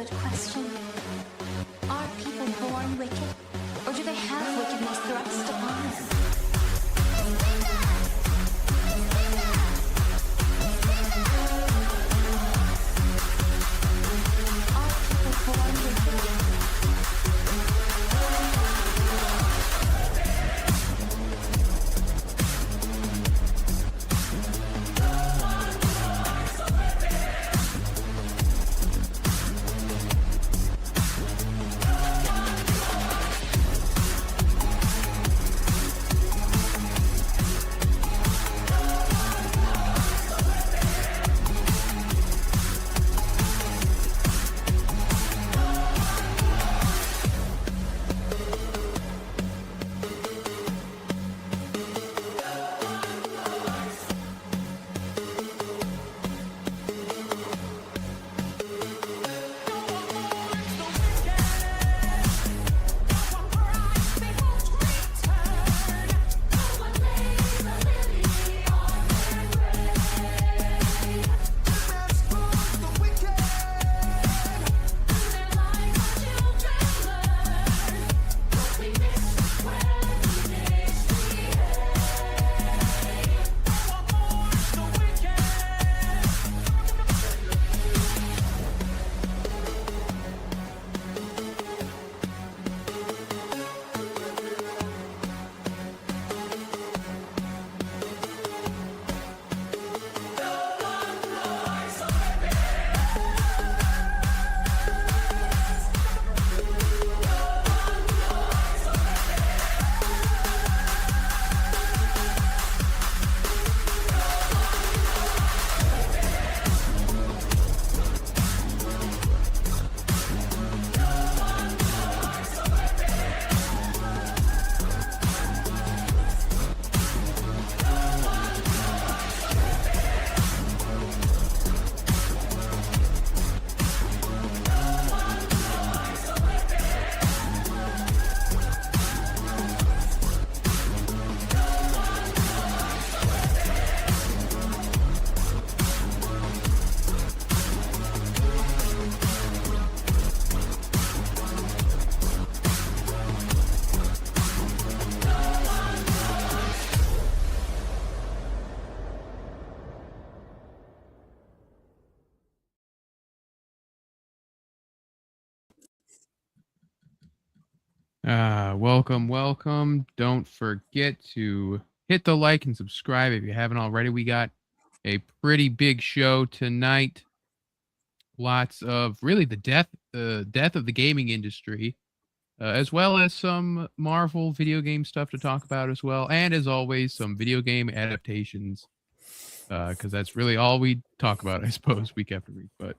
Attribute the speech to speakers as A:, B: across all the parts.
A: good question. Are people born wicked, or do they have wickedness thrust upon them? Are people born wicked?
B: Welcome. Don't forget to hit the like and subscribe if you haven't already. We got a pretty big show tonight. Lots of really the death of the gaming industry, as well as some Marvel video game stuff to talk about as well. And as always, some video game adaptations, because that's really all we talk about, I suppose, week after week. But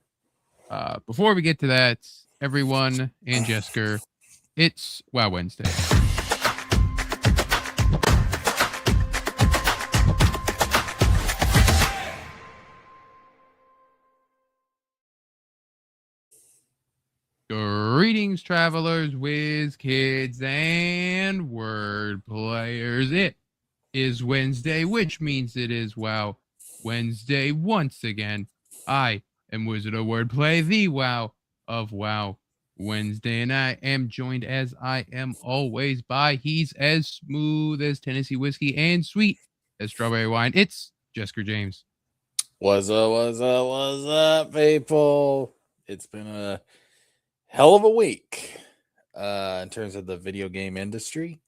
B: before we get to that, everyone and Jessica, it's Wow Wednesday. Greetings, travelers, Wiz Kids, and Wordplayers. It is Wednesday, which means it is Wow Wednesday once again. I am Wizard of Wordplay, the Wow of Wow Wednesday, and I am joined, as I am always, by he's as smooth as Tennessee whiskey and sweet as strawberry wine. It's Jessica James.
C: What's up, people? It's been a hell of a week in terms of the video game industry.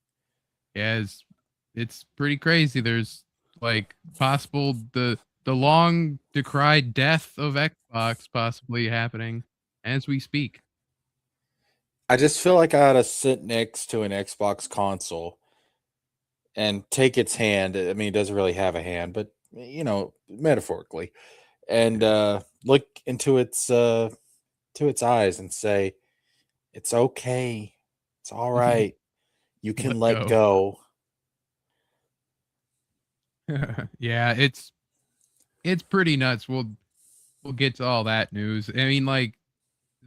B: Yeah, it's pretty crazy. There's like possible the long decried death of Xbox possibly happening as we speak.
C: I just feel like I ought to sit next to an Xbox console and take its hand. I mean, it doesn't really have a hand, but you know, metaphorically, and look into its eyes and say, "It's okay. It's all right. You can let go."
B: Yeah, it's pretty nuts. We'll get to all that news. I mean, like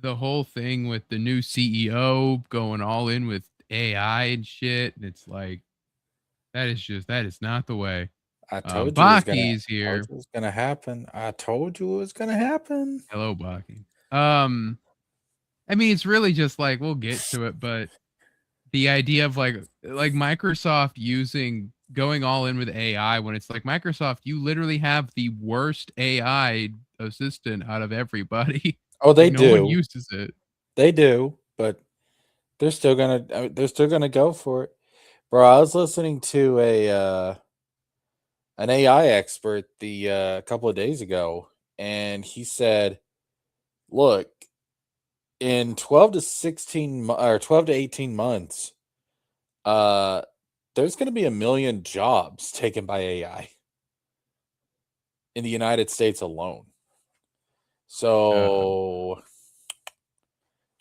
B: the whole thing with the new CEO going all in with AI and shit, and it's like that is not the way.
C: I told you
B: Baki's here.
C: it was gonna happen. I told you it was gonna happen.
B: Hello, Baki. I mean, it's really just like we'll get to it, but the idea of like Microsoft going all in with AI when it's like Microsoft, you literally have the worst AI assistant out of everybody.
C: Oh, they
B: Like no one
C: do.
B: uses it.
C: They do, but they're still gonna go for it. Bro, I was listening to an AI expert a couple of days ago, and he said, "Look, in 12 to 18 months, uh, there's going to be 1 million jobs taken by AI in the United States alone."
B: Uh,
C: So,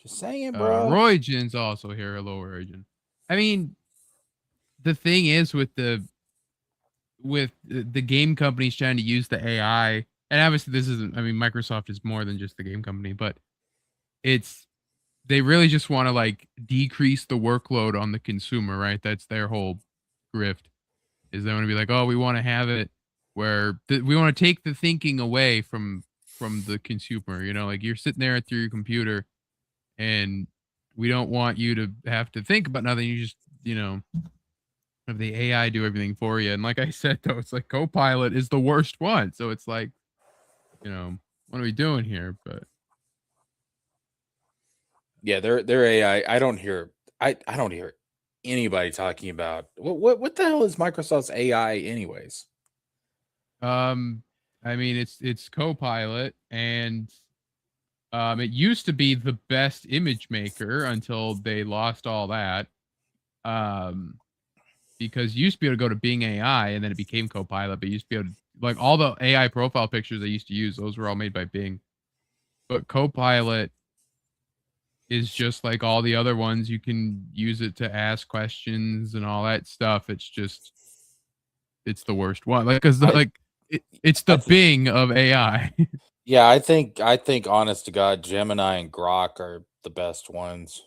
C: just saying, bro.
B: Roy Jin's also here. Hello, Origin. I mean, the thing is with the game companies trying to use the AI, and obviously this isn't. I mean, Microsoft is more than just the game company, but it's they really just want to like decrease the workload on the consumer, right? That's their whole grift. Is they want to be like, oh, we want to have it where we want to take the thinking away from the consumer. You know, like you're sitting there through your computer, and we don't want you to have to think about nothing. You just have the AI do everything for you. And like I said, though, it's like Copilot is the worst one. So it's like, what are we doing here? But
C: Yeah, their AI. I don't hear anybody talking about what the hell is Microsoft's AI anyways?
B: um, I mean, it's Copilot, and it used to be the best image maker until they lost all that. Um, because you used to be able to go to Bing AI, and then it became Copilot. But you used to be able to like all the AI profile pictures I used to use; those were all made by Bing. But Copilot is just like all the other ones. You can use it to ask questions and all that stuff. It's the worst one. Like, cause
C: I
B: like it's
C: I
B: the
C: th-
B: Bing of AI.
C: yeah, I think honest to God, Gemini and Grok are the best ones.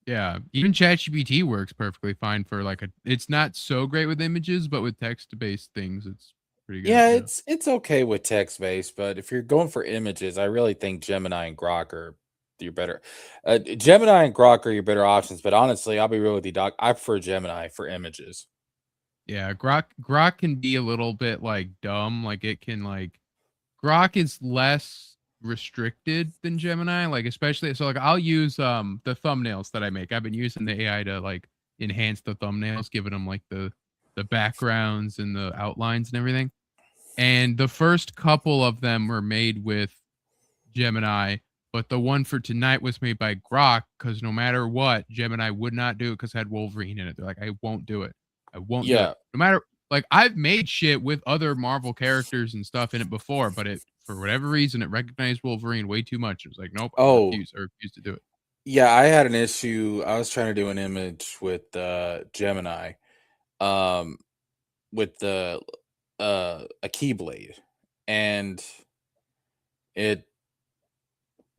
B: Yeah, even ChatGPT works perfectly fine for like it's not so great with images, but with text-based things, it's pretty good.
C: Yeah,
B: Yeah.
C: it's okay with text based, but if you're going for images, I really think Gemini and Grok are your better. Gemini and Grok are your better options, but honestly, I'll be real with you, Doc. I prefer Gemini for images.
B: Yeah, Grok can be a little bit like dumb. Like it can like Grok is less restricted than Gemini, like especially so like I'll use the thumbnails that I make. I've been using the AI to like enhance the thumbnails, giving them like the backgrounds and the outlines and everything. And the first couple of them were made with Gemini, but the one for tonight was made by Grok because no matter what, Gemini would not do it because it had Wolverine in it. They're like, I won't do it. I won't do it.
C: Yeah,
B: No matter like I've made shit with other Marvel characters and stuff in it before, but it for whatever reason it recognized Wolverine way too much. It was like, nope,
C: oh,
B: I refuse to do it.
C: yeah, I had an issue. I was trying to do an image with Gemini, um, with the a keyblade, and it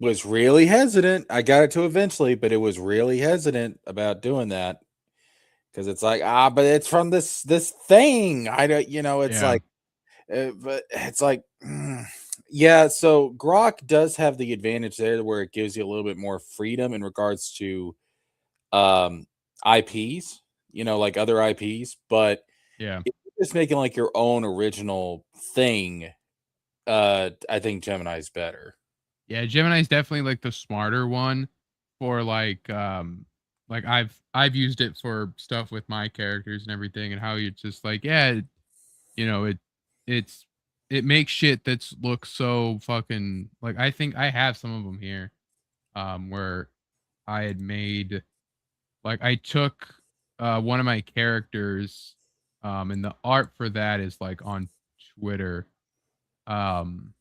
C: was really hesitant. I got it to eventually, but it was really hesitant about doing that because it's like, but it's from this thing. I don't, it's
B: Yeah.
C: like, but it's like, yeah. So Grok does have the advantage there where it gives you a little bit more freedom in regards to um IPs, like other IPs, but
B: Yeah.
C: if you're just making like your own original thing, I think Gemini's better.
B: Yeah, Gemini's definitely like the smarter one for like I've used it for stuff with my characters and everything and how you just like, yeah, you know, it's it makes shit that's looks so fucking like I think I have some of them here where I had made like I took one of my characters and the art for that is like on Twitter. Um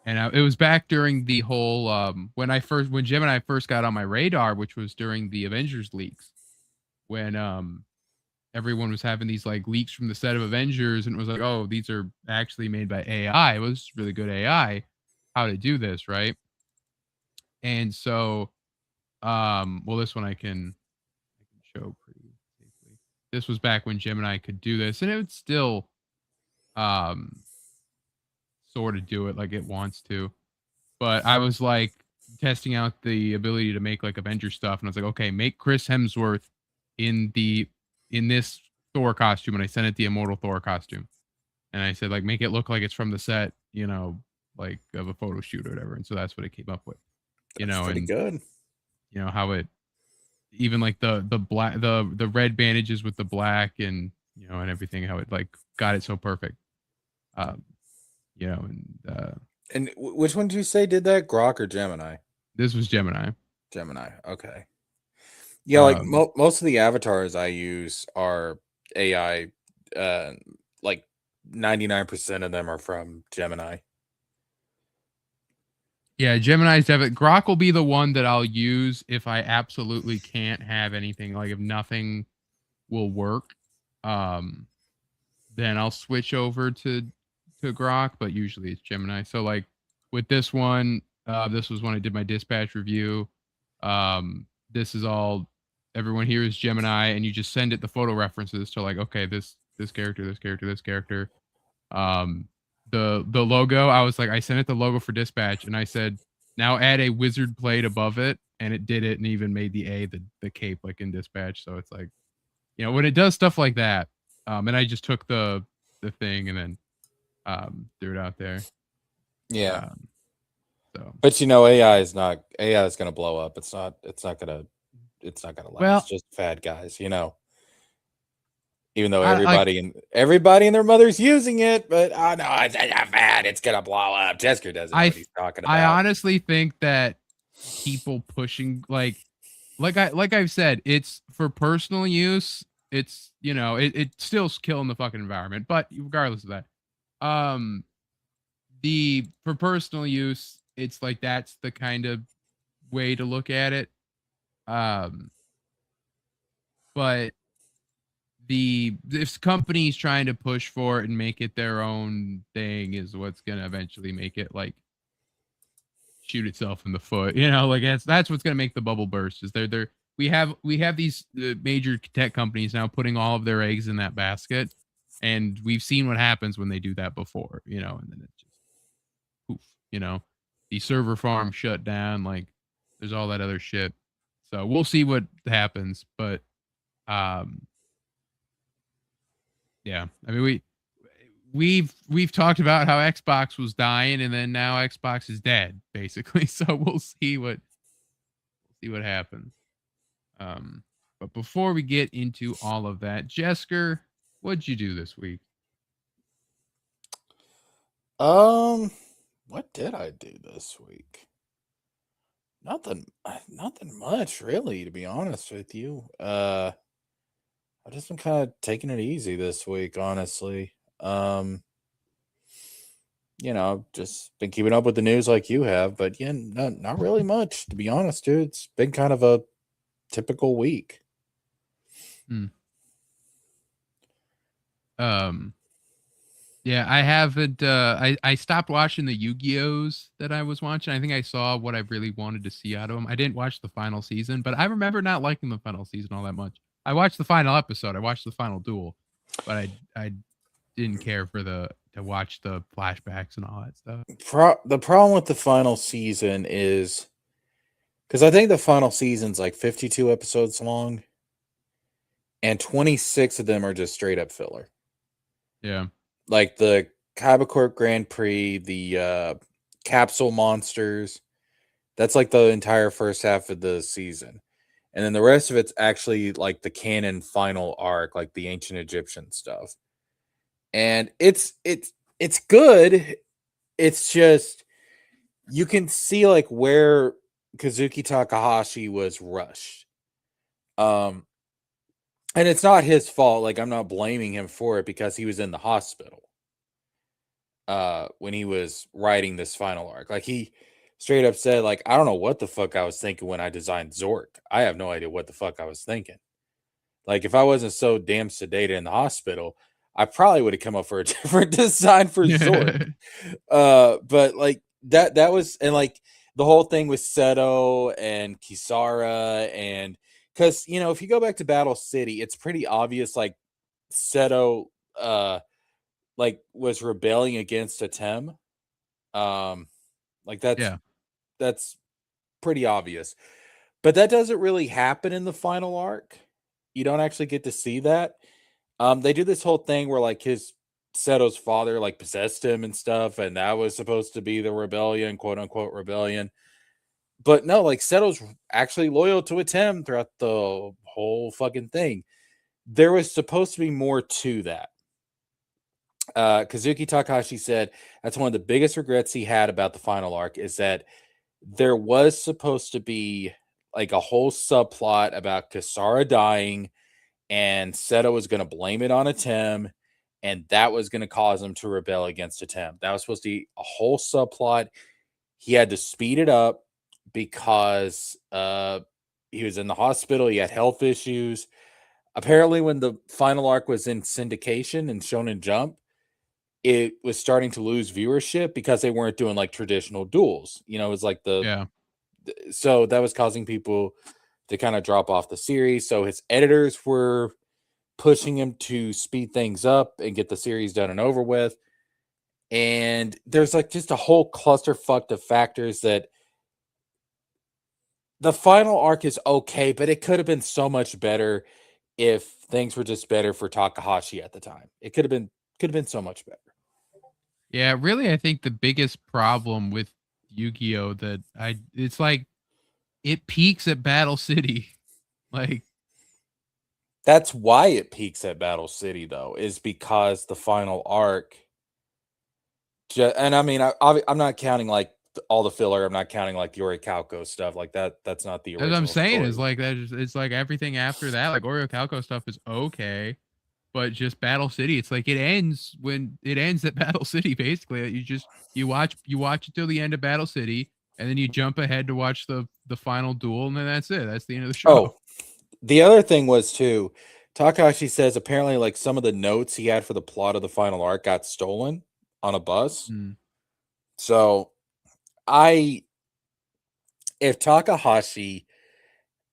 B: and it was back during the whole when Gemini first got on my radar, which was during the Avengers leaks when everyone was having these like leaks from the set of Avengers and it was like, oh, these are actually made by AI. It was really good AI how to do this, right? And so well this one I can show pretty safely. This was back when Gemini could do this and it would still um sort of do it like it wants to. But I was like testing out the ability to make like Avenger stuff, and I was like, okay, make Chris Hemsworth in this Thor costume, and I sent it the Immortal Thor costume, and I said like make it look like it's from the set, like of a photo shoot or whatever, and so that's what it came up with,
C: That's pretty
B: and
C: good.
B: how it even like the black the red bandages with the black and and everything, how it like got it so perfect, um,
C: And which one did you say did that? Grok or Gemini?
B: this was Gemini.
C: Gemini. Okay. Yeah, like
B: Um,
C: most of the avatars I use are AI. Like 99% of them are from Gemini.
B: Yeah, Gemini's definitely. Grok will be the one that I'll use if I absolutely can't have anything. Like if nothing will work, um, then I'll switch over to Grok. But usually it's Gemini. So like with this one, this was when I did my dispatch review. This is all. Everyone here is Gemini, and you just send it the photo references to like, okay, this character, this character, this character. Um, the logo, I was like, I sent it the logo for dispatch, and I said, now add a wizard blade above it, and it did it, and even made the cape like in dispatch. So it's like, when it does stuff like that, and I just took the thing and then threw it out there.
C: Yeah.
B: So,
C: but AI is gonna blow up. It's not gonna last.
B: well,
C: Just fad guys, Even though
B: I like
C: everybody and their mother's using it, but oh no, it's not bad. It's gonna blow up. Jesker doesn't know what he's talking about.
B: I honestly think that people pushing like I've said, it's for personal use. It's it's still killing the fucking environment, but regardless of that, the for personal use, it's like that's the kind of way to look at it. But if companies trying to push for it and make it their own thing is what's gonna eventually make it like shoot itself in the foot. Like that's what's gonna make the bubble burst. Is we have these major tech companies now putting all of their eggs in that basket, and we've seen what happens when they do that before. And then it just poof. The server farm shut down. Like there's all that other shit. So we'll see what happens, but yeah, I mean we've talked about how Xbox was dying, and then now Xbox is dead, basically. So we'll see what happens. But before we get into all of that, Jesker, what'd you do this week?
C: What did I do this week? Nothing much, really, to be honest with you. I've just been kind of taking it easy this week, honestly. Just been keeping up with the news like you have, but yeah, not really much, to be honest, dude. It's been kind of a typical week.
B: Yeah, I haven't I stopped watching the Yu-Gi-Ohs that I was watching. I think I saw what I really wanted to see out of them. I didn't watch the final season, but I remember not liking the final season all that much. I watched the final episode. I watched the final duel, but I didn't care for to watch the flashbacks and all that stuff.
C: The problem with the final season is because I think the final season's like 52 episodes long, and 26 of them are just straight up filler.
B: Yeah.
C: Like the Kaiba Grand Prix, the Capsule Monsters. That's like the entire first half of the season. And then the rest of it's actually like the canon final arc, like the ancient Egyptian stuff. And it's good. It's just you can see like where Kazuki Takahashi was rushed. And it's not his fault. Like, I'm not blaming him for it because he was in the hospital when he was writing this final arc. Like, he straight up said, like, I don't know what the fuck I was thinking when I designed Zork. I have no idea what the fuck I was thinking. Like, if I wasn't so damn sedated in the hospital, I probably would have come up for a different design for Zork. But like that was, and like the whole thing with Seto and Kisara, and because if you go back to Battle City, it's pretty obvious like Seto like was rebelling against Atem. Like that's pretty obvious. But that doesn't really happen in the final arc. You don't actually get to see that. They do this whole thing where like his Seto's father like possessed him and stuff, and that was supposed to be the rebellion, quote unquote rebellion. But no, like Seto's actually loyal to Atem throughout the whole fucking thing. There was supposed to be more to that. Kazuki Takahashi said that's one of the biggest regrets he had about the final arc is that there was supposed to be like a whole subplot about Kasara dying, and Seto was going to blame it on Atem, and that was going to cause him to rebel against Atem. That was supposed to be a whole subplot. He had to speed it up because he was in the hospital. He had health issues. Apparently, when the final arc was in syndication and Shonen Jump, it was starting to lose viewership because they weren't doing like traditional duels. You know, it was like so that was causing people to kind of drop off the series. So his editors were pushing him to speed things up and get the series done and over with. And there's like just a whole clusterfuck of factors that the final arc is okay, but it could have been so much better if things were just better for Takahashi at the time. It could have been so much better.
B: Yeah, really, I think the biggest problem with Yu-Gi-Oh! It's like it peaks at Battle City. Like
C: that's why it peaks at Battle City, though, is because the final arc. And I mean, I'm not counting like all the filler. I'm not counting like the Orichalco stuff like that. That's not the original.
B: As I'm saying,
C: story.
B: is like that. It's like everything after that, like Orichalco stuff is okay, but just Battle City, it's like it ends at Battle City. Basically, you watch it till the end of Battle City, and then you jump ahead to watch the final duel, and then that's it. That's the end of the show.
C: Oh, the other thing was too, Takahashi says apparently like some of the notes he had for the plot of the final arc got stolen on a bus. So if Takahashi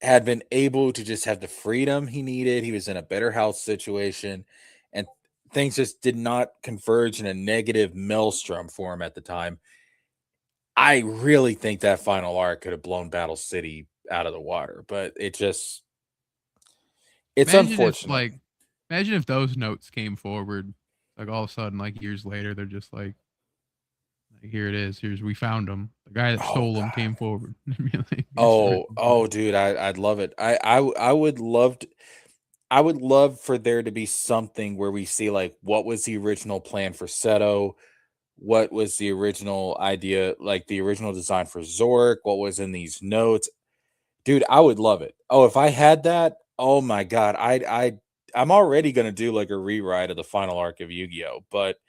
C: had been able to just have the freedom he needed, he was in a better health situation, and things just did not converge in a negative maelstrom for him at the time. I really think that final arc could have blown Battle City out of the water, but it's unfortunate.
B: Imagine if those notes came forward, like all of a sudden, like years later, they're just like here it is. We found him. The guy that stole him came forward.
C: Dude, I'd love it. I would love for there to be something where we see like what was the original plan for Seto, what was the original idea, like the original design for Zork, what was in these notes. Dude, I would love it. Oh, if I had that, oh my god, I'm already gonna do like a rewrite of the final arc of Yu-Gi-Oh, but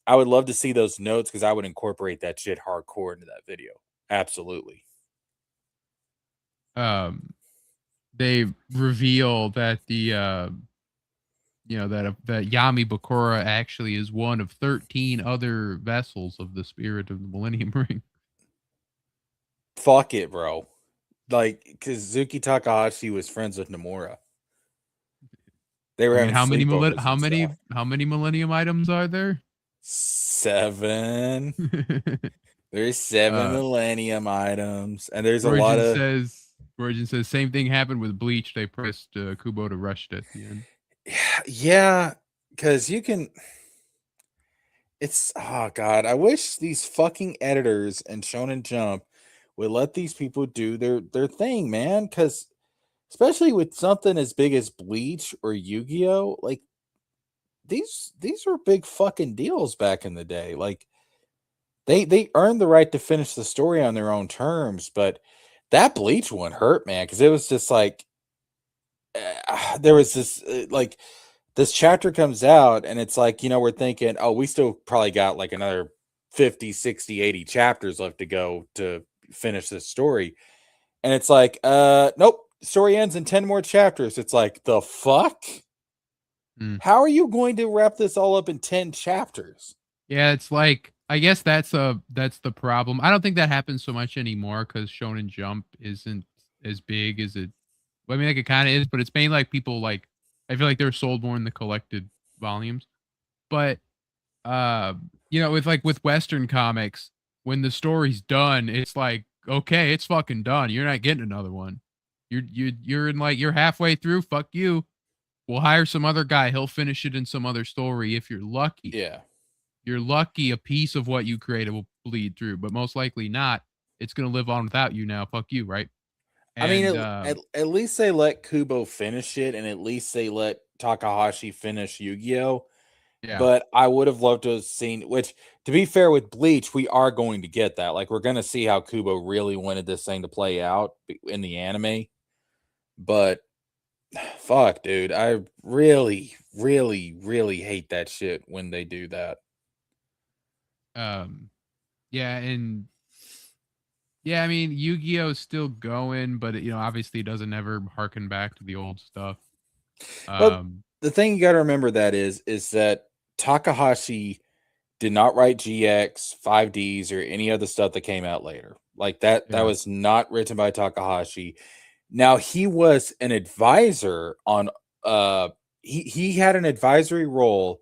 C: I would love to see those notes because I would incorporate that shit hardcore into that video. Absolutely.
B: They reveal that that Yami Bakura actually is one of 13 other vessels of the Spirit of the Millennium Ring.
C: Fuck it, bro. Like, Kazuki Takahashi was friends with Nomura. They were
B: how many Millennium items are there?
C: 7. There's 7 Millennium items, and there's
B: Origin
C: a lot of.
B: Origin says same thing happened with Bleach. They pressed Kubo to rush it at the end.
C: Yeah, because you can. It's oh god, I wish these fucking editors and Shonen Jump would let these people do their thing, man. Because especially with something as big as Bleach or Yu-Gi-Oh, like these were big fucking deals back in the day. Like they earned the right to finish the story on their own terms, but that Bleach one hurt, man, because it was just like there was this like this chapter comes out and it's like, we're thinking, oh, we still probably got like another 50, 60, 80 chapters left to go to finish this story. And it's like, nope, story ends in 10 more chapters. It's like, the fuck? How are you going to wrap this all up in 10 chapters?
B: Yeah, it's like, I guess that's the problem. I don't think that happens so much anymore because Shonen Jump isn't as big as it. I mean, like it kind of is, but it's mainly like people like. I feel like they're sold more in the collected volumes, but with Western comics, when the story's done, it's like okay, it's fucking done. You're not getting another one. You're in like you're halfway through. Fuck you. We'll hire some other guy. He'll finish it in some other story if you're lucky.
C: Yeah.
B: You're lucky a piece of what you created will bleed through, but most likely not. It's gonna live on without you now. Fuck you, right?
C: I mean,
B: And
C: at least they let Kubo finish it, and at least they let Takahashi finish Yu-Gi-Oh!
B: yeah,
C: But I would have loved to have seen, which, to be fair, with Bleach, we are going to get that. Like, we're going to see how Kubo really wanted this thing to play out in the anime. But fuck, dude, I really, really, really hate that shit when they do that.
B: yeah, and yeah, I mean, Yu-Gi-Oh is still going, but obviously it doesn't ever harken back to the old stuff.
C: But
B: Um,
C: the thing you got to remember that is that Takahashi did not write GX, 5Ds, or any other stuff that came out later. Like that
B: yeah,
C: was not written by Takahashi. Now he was an advisor on he had an advisory role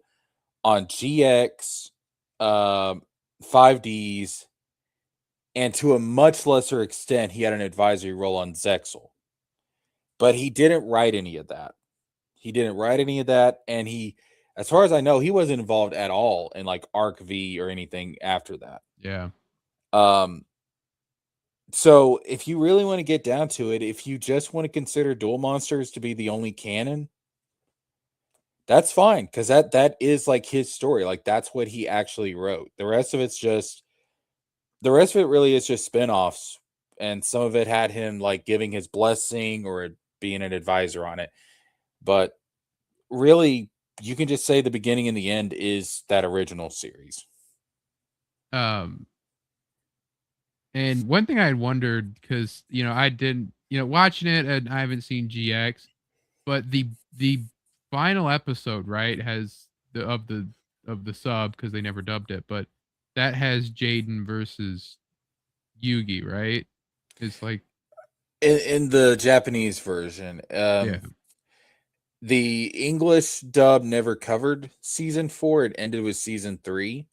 C: on GX, 5Ds, and to a much lesser extent, he had an advisory role on Zexel. But he didn't write any of that. He didn't write any of that, and he, as far as I know, he wasn't involved at all in like Arc V or anything after that.
B: yeah.
C: So if you really want to get down to it, if you just want to consider Duel Monsters to be the only canon, that's fine, because that is like his story. Like that's what he actually wrote. The rest of it really is just spin-offs, and some of it had him like giving his blessing or being an advisor on it. But really, you can just say the beginning and the end is that original series.
B: Um, and one thing I had wondered, because I didn't, watching it, and I haven't seen GX, but the final episode, right, has the sub, because they never dubbed it, but that has Jaden versus Yugi, right? It's like,
C: In the Japanese version,
B: yeah,
C: the English dub never covered season 4. It ended with season 3,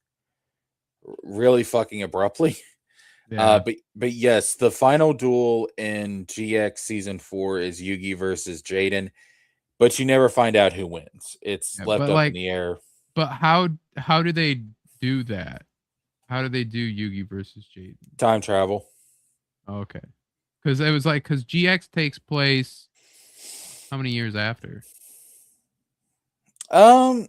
C: really fucking abruptly.
B: yeah,
C: But yes, the final duel in GX season 4 is Yugi versus Jaden, but you never find out who wins. It's
B: yeah.
C: left
B: But
C: up in
B: like,
C: the air.
B: but how do they do that? How do they do Yugi versus Jaden?
C: Time travel.
B: Okay, because it was like, because GX takes place how many years after?
C: Um,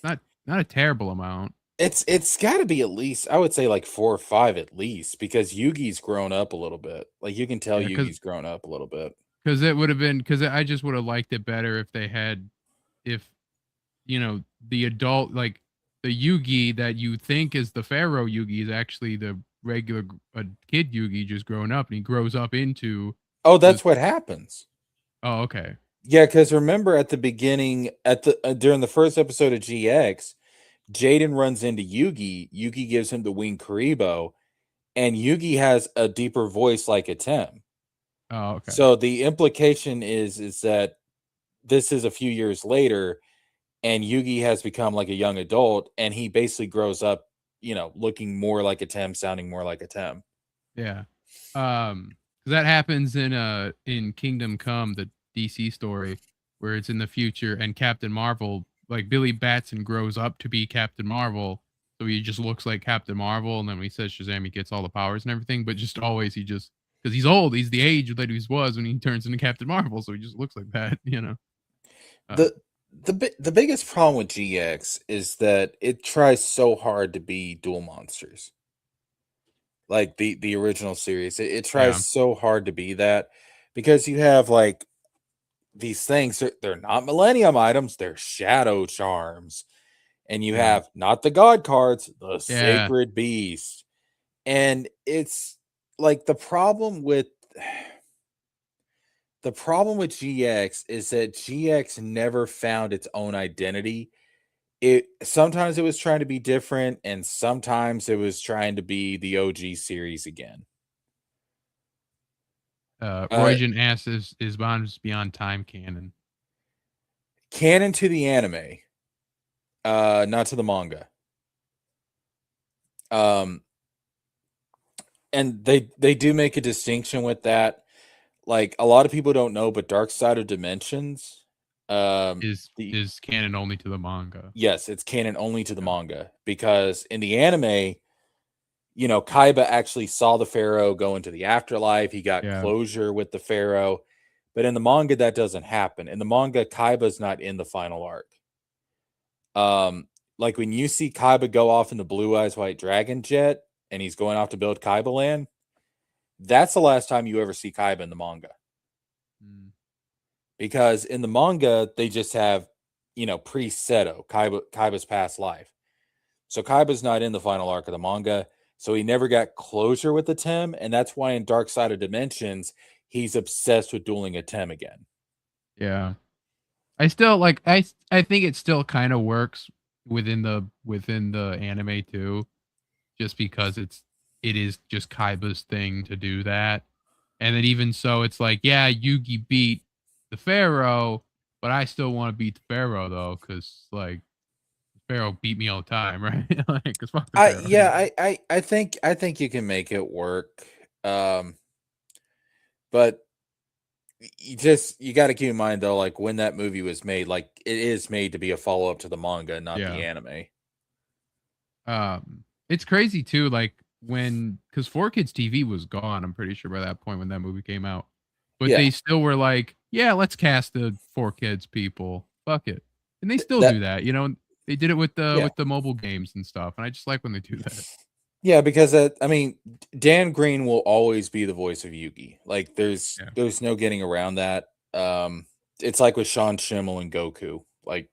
B: Not a terrible amount.
C: it's got to be at least, I would say, like 4 or 5 at least, because Yugi's grown up a little bit. Like you can tell
B: Yeah,
C: Yugi's grown up a little bit.
B: because it would have been, because I just would have liked it better if they had, if the adult, like the Yugi that you think is the Pharaoh Yugi is actually the regular kid Yugi just growing up, and he grows up into
C: Oh,
B: this.
C: that's what happens.
B: Oh, okay.
C: Yeah, because remember at the beginning, at the during the first episode of GX, Jaden runs into Yugi. Yugi gives him the wing Karibo, and Yugi has a deeper voice like a Tem.
B: Oh, okay.
C: So the implication is that this is a few years later, and Yugi has become like a young adult, and he basically grows up, looking more like a Tem, sounding more like a Tem.
B: Yeah. 'Cause that happens in Kingdom Come, the DC story, where it's in the future, and Captain Marvel, like Billy Batson grows up to be Captain Marvel, so he just looks like Captain Marvel, and then when he says Shazam, he gets all the powers and everything, but just always he just, because he's old, he's the age that he was when he turns into Captain Marvel, so he just looks like that. Uh,
C: The biggest problem with GX is that it tries so hard to be Duel Monsters, like the original series. It
B: yeah,
C: tries so hard to be that, because you have like these things. They're not Millennium items. They're Shadow Charms, and you
B: yeah,
C: have not the God cards, the
B: yeah.
C: Sacred Beast, and it's like the problem with GX is that GX never found its own identity. It sometimes it was trying to be different, and sometimes it was trying to be the OG series again. Uh
B: Roygen asks, is Bonds Beyond Time canon?
C: Canon to the anime, not to the manga. Um and they do make a distinction with that. Like a lot of people don't know, but Dark Side of Dimensions, the
B: is canon only to the manga.
C: yes, it's canon only to the manga, because in the anime, you know, Kaiba actually saw the Pharaoh go into the afterlife. He got
B: Yeah.
C: closure with the Pharaoh, but in the manga that doesn't happen. In the manga, Kaiba's not in the final arc. Like when you see Kaiba go off in the Blue Eyes White Dragon jet and he's going off to build Kaiba Land, that's the last time you ever see Kaiba in the manga. Because in the manga, they just have, you know, pre-Seto, Kaiba's past life. So Kaiba's not in the final arc of the manga, so he never got closure with the Tem, and that's why in Dark Side of Dimensions, he's obsessed with dueling a Tem again.
B: Yeah. I still like I think it still kind of works within the anime too, just because it is just Kaiba's thing to do that. And then even so, it's like, yeah, Yugi beat the Pharaoh, but I still want to beat the Pharaoh though, because like Pharaoh beat me all the time, right? Like, cause fuck the Pharaoh.
C: I think you can make it work. But you got to keep in mind though, like when that movie was made, like it is made to be a follow up to the manga, not the anime.
B: It's crazy too, like because 4Kids TV was gone, I'm pretty sure by that point when that movie came out. But they still were like, yeah, let's cast the 4Kids people. Fuck it. And they still do that, you know. They did it with the mobile games and stuff, and I just like when they do that.
C: Yeah, because I mean, Dan Green will always be the voice of Yugi. Like there's no getting around that. It's like with Sean Schimmel and Goku. Like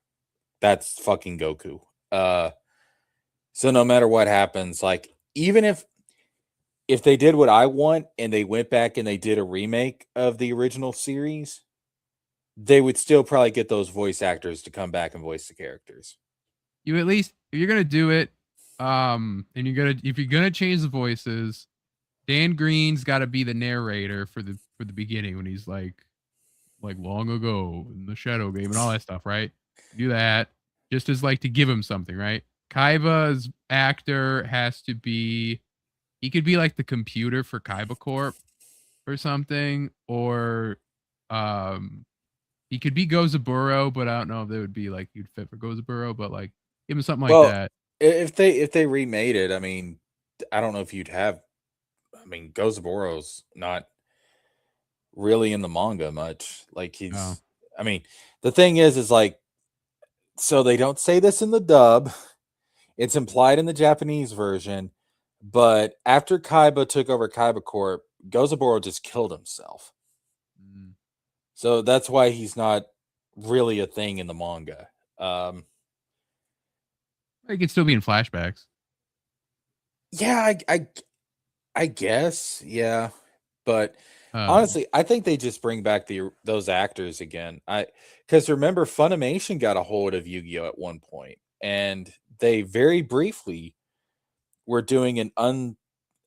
C: that's fucking Goku. So no matter what happens, like even if they did what I want and they went back and they did a remake of the original series, they would still probably get those voice actors to come back and voice the characters.
B: You at least, if you're gonna do it, and if you're gonna change the voices, Dan Green's got to be the narrator for the beginning when he's like long ago in the Shadow Game and all that stuff, right? Do that just as like to give him something, right? Kaiba's actor has to be, he could be like the computer for Kaiba Corp or something, or he could be Gozaburo, but I don't know if they would be like you'd fit for Gozaburo, but like give him something like that.
C: If they remade it, I mean, I don't know if you'd have. I mean, Gozaburo's not really in the manga much. Like he's. I mean, the thing is like, so they don't say this in the dub. It's implied in the Japanese version, but after Kaiba took over Kaiba Corp, Gozaburo just killed himself. So that's why he's not really a thing in the manga.
B: He could still be in flashbacks.
C: Yeah, I guess, yeah. But honestly, I think they just bring back those actors again. Because remember, Funimation got a hold of Yu-Gi-Oh at one point, and they very briefly were doing an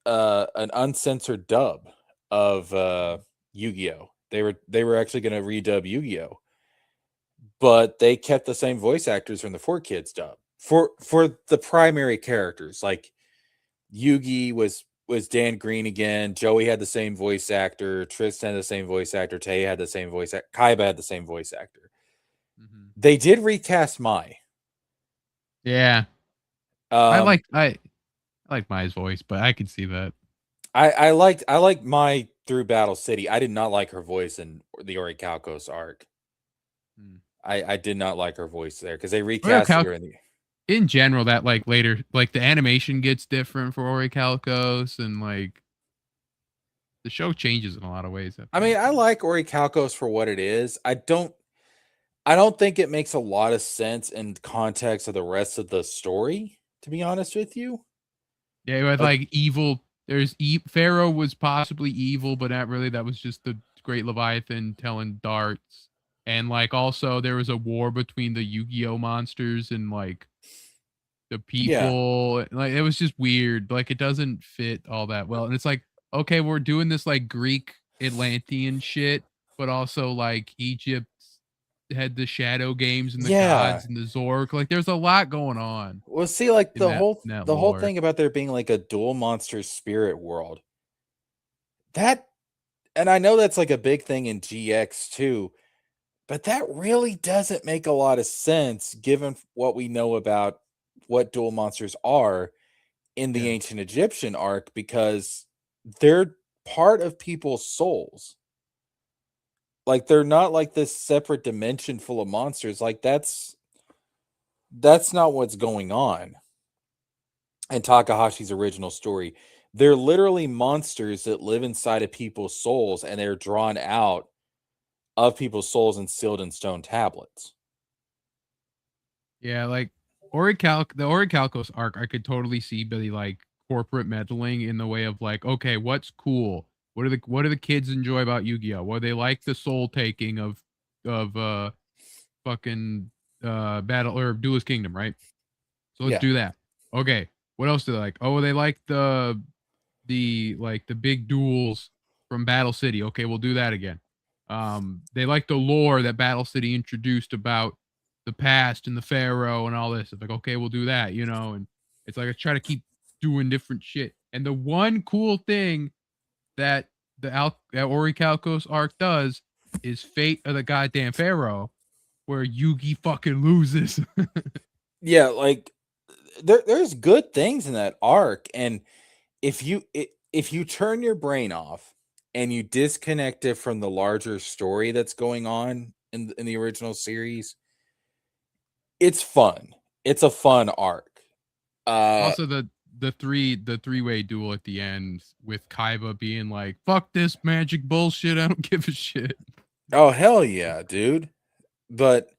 C: uncensored dub of Yu-Gi-Oh. They were actually going to redub Yu-Gi-Oh, but they kept the same voice actors from the 4Kids dub for the primary characters. Like Yugi was Dan Green again. Joey had the same voice actor. Tristan had the same voice actor. Tay had the same voice actor. Kaiba had the same voice actor. They did recast Mai.
B: Yeah. I like Mai's voice, but I can see that.
C: I liked Mai through Battle City. I did not like her voice in the Orichalcos arc. I did not like her voice there because they recast her
B: in general. That like later, like the animation gets different for Orichalcos, and like the show changes in a lot of ways.
C: I mean, I like Orichalcos for what it is. I don't think it makes a lot of sense in context of the rest of the story, to be honest with you.
B: Yeah, with like evil. There's Pharaoh was possibly evil, but not really. That was just the Great Leviathan telling darts. And like also there was a war between the Yu-Gi-Oh monsters and like the people. Yeah. Like it was just weird. Like it doesn't fit all that well. And it's like, okay, we're doing this like Greek Atlantean shit, but also like Egypt had the shadow games and the gods and the Zork. Like there's a lot going on.
C: Well, see, like the whole thing about there being like a dual monster spirit world. that, and I know that's like a big thing in GX too, but that really doesn't make a lot of sense given what we know about what dual monsters are in the
B: Yeah.
C: ancient Egyptian arc, because they're part of people's souls. Like they're not like this separate dimension full of monsters. Like that's not what's going on in Takahashi's original story. They're literally monsters that live inside of people's souls, and they're drawn out of people's souls and sealed in stone tablets.
B: Yeah, like the Orichalcos arc, I could totally see the like corporate meddling in the way of like, okay, what's cool? What do the kids enjoy about Yu-Gi-Oh? Well, they like the soul taking of fucking Battle or Duelist Kingdom, right? So let's
C: Yeah.
B: do that. Okay, what else do they like? Oh, they like the big duels from Battle City. Okay, we'll do that again. They like the lore that Battle City introduced about the past and the pharaoh and all this. It's like, okay, we'll do that, you know. And it's like I try to keep doing different shit. And the one cool thing that that Orichalcos arc does is Fate of the goddamn pharaoh, where Yugi fucking loses.
C: Yeah, like there's good things in that arc, and if you turn your brain off and you disconnect it from the larger story that's going on in the original series, it's fun. It's a fun arc.
B: Also, the three-way duel at the end with Kaiba being like, "Fuck this magic bullshit. I don't give a shit."
C: Oh hell yeah, dude. But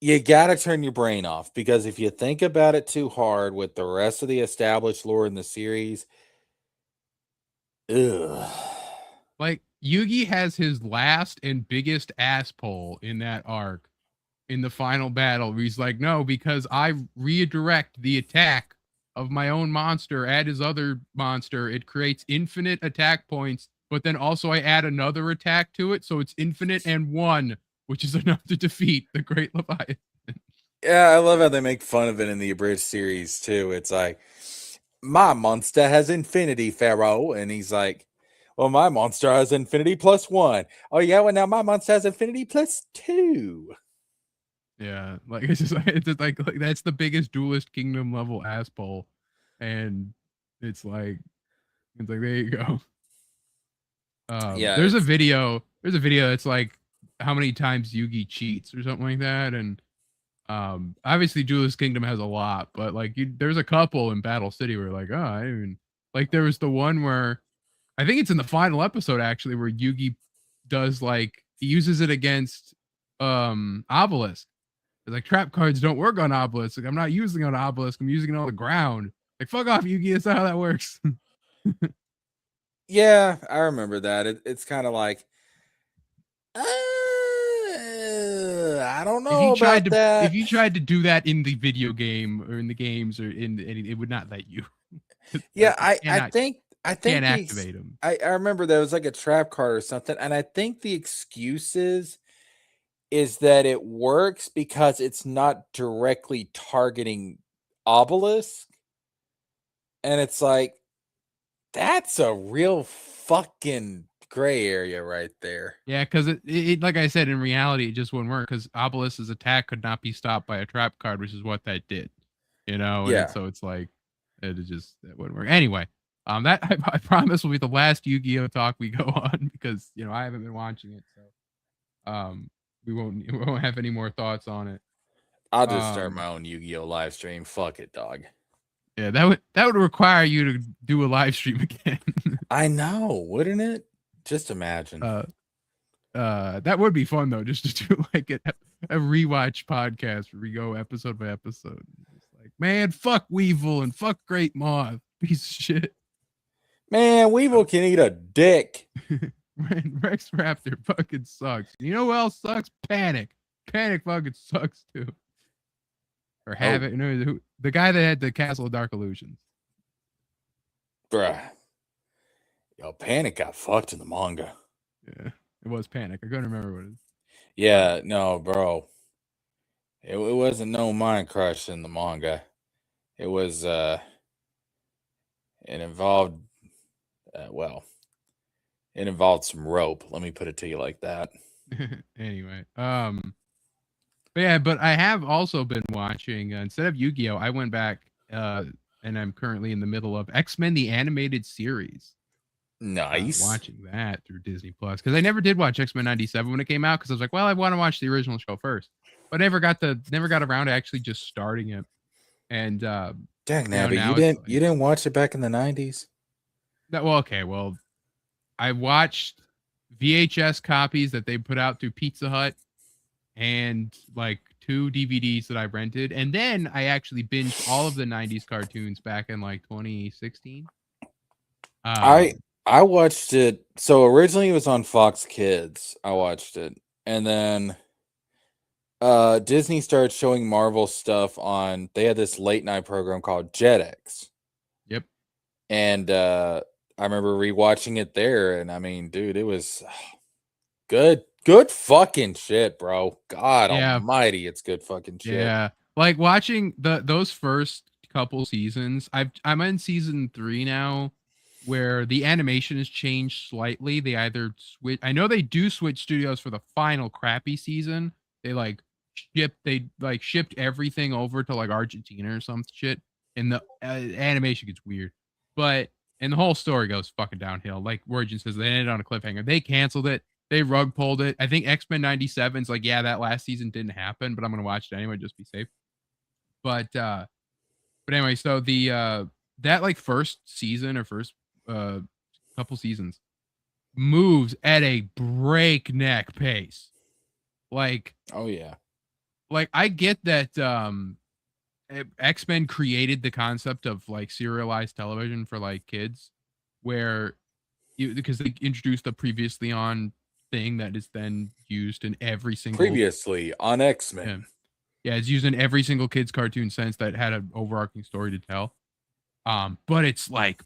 C: you gotta turn your brain off, because if you think about it too hard with the rest of the established lore in the series, ugh.
B: Like Yugi has his last and biggest ass pull in that arc in the final battle where he's like, no, because I redirect the attack of my own monster at his other monster, it creates infinite attack points, but then also I add another attack to it, so it's infinite and one, which is enough to defeat the Great Leviathan.
C: Yeah, I love how they make fun of it in the abridged series too. It's like, my monster has infinity, Pharaoh. And he's like, well, my monster has infinity plus one. Oh, yeah, well, now my monster has infinity plus two.
B: Yeah, like it's just like that's the biggest Duelist Kingdom level ass pull, and it's like there you go.
C: Yeah,
B: There's a
C: it's
B: video. There's a video that's like how many times Yugi cheats or something like that, and obviously Duelist Kingdom has a lot, but like there's a couple in Battle City where like, oh, I didn't even like there was the one where I think it's in the final episode actually where Yugi does like he uses it against Obelisk. It's like trap cards don't work on Obelisk. Like I'm not using it on Obelisk. I'm using it on the ground. Like fuck off, Yugi. That's not how that works.
C: yeah, I remember that. It's kind of like, I don't know about
B: If
C: that.
B: you tried to do that in the video game or in the games or in any, it would not let you.
C: Yeah,
B: Like you cannot
C: I
B: can't
C: think
B: activate them.
C: I remember there was like a trap card or something, and I think the excuse is that it works because it's not directly targeting Obelisk. And it's like, that's a real fucking gray area right there.
B: Yeah, because it like I said, in reality, it just wouldn't work because Obelisk's attack could not be stopped by a trap card, which is what that did. You know, and
C: Yeah.
B: so it's like it wouldn't work. Anyway, that I promise will be the last Yu-Gi-Oh talk we go on because I haven't been watching it, so we won't have any more thoughts on it.
C: I'll just start
B: Um,
C: my own Yu-Gi-Oh live stream. Fuck it, dog.
B: yeah, that would require you to do a live stream again.
C: I know, wouldn't it? Just imagine.
B: That would be fun though, just to do like a rewatch podcast where we go episode by episode. Just like, man, fuck Weevil and fuck Great Moth, piece of shit.
C: Man, Weevil can eat a dick.
B: Man, Rex Raptor fucking sucks. You know who else sucks? Panic. Panic fucking sucks too. Or have it. The guy that had the Castle of Dark Illusions.
C: Bruh. Yo, Panic got fucked in the manga.
B: Yeah, it was Panic. I couldn't remember what it is.
C: Yeah, no, bro. It wasn't no mind crush in the manga. It was it involved well, It involved some rope. Let me put it to you like that.
B: Anyway, but I have also been watching instead of Yu-Gi-Oh, I went back and I'm currently in the middle of X-Men the animated series.
C: Nice.
B: Watching that through Disney Plus because I never did watch X-Men 97 when it came out because I was like, well, I want to watch the original show first, but never got around to actually just starting it. And
C: dang, Nabby, you didn't watch it back in the 90s?
B: Well, I watched VHS copies that they put out through Pizza Hut and like 2 DVDs that I rented, and then I actually binged all of the 90s cartoons back in like 2016.
C: I watched it. So originally it was on Fox Kids. I watched it, and then Disney started showing Marvel stuff on. They had this late night program called Jetix.
B: Yep.
C: And I remember rewatching it there, and I mean, dude, it was good fucking shit, bro. God almighty, it's good fucking shit.
B: Yeah. Like watching those first couple seasons, I'm in season 3 now, where the animation has changed slightly. They either switch. I know they do switch studios for the final crappy season. They shipped everything over to like Argentina or some shit, and the animation gets weird. And the whole story goes fucking downhill. Like Origin says, they ended on a cliffhanger. They canceled it. They rug pulled it. I think X-Men 97's like, yeah, that last season didn't happen, but I'm gonna watch it anyway, just be safe. But anyway, so the that like first season or first couple seasons moves at a breakneck pace. Like,
C: oh yeah.
B: Like I get that X-Men created the concept of like serialized television for like kids, where because they introduced the previously on thing that is then used in every single
C: previously on X-Men.
B: Yeah, it's used in every single kid's cartoon since that had an overarching story to tell. But it's like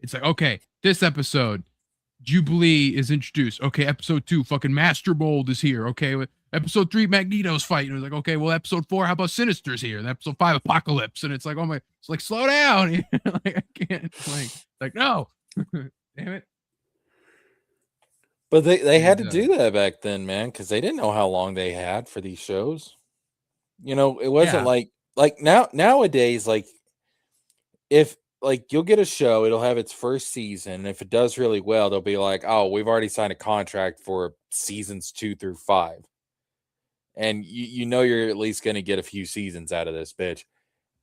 B: it's like, okay, this episode Jubilee is introduced. Okay, episode 2, fucking Master Mold is here. Okay, episode 3, Magneto's fighting. It was like, okay, well, episode 4, how about Sinister's here? And episode 5, Apocalypse. And it's like, oh my, it's like, slow down. Like, I can't, like no. Damn it.
C: But they had to do that back then, man, because they didn't know how long they had for these shows. You know, it wasn't like nowadays, like if like you'll get a show, it'll have its first season, and if it does really well, they'll be like, oh, we've already signed a contract for seasons 2 through 5. And you know you're at least going to get a few seasons out of this bitch.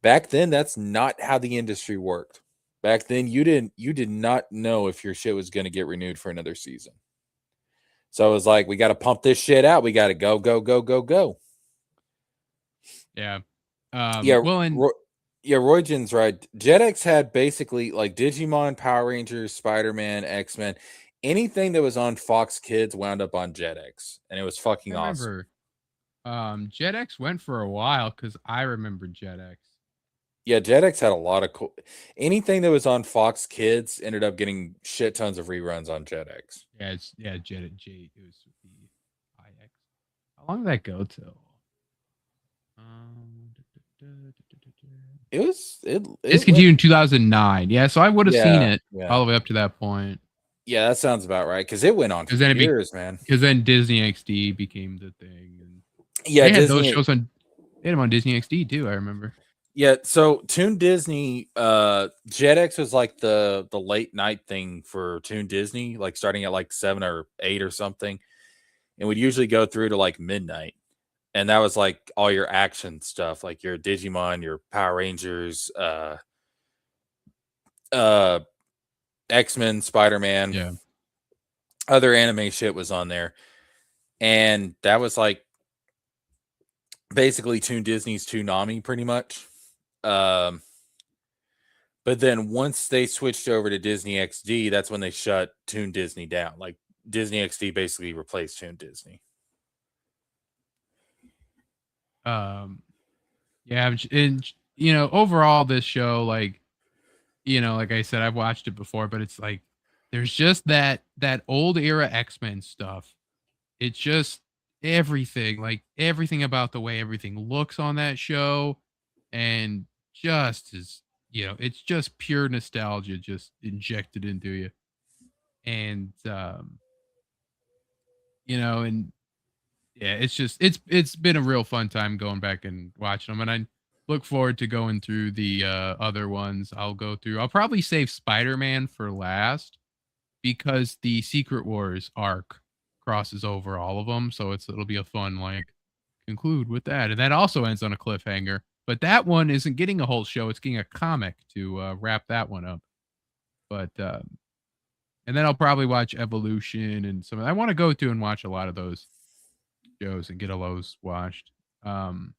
C: Back then, that's not how the industry worked. Back then, you did not know if your shit was going to get renewed for another season. So it was like, we got to pump this shit out. We got to go.
B: Yeah.
C: Roygen's right. Jetix had basically like Digimon, Power Rangers, Spider-Man, X-Men. Anything that was on Fox Kids wound up on Jetix, and it was fucking awesome.
B: Jetix went for a while because I remember Jetix.
C: Yeah, Jetix had a lot of cool. Anything that was on Fox Kids ended up getting shit tons of reruns on Jetix.
B: Jetix. It was the IX. How long did that go till?
C: It
B: discontinued in 2009. Yeah, so I would have seen it all the way up to that point.
C: Yeah, that sounds about right because it went on for years, man.
B: Because then Disney XD became the thing, and
C: yeah,
B: they had those shows on. They had them on Disney XD too. I remember.
C: Yeah, so Toon Disney, Jetix was like the late night thing for Toon Disney, like starting at like 7 or 8 or something, and would usually go through to like midnight. And that was like all your action stuff, like your Digimon, your Power Rangers, X-Men, Spider-Man, other anime shit was on there. And that was like basically Toon Disney's Toonami pretty much. But then once they switched over to Disney XD, that's when they shut Toon Disney down. Like Disney XD basically replaced Toon Disney.
B: And overall this show, like I said, I've watched it before, but it's like there's just that old era X-Men stuff. It's just everything about the way everything looks on that show, and just is it's just pure nostalgia just injected into you. and you know, and yeah, it's been a real fun time going back and watching them, and I look forward to going through the other ones. I'll probably save Spider-Man for last because the Secret Wars arc crosses over all of them, so it'll be a fun like conclude with that, and that also ends on a cliffhanger. But that one isn't getting a whole show; it's getting a comic to wrap that one up. But and then I'll probably watch Evolution and some. I want to go to and watch a lot of those shows and get all those watched. 'Cause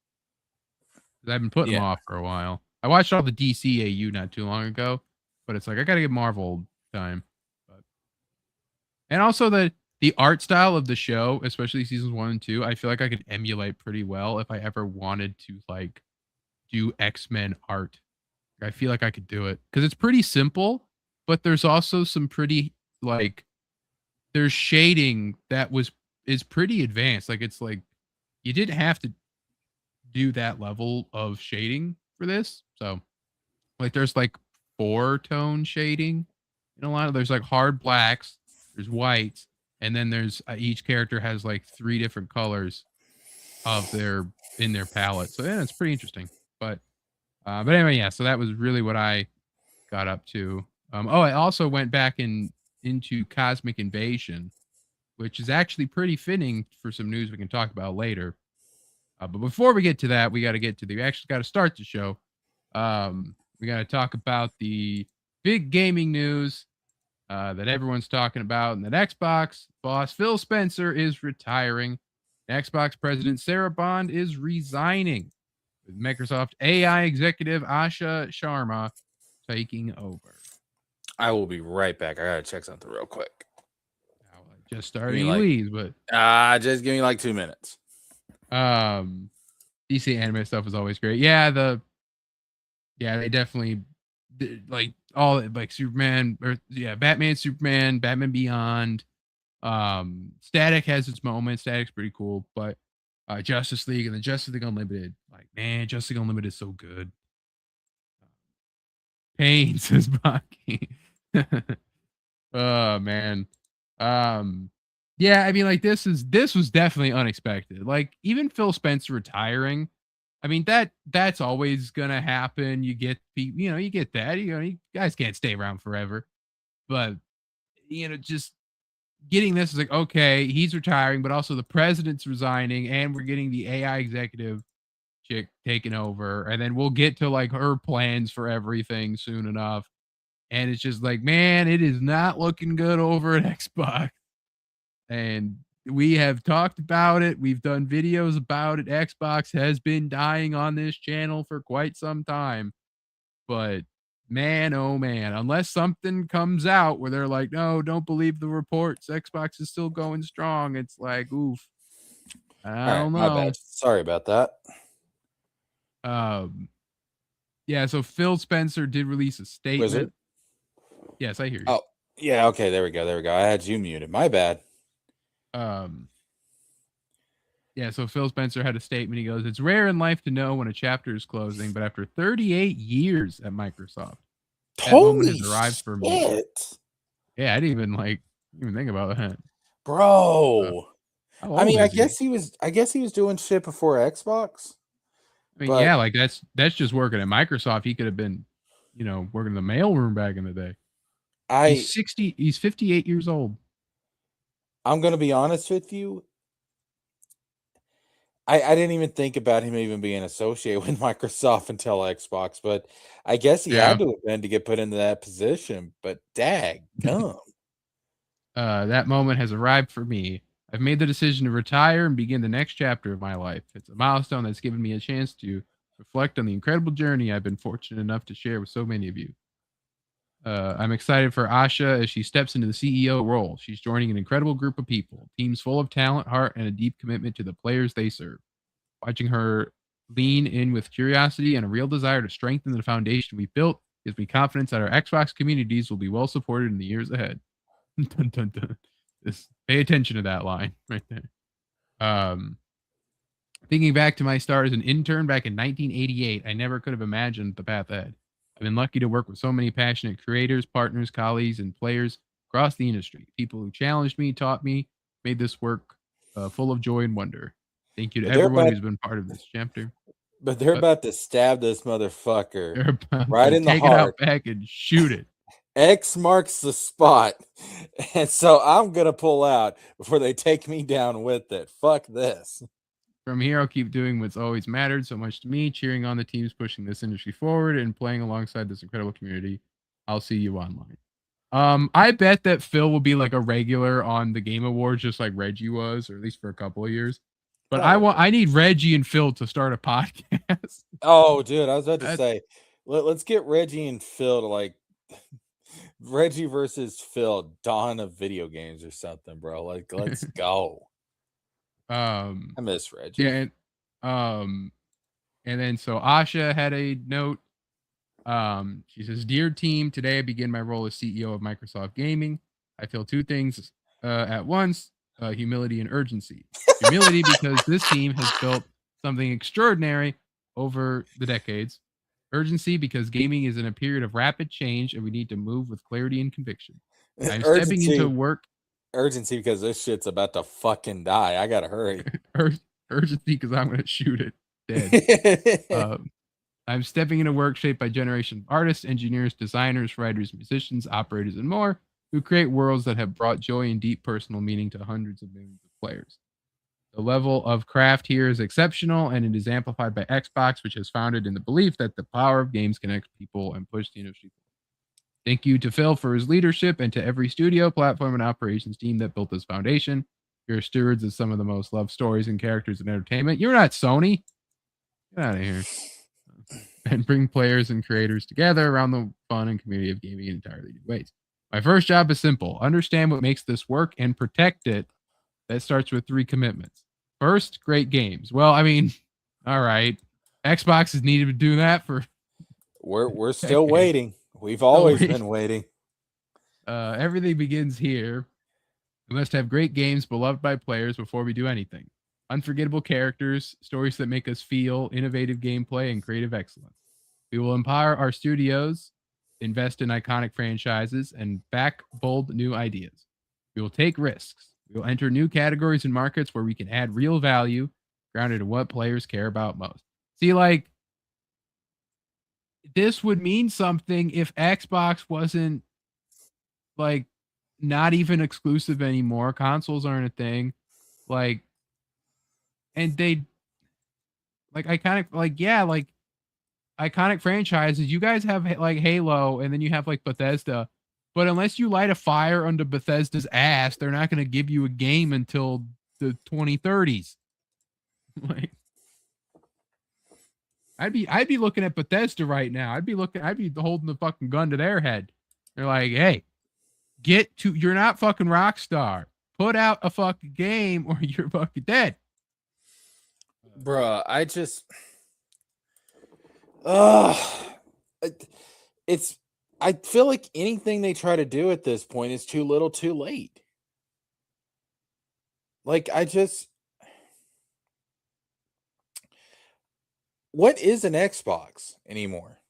B: I've been putting them
C: Yeah.
B: off for a while. I watched all the DCAU not too long ago, but it's like I gotta give Marvel time. But and also the art style of the show, especially seasons 1 and 2, I feel like I could emulate pretty well if I ever wanted to like do X-Men art. I feel like I could do it because it's pretty simple, but there's also some pretty like there's shading is pretty advanced. Like it's like you didn't have to do that level of shading for this. So like there's like 4-tone shading in a lot of there's like hard blacks, there's whites, and then there's each character has like 3 different colors of their in their palette. So yeah, it's pretty interesting. But anyway, yeah, so that was really what I got up to. I also went back into Cosmic Invasion, which is actually pretty fitting for some news we can talk about later. But before we get to that, we actually got to start the show. We got to talk about the big gaming news that everyone's talking about, and that Xbox boss Phil Spencer is retiring. Xbox president Sarah Bond is resigning, with Microsoft AI executive Asha Sharma taking over.
C: I will be right back. I gotta check something real quick.
B: Just starting to leave, but
C: just give me like 2 minutes.
B: DC anime stuff is always great. Yeah, they definitely like all like Superman or Batman, Superman, Batman Beyond. Static has its moments. Static's pretty cool, but Justice League and the Justice League Unlimited, like man, Justice League Unlimited is so good. Pain says Baki. Oh man. Yeah, I mean, like this was definitely unexpected. Like even Phil Spencer retiring, I mean that's always gonna happen. You get you get that. You guys can't stay around forever. But just getting this is like, okay, he's retiring, but also the president's resigning, and we're getting the AI executive chick taking over, and then we'll get to like her plans for everything soon enough. And it's just like, man, it is not looking good over at Xbox. And we have talked about it. We've done videos about it. Xbox has been dying on this channel for quite some time. But man, oh man, unless something comes out where they're like, no, don't believe the reports, Xbox is still going strong. It's like, oof. I don't know.
C: My bad. Sorry about that.
B: Yeah, so Phil Spencer did release a statement.
C: Wizard?
B: Yes, I hear you.
C: Oh, yeah, okay, there we go. I had you muted. My bad.
B: Yeah, so Phil Spencer had a statement. He goes, "It's rare in life to know when a chapter is closing, but after 38 years at Microsoft, that moment has arrived for me." Yeah, I didn't even think about that,
C: bro. I mean, I
B: he?
C: guess he was doing shit before Xbox.
B: I mean, yeah, like that's just working at Microsoft. He could have been, working in the mailroom back in the day. He's 58 years old.
C: I'm gonna be honest with you. I didn't even think about him even being associated with Microsoft until Xbox, but I guess he had to have been to get put into that position. But daggum.
B: That moment has arrived for me. I've made the decision to retire and begin the next chapter of my life. It's a milestone that's given me a chance to reflect on the incredible journey I've been fortunate enough to share with so many of you. I'm excited for Asha as she steps into the CEO role. She's joining an incredible group of people, teams full of talent, heart, and a deep commitment to the players they serve. Watching her lean in with curiosity and a real desire to strengthen the foundation we built gives me confidence that our Xbox communities will be well supported in the years ahead. Dun, dun, dun. Just pay attention to that line right there. Thinking back to my start as an intern back in 1988, I never could have imagined the path ahead. I've been lucky to work with so many passionate creators, partners, colleagues, and players across the industry. People who challenged me, taught me, made this work full of joy and wonder. Thank you to
C: But they're
B: everyone
C: about,
B: who's been part of this chapter.
C: but they're
B: But
C: about to stab this motherfucker
B: they're about
C: right
B: to
C: in the
B: take it out
C: heart.
B: back and shoot it.
C: X marks the spot. And so I'm going to pull out before they take me down with it. Fuck this.
B: From here, I'll keep doing what's always mattered so much to me, cheering on the teams pushing this industry forward and playing alongside this incredible community. I'll see you online. I bet that Phil will be like a regular on the Game Awards, just like Reggie was, or at least for a couple of years. But I need Reggie and Phil to start a podcast.
C: Oh, dude, I was about to say, let's get Reggie and Phil to like Reggie versus Phil, Dawn of video games or something, bro. Like, let's go. I miss Reggie.
B: Yeah, and then so Asha had a note. She says, "Dear team, today I begin my role as CEO of Microsoft Gaming. I feel two things at once: humility and urgency. Humility because this team has built something extraordinary over the decades. Urgency because gaming is in a period of rapid change and we need to move with clarity and conviction. I'm stepping into work."
C: Urgency because this shit's about to fucking die. I gotta hurry.
B: Urgency because I'm gonna shoot it dead. I'm stepping into work shaped by generations of artists, engineers, designers, writers, musicians, operators, and more who create worlds that have brought joy and deep personal meaning to hundreds of millions of players. The level of craft here is exceptional, and it is amplified by Xbox, which is founded in the belief that the power of games connects people and push the industry forward. Thank you to Phil for his leadership and to every studio, platform, and operations team that built this foundation. You're stewards of some of the most loved stories and characters in entertainment. You're not Sony. Get out of here. And bring players and creators together around the fun and community of gaming in entirely new ways. My first job is simple. Understand what makes this work and protect it. That starts with 3 commitments. First, great games. Well, I mean, all right. Xbox has needed to do that for...
C: We're still waiting. We've always been waiting.
B: Everything begins here. We must have great games beloved by players before we do anything. Unforgettable characters, stories that make us feel, innovative gameplay, and creative excellence. We will empower our studios, invest in iconic franchises, and back bold new ideas. We will take risks. We will enter new categories and markets where we can add real value, grounded in what players care about most. See, like, this would mean something if Xbox wasn't, like, not even exclusive anymore. Consoles aren't a thing. Like, and they, like, iconic franchises. You guys have, like, Halo, and then you have, like, Bethesda. But unless you light a fire under Bethesda's ass, they're not going to give you a game until the 2030s. Like, I'd be looking at Bethesda right now. I'd be holding the fucking gun to their head. They're like, hey, you're not fucking Rockstar. Put out a fucking game or you're fucking dead.
C: Bruh, I feel like anything they try to do at this point is too little too late. Like, what is an Xbox anymore?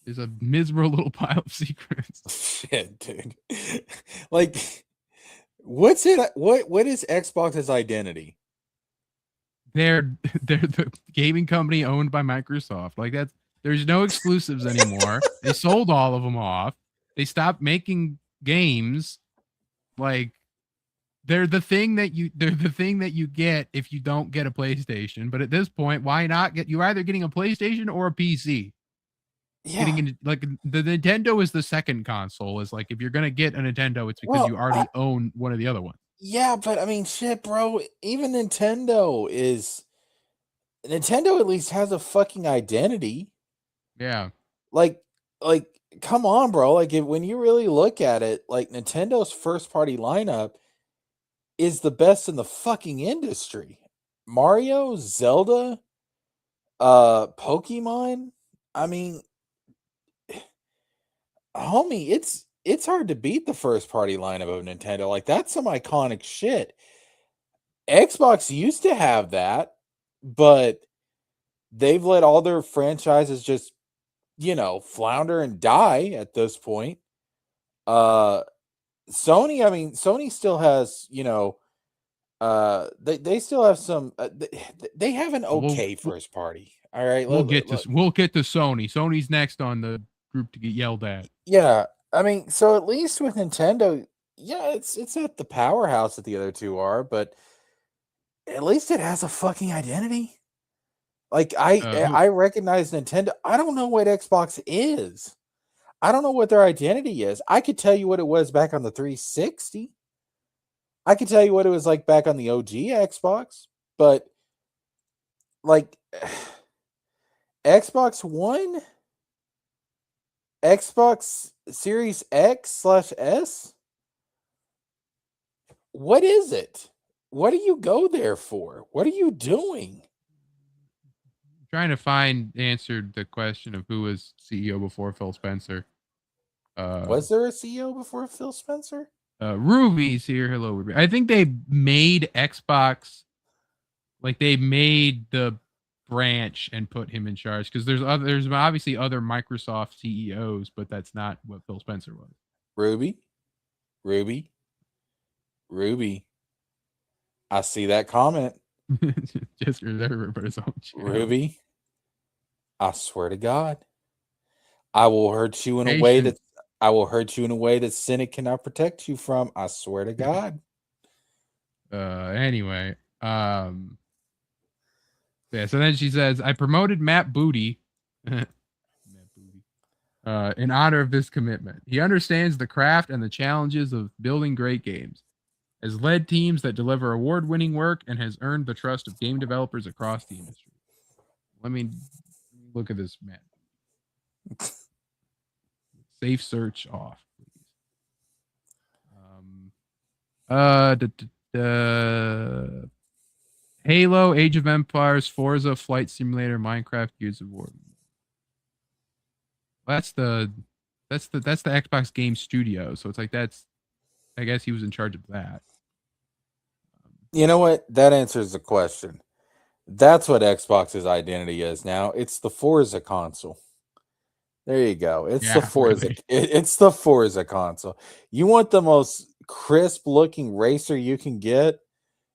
B: There's a miserable little pile of secrets.
C: Shit, dude. Like, what is Xbox's identity?
B: They're the gaming company owned by Microsoft. Like, there's no exclusives anymore. They sold all of them off. They stopped making games. Like, they're the thing that you get if you don't get a PlayStation. But at this point, why not you're either getting a PlayStation or a PC?
C: Yeah.
B: Like, the Nintendo is the second console. Is like, if you're gonna get a Nintendo, it's because you already own one of the other ones.
C: Yeah, but I mean, shit, bro. Even Nintendo at least has a fucking identity.
B: Yeah.
C: Like, come on, bro. Like, when you really look at it, like, Nintendo's first party lineup is the best in the fucking industry. Mario, Zelda, Pokemon. I mean, homie, it's hard to beat the first party lineup of Nintendo. Like, that's some iconic shit. Xbox used to have that, but they've let all their franchises just, flounder and die at this point. Sony, I mean, Sony still has, they still have some. They have an okay first party. All right,
B: we'll get to Sony. Sony's next on the group to get yelled at.
C: yeah. I mean, so at least with Nintendo, yeah, it's not the powerhouse that the other two are, but at least it has a fucking identity. Like I recognize Nintendo. I don't know what Xbox is. I don't know what their identity is. I could tell you what it was back on the 360. I could tell you what it was like back on the OG Xbox, but like Xbox One, Xbox Series X/S, what is it? What do you go there for? What are you doing?
B: Trying to answered the question of who was CEO before Phil Spencer.
C: Was there a CEO before Phil Spencer?
B: Ruby's here. Hello, Ruby. I think they made Xbox, like they made the branch and put him in charge, because there's obviously other Microsoft CEOs, but that's not what Phil Spencer was.
C: Ruby. I see that comment.
B: Just everywhere but his own channel.
C: Ruby, I swear to God, I will hurt you in a way that Senate cannot protect you from. I swear to God.
B: Anyway, yeah. So then she says, "I promoted Matt Booty, in honor of this commitment. He understands the craft and the challenges of building great games, has led teams that deliver award-winning work, and has earned the trust of game developers across the industry." Let me look at this, Matt. Safe search off, please. Halo, Age of Empires, Forza, Flight Simulator, Minecraft, Gears of War. That's the Xbox Game Studio. So it's like I guess he was in charge of that.
C: You know what? That answers the question. That's what Xbox's identity is now. It's the Forza console. There you go. It's the Forza. Really. It's the Forza console. You want the most crisp looking racer you can get?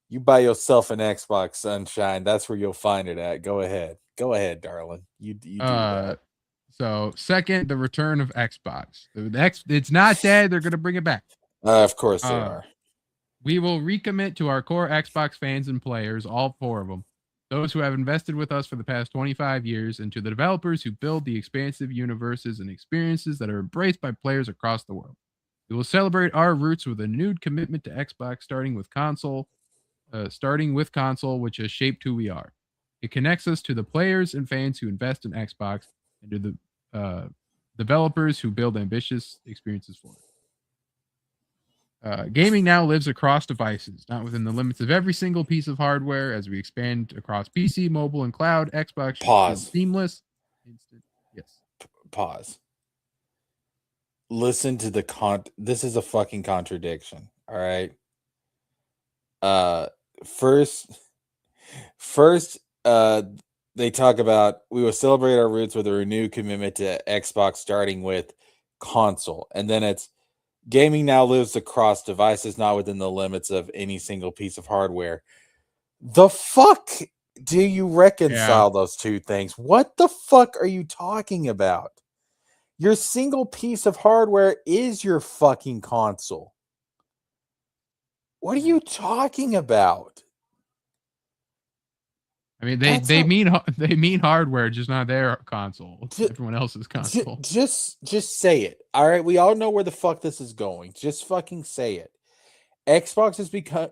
C: You buy yourself an Xbox, Sunshine. That's where you'll find it at. Go ahead, darling. You do that.
B: So second, the return of Xbox. It's not dead. They're gonna bring it back.
C: Of course they are.
B: We will recommit to our core Xbox fans and players, all 4 of them, those who have invested with us for the past 25 years, and to the developers who build the expansive universes and experiences that are embraced by players across the world. We will celebrate our roots with a renewed commitment to Xbox, starting with console, which has shaped who we are. It connects us to the players and fans who invest in Xbox, and to the developers who build ambitious experiences for it. Gaming now lives across devices, not within the limits of every single piece of hardware. As we expand across PC, mobile, and cloud, Xbox
C: Pause.
B: Seamless. Instant. Yes.
C: Pause. Listen to the this is a fucking contradiction. All right. First, they talk about we will celebrate our roots with a renewed commitment to Xbox, starting with console, and then it's gaming now lives across devices, not within the limits of any single piece of hardware. The fuck do you reconcile those two things? What the fuck are you talking about? Your single piece of hardware is your fucking console. What are you talking about?
B: I mean, they mean hardware, just not their console. It's everyone else's console.
C: Just say it. All right, we all know where the fuck this is going. Just fucking say it. Xbox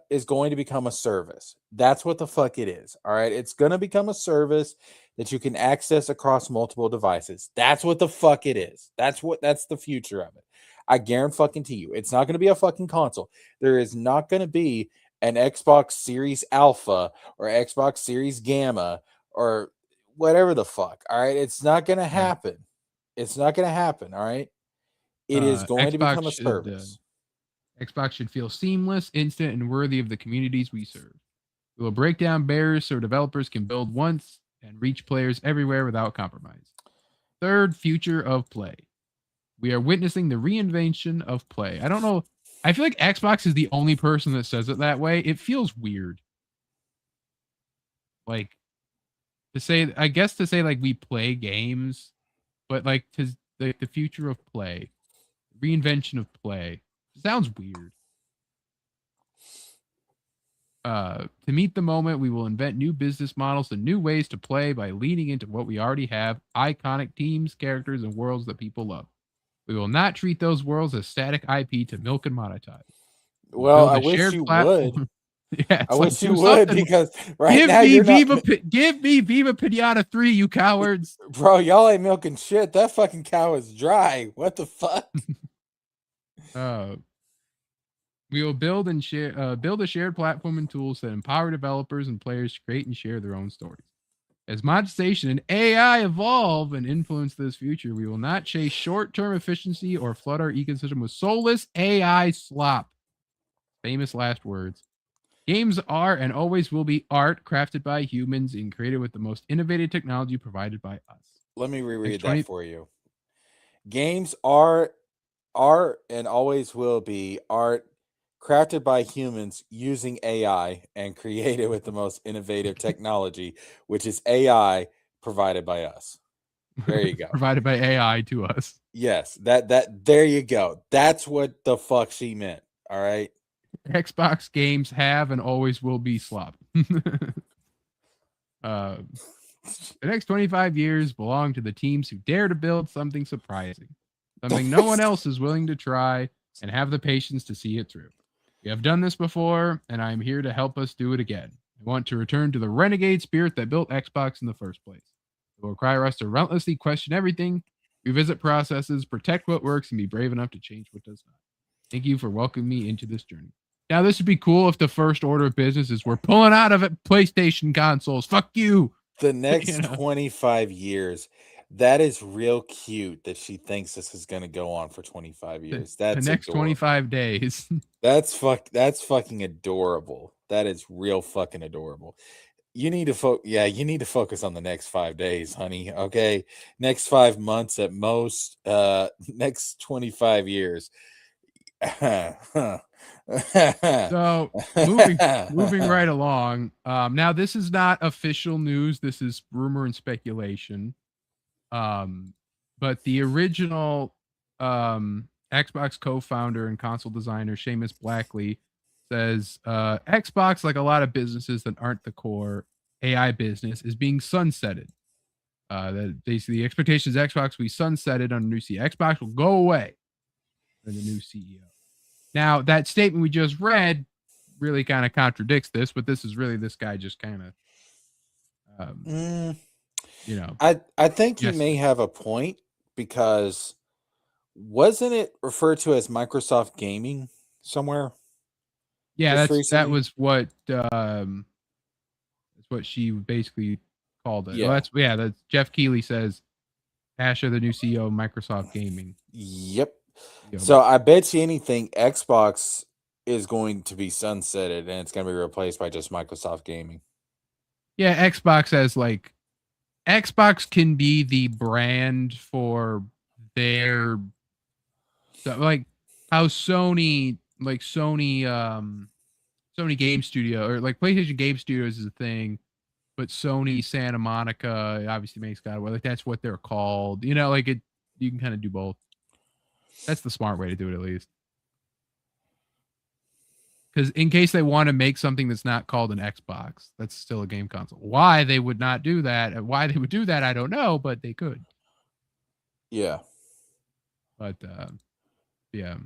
C: is going to become a service. That's what the fuck it is. All right, it's going to become a service that you can access across multiple devices. That's what the fuck it is. That's the future of it. I guarantee you, it's not going to be a fucking console. There is not going to be an Xbox Series Alpha or Xbox Series Gamma or whatever the fuck. All right, it's not going to happen. It's not going to happen. All right, it is going to become a service.
B: Xbox should feel seamless, instant, and worthy of the communities we serve. We will break down barriers so developers can build once and reach players everywhere without compromise. Third, future of play. We are witnessing the reinvention of play. I don't know. I feel like Xbox is the only person that says it that way. It feels weird. Like to say, I guess to say like we play games, but like to like the future of play, reinvention of play, sounds weird. To meet the moment, we will invent new business models and new ways to play by leaning into what we already have, iconic teams, characters, and worlds that people love. We will not treat those worlds as static IP to milk and monetize. We'll
C: Well,
B: build
C: I
B: a
C: wish
B: shared
C: you would.
B: platform. Yeah,
C: I
B: it's like
C: wish you
B: do
C: would
B: something.
C: because right now you're not,
B: Give me Viva Pinata 3, you cowards.
C: bro. Y'all ain't milking shit. That fucking cow is dry. What the fuck?
B: We will build a shared platform and tools that empower developers and players to create and share their own stories. As monetization and AI evolve and influence this future, we will not chase short-term efficiency or flood our ecosystem with soulless AI slop. Famous last words. Games are and always will be art crafted by humans and created with the most innovative technology provided by us.
C: Let me reread
B: Next 20
C: that for you. Games are and always will be art crafted by humans using AI and created with the most innovative technology, which is AI provided by us. There you go.
B: Provided by AI to us.
C: Yes, that there you go. That's what the fuck she meant. All right.
B: Xbox games have and always will be slop. The next 25 years belong to the teams who dare to build something surprising, something no one else is willing to try, and have the patience to see it through. We have done this before, and I am here to help us do it again. I want to return to the renegade spirit that built Xbox in the first place. It will require us to relentlessly question everything, revisit processes, protect what works, and be brave enough to change what does not. Thank you for welcoming me into this journey. Now, this would be cool if the first order of business is we're pulling out of it PlayStation consoles. Fuck you.
C: The next 25 years. That is real cute that she thinks this is going to go on for 25 years. That's
B: the next
C: adorable.
B: 25 days.
C: That's fucking adorable. That is real fucking adorable. You need to you need to focus on the next 5 days, honey. Okay. Next 5 months at most. Next 25 years.
B: So moving right along. Now this is not official news. This is rumor and speculation. But the original Xbox co-founder and console designer Seamus Blackley says Xbox, like a lot of businesses that aren't the core AI business, is being sunsetted. That basically the expectation is Xbox will be sunsetted on a new CEO. Xbox will go away for the new CEO. Now, that statement we just read really kind of contradicts this, but this is really this guy just kind of, you know.
C: I think he may have a point because wasn't it referred to as Microsoft Gaming somewhere?
B: Yeah, that was what she basically called it.
C: Yeah,
B: Well, that's Jeff Keighley says Asher, the new CEO of Microsoft Gaming.
C: Yep. So I bet you anything Xbox is going to be sunsetted and it's going to be replaced by just Microsoft Gaming.
B: Yeah, Xbox can be the brand for their like how Sony Game Studio or like PlayStation Game Studios is a thing, but Sony Santa Monica obviously makes God of War. Like that's what they're called. You know, like you can kind of do both. That's the smart way to do it, at least. Because in case they want to make something that's not called an Xbox, that's still a game console. Why they would not do that, why they would do that, I don't know, but they could.
C: Yeah.
B: But yeah.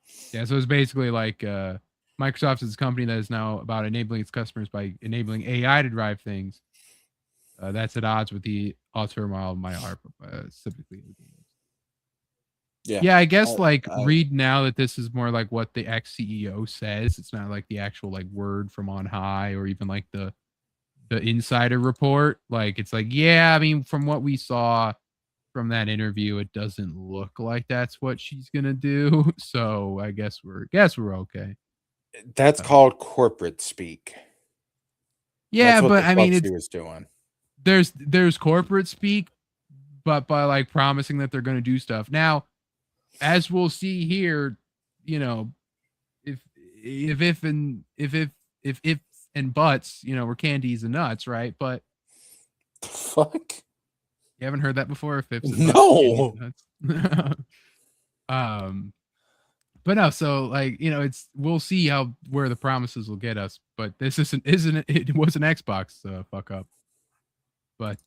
B: So it's basically like Microsoft is a company that is now about enabling its customers by enabling AI to drive things. That's at odds with the turmoil of my heart, specifically in games. Yeah, I guess read now that this is more like what the ex-CEO says. It's not like the actual like word from on high or even like the insider report. Like it's like, yeah, I mean, from what we saw from that interview, it doesn't look like that's what she's gonna do. So I guess we're okay.
C: That's called corporate speak.
B: Yeah, but I mean,
C: she was doing.
B: There's corporate speak, but by like promising that they're gonna do stuff now. As we'll see here, you know, if and buts, were candies and nuts, right? But
C: The fuck?
B: you haven't heard that before? If ifs and buts, candies
C: No.
B: and nuts. But no, so like we'll see where the promises will get us. But this isn't it was an Xbox fuck up. But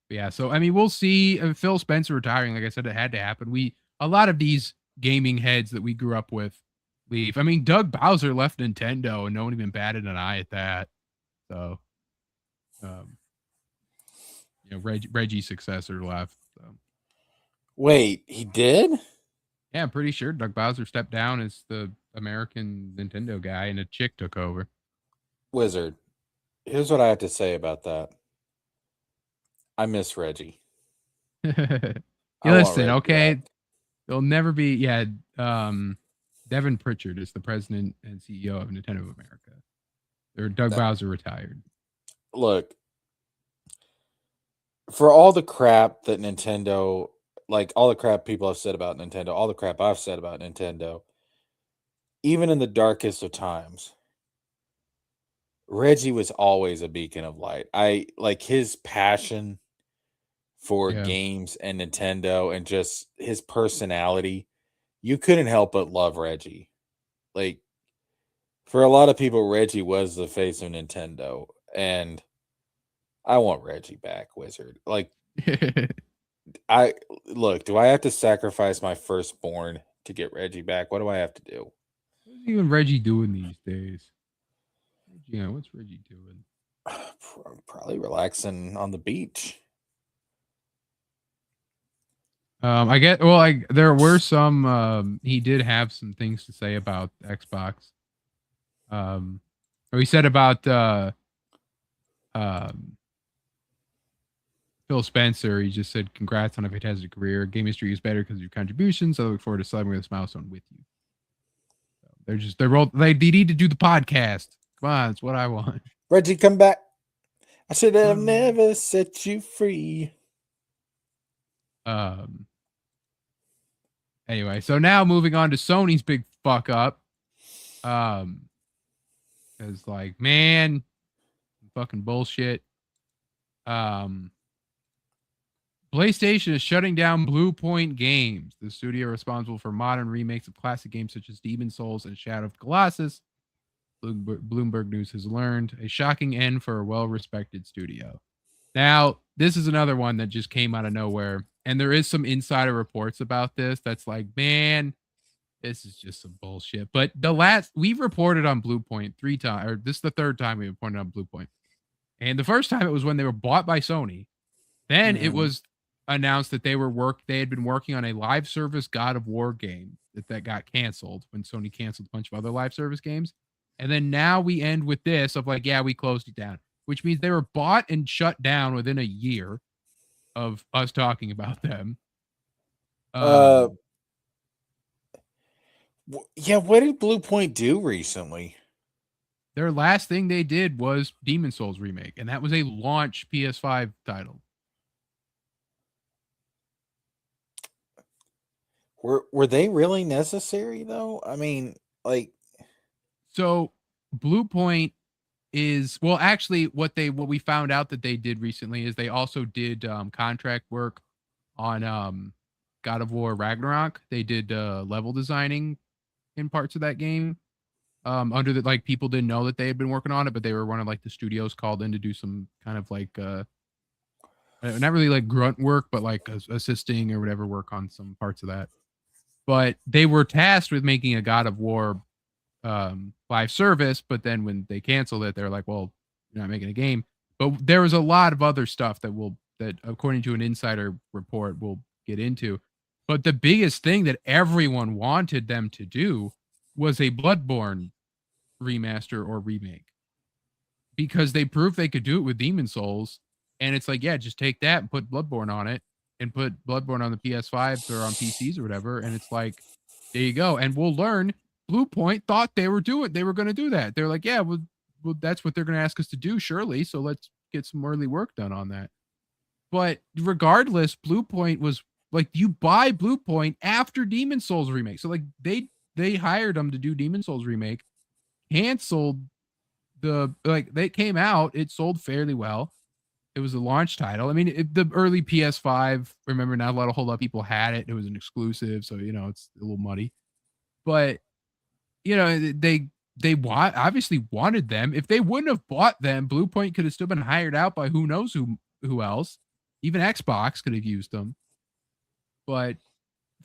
B: yeah, so I mean we'll see. Phil Spencer retiring, like I said, it had to happen. A lot of these gaming heads that we grew up with leave. I mean, Doug Bowser left Nintendo, and no one even batted an eye at that. So, Reggie's successor left. So.
C: Wait, he did?
B: Yeah, I'm pretty sure Doug Bowser stepped down as the American Nintendo guy, and a chick took over.
C: Wizard, here's what I have to say about that. I miss Reggie.
B: Listen, okay, there'll never be. Yeah, Devin Pritchard is the president and CEO of Nintendo of America. Doug Bowser retired.
C: Look, for all the crap that Nintendo, like all the crap people have said about Nintendo, all the crap I've said about Nintendo, even in the darkest of times, Reggie was always a beacon of light. I like his passion for games and Nintendo and just his personality. You couldn't help but love Reggie. Like, for a lot of people, Reggie was the face of Nintendo, and I want Reggie back, Wizard. Like, do I have to sacrifice my firstborn to get Reggie back? What do I have to do?
B: What's even Reggie doing these days? What's Reggie doing?
C: Probably relaxing on the beach.
B: There were some, he did have some things to say about Xbox. Or he said about, Phil Spencer, he just said, congrats on a fantastic career. Game history is better because of your contributions. I look forward to celebrating this milestone with you. So they need to do the podcast. Come on, it's what I want.
C: Reggie, come back. I should have never set you free.
B: Anyway, so now moving on to Sony's big fuck up. It's like, man, fucking bullshit. PlayStation is shutting down Bluepoint Games, the studio responsible for modern remakes of classic games such as Demon's Souls and Shadow of the Colossus. Bloomberg News has learned a shocking end for a well-respected studio. Now, this is another one that just came out of nowhere, and there is some insider reports about this that's like, man, this is just some bullshit. But we've reported on Bluepoint 3 times, or this is the third time we've reported on Bluepoint. And the first time it was when they were bought by Sony. Then it was announced that they had been working on a live service God of War game that got canceled when Sony canceled a bunch of other live service games. And then now we end with this of like, yeah, we closed it down, which means they were bought and shut down within a year of us talking about them.
C: Yeah, what did Bluepoint do recently?
B: Their last thing they did was Demon's Souls remake, and that was a launch PS5 title.
C: Were they really necessary though? I mean, like,
B: so Bluepoint is, well, actually what we found out that they did recently is they also did contract work on God of War Ragnarok. They did level designing in parts of that game. Under the, like, people didn't know that they had been working on it, but they were one of like the studios called in to do some kind of like not really like grunt work, but like assisting or whatever work on some parts of that. But they were tasked with making a God of War live service, but then when they canceled it, they're like, well, you're not making a game. But there was a lot of other stuff that according to an insider report we'll get into. But the biggest thing that everyone wanted them to do was a Bloodborne remaster or remake, because they proved they could do it with Demon's Souls. And it's like, yeah, just take that and put Bloodborne on it and put Bloodborne on the PS5s or on PCs or whatever. And it's like, there you go. And we'll learn Bluepoint thought they were going to do that. They're like, yeah, well, that's what they're going to ask us to do, surely. So let's get some early work done on that. But regardless, Bluepoint was like, you buy Bluepoint after Demon's Souls remake. So like they hired him to do Demon Souls remake, canceled they came out, it sold fairly well. It was a launch title. I mean, the early PS5, remember, not a whole lot of people had it. It was an exclusive, so it's a little muddy. But obviously wanted them. If they wouldn't have bought them, Bluepoint could have still been hired out by who knows who else. Even Xbox could have used them. But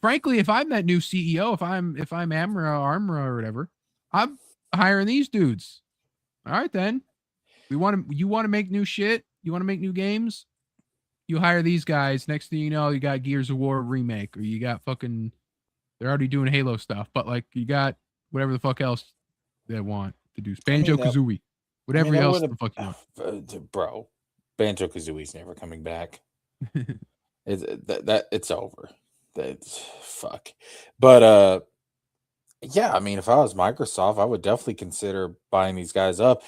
B: frankly, if I'm that new CEO, if I'm Armra or whatever, I'm hiring these dudes. All right, then. You want to make new shit? You want to make new games? You hire these guys. Next thing you know, you got Gears of War remake, or you got fucking. They're already doing Halo stuff, but like you got whatever the fuck else they want to do. Banjo-Kazooie, whatever else the fuck you want.
C: Bro, Banjo-Kazooie's never coming back. It's over. Fuck. But yeah, I mean, if I was Microsoft, I would definitely consider buying these guys up.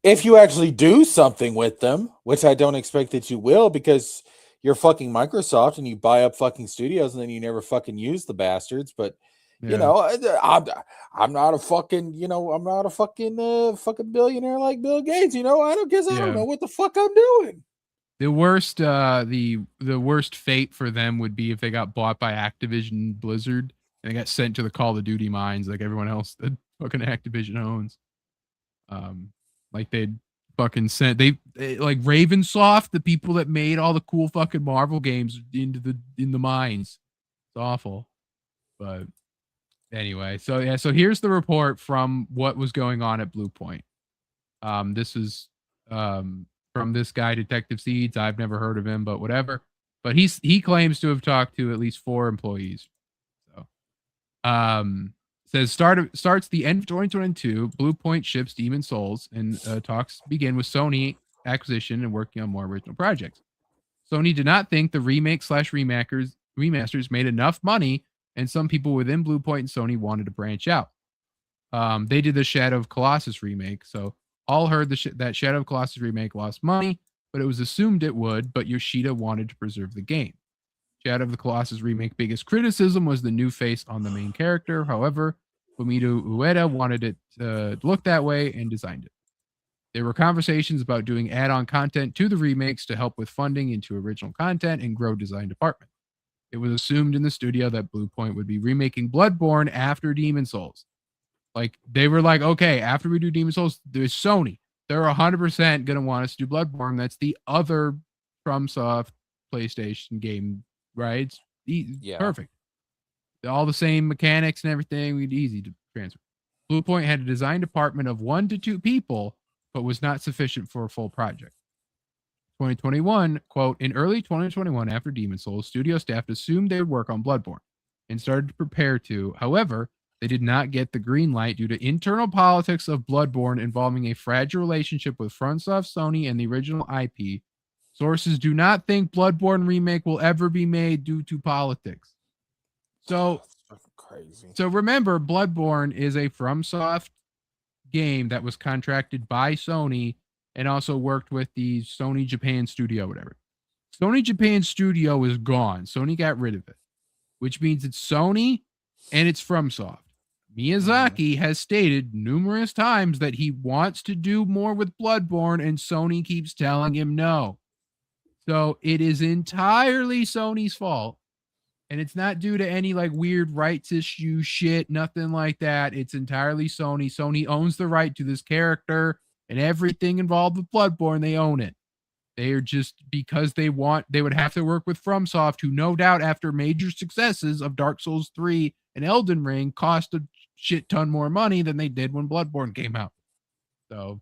C: If you actually do something with them, which I don't expect that you will, because you're fucking Microsoft and you buy up fucking studios and then you never fucking use the bastards. But I'm not a fucking fucking billionaire like Bill Gates. I don't know what the fuck I'm doing.
B: The worst the worst fate for them would be if they got bought by Activision Blizzard and they got sent to the Call of Duty mines like everyone else that fucking Activision owns. Like they'd fucking sent like Ravensoft, the people that made all the cool fucking Marvel games, in the mines. It's awful. But anyway, so here's the report from what was going on at Bluepoint. This is from this guy, Detective Seeds. I've never heard of him, but whatever. But he claims to have talked to at least 4 employees. So says starts the end of 2022. Bluepoint ships Demon Souls, and talks begin with Sony acquisition and working on more original projects. Sony did not think the remasters made enough money, and some people within Bluepoint and Sony wanted to branch out. They did the Shadow of Colossus remake, so all heard that Shadow of Colossus remake lost money, but it was assumed it would. But Yoshida wanted to preserve the game. Shadow of the Colossus remake biggest criticism was the new face on the main character. However, Fumito Ueda wanted it to look that way and designed it. There were conversations about doing add-on content to the remakes to help with funding into original content and grow design department. It was assumed in the studio that Bluepoint would be remaking Bloodborne after Demon Souls. Like, they were like, okay, after we do Demon Souls, there's Sony. They're 100% going to want us to do Bloodborne. That's the other FromSoft PlayStation game, right? It's perfect. All the same mechanics and everything. We'd easy to transfer. Bluepoint had a design department of 1 to 2 people, but was not sufficient for a full project. 2021, quote, in early 2021, after Demon Souls, studio staff assumed they would work on Bloodborne and started to prepare to. However, they did not get the green light due to internal politics of Bloodborne involving a fragile relationship with FromSoft, Sony, and the original IP. Sources do not think Bloodborne remake will ever be made due to politics. So,
C: crazy.
B: So remember, Bloodborne is a FromSoft game that was contracted by Sony and also worked with the Sony Japan studio, whatever. Sony Japan studio is gone. Sony got rid of it, which means it's Sony and it's FromSoft. Miyazaki has stated numerous times that he wants to do more with Bloodborne, and Sony keeps telling him no. So it is entirely Sony's fault. And it's not due to any like weird rights issue shit, nothing like that. It's entirely Sony. Sony owns the right to this character and everything involved with Bloodborne. They own it. They are just, because they would have to work with FromSoft, who no doubt after major successes of Dark Souls 3 and Elden Ring cost a shit ton more money than they did when Bloodborne came out. So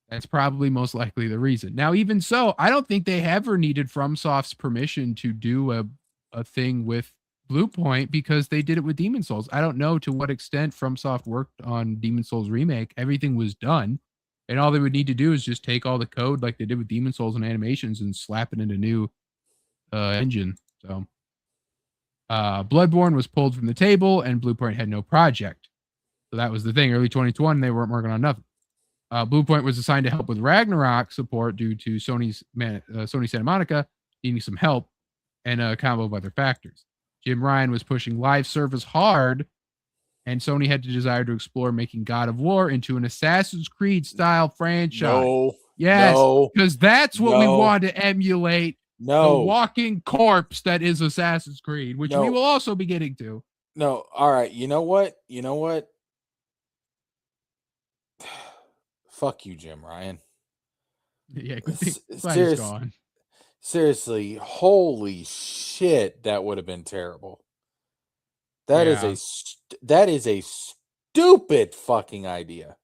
B: that's probably most likely the reason. Now, even so, I don't think they ever needed FromSoft's permission to do a thing with Bluepoint, because they did it with Demon Souls. I don't know to what extent FromSoft worked on Demon Souls remake. Everything was done, and all they would need to do is just take all the code like they did with Demon Souls and animations and slap it into new engine. So Bloodborne was pulled from the table, and Bluepoint had no project. So that was the thing. Early 2021, they weren't working on nothing. Bluepoint was assigned to help with Ragnarok support due to Sony Santa Monica needing some help, and a combo of other factors. Jim Ryan was pushing live service hard, and Sony had the desire to explore making God of War into an Assassin's Creed style franchise.
C: No.
B: Yes,
C: No.
B: because that's what we
C: No.
B: want to emulate. The
C: No.
B: walking corpse that is Assassin's Creed, which we
C: No.
B: will also be getting to.
C: No. All right. You know what? Fuck you, Jim Ryan.
B: Yeah, glad he's
C: Serious.
B: gone.
C: Seriously, holy shit, that would have been terrible. That is a stupid fucking idea.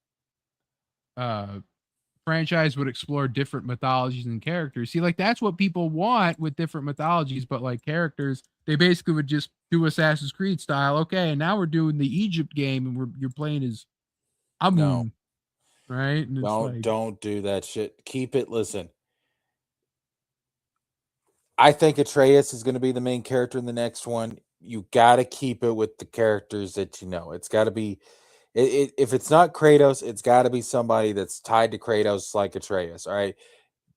B: Franchise would explore different mythologies and characters. See, like that's what people want with different mythologies, but like characters, they basically would just do Assassin's Creed style. Okay, and now we're doing the Egypt game, and you're playing as Amun,
C: No.
B: right? And it's
C: Don't do that shit. Keep it. Listen, I think Atreus is going to be the main character in the next one. You got to keep it with the characters that you know. It's got to be, if it's not Kratos, it's got to be somebody that's tied to Kratos like Atreus. All right.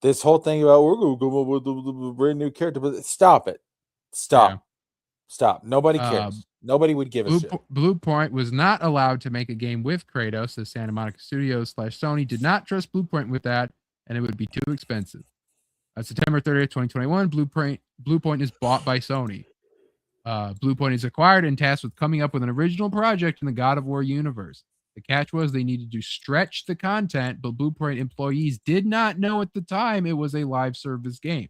C: This whole thing about we're going to go with a brand new character, but stop it. Stop.
B: Yeah.
C: Stop. Nobody cares. Nobody would give a shit.
B: Bluepoint was not allowed to make a game with Kratos. The Santa Monica Studios / Sony did not trust Bluepoint with that, and it would be too expensive. September 30th, 2021, Bluepoint is bought by Sony. Bluepoint is acquired and tasked with coming up with an original project in the God of War universe. The catch was they needed to stretch the content, but Bluepoint employees did not know at the time it was a live service game.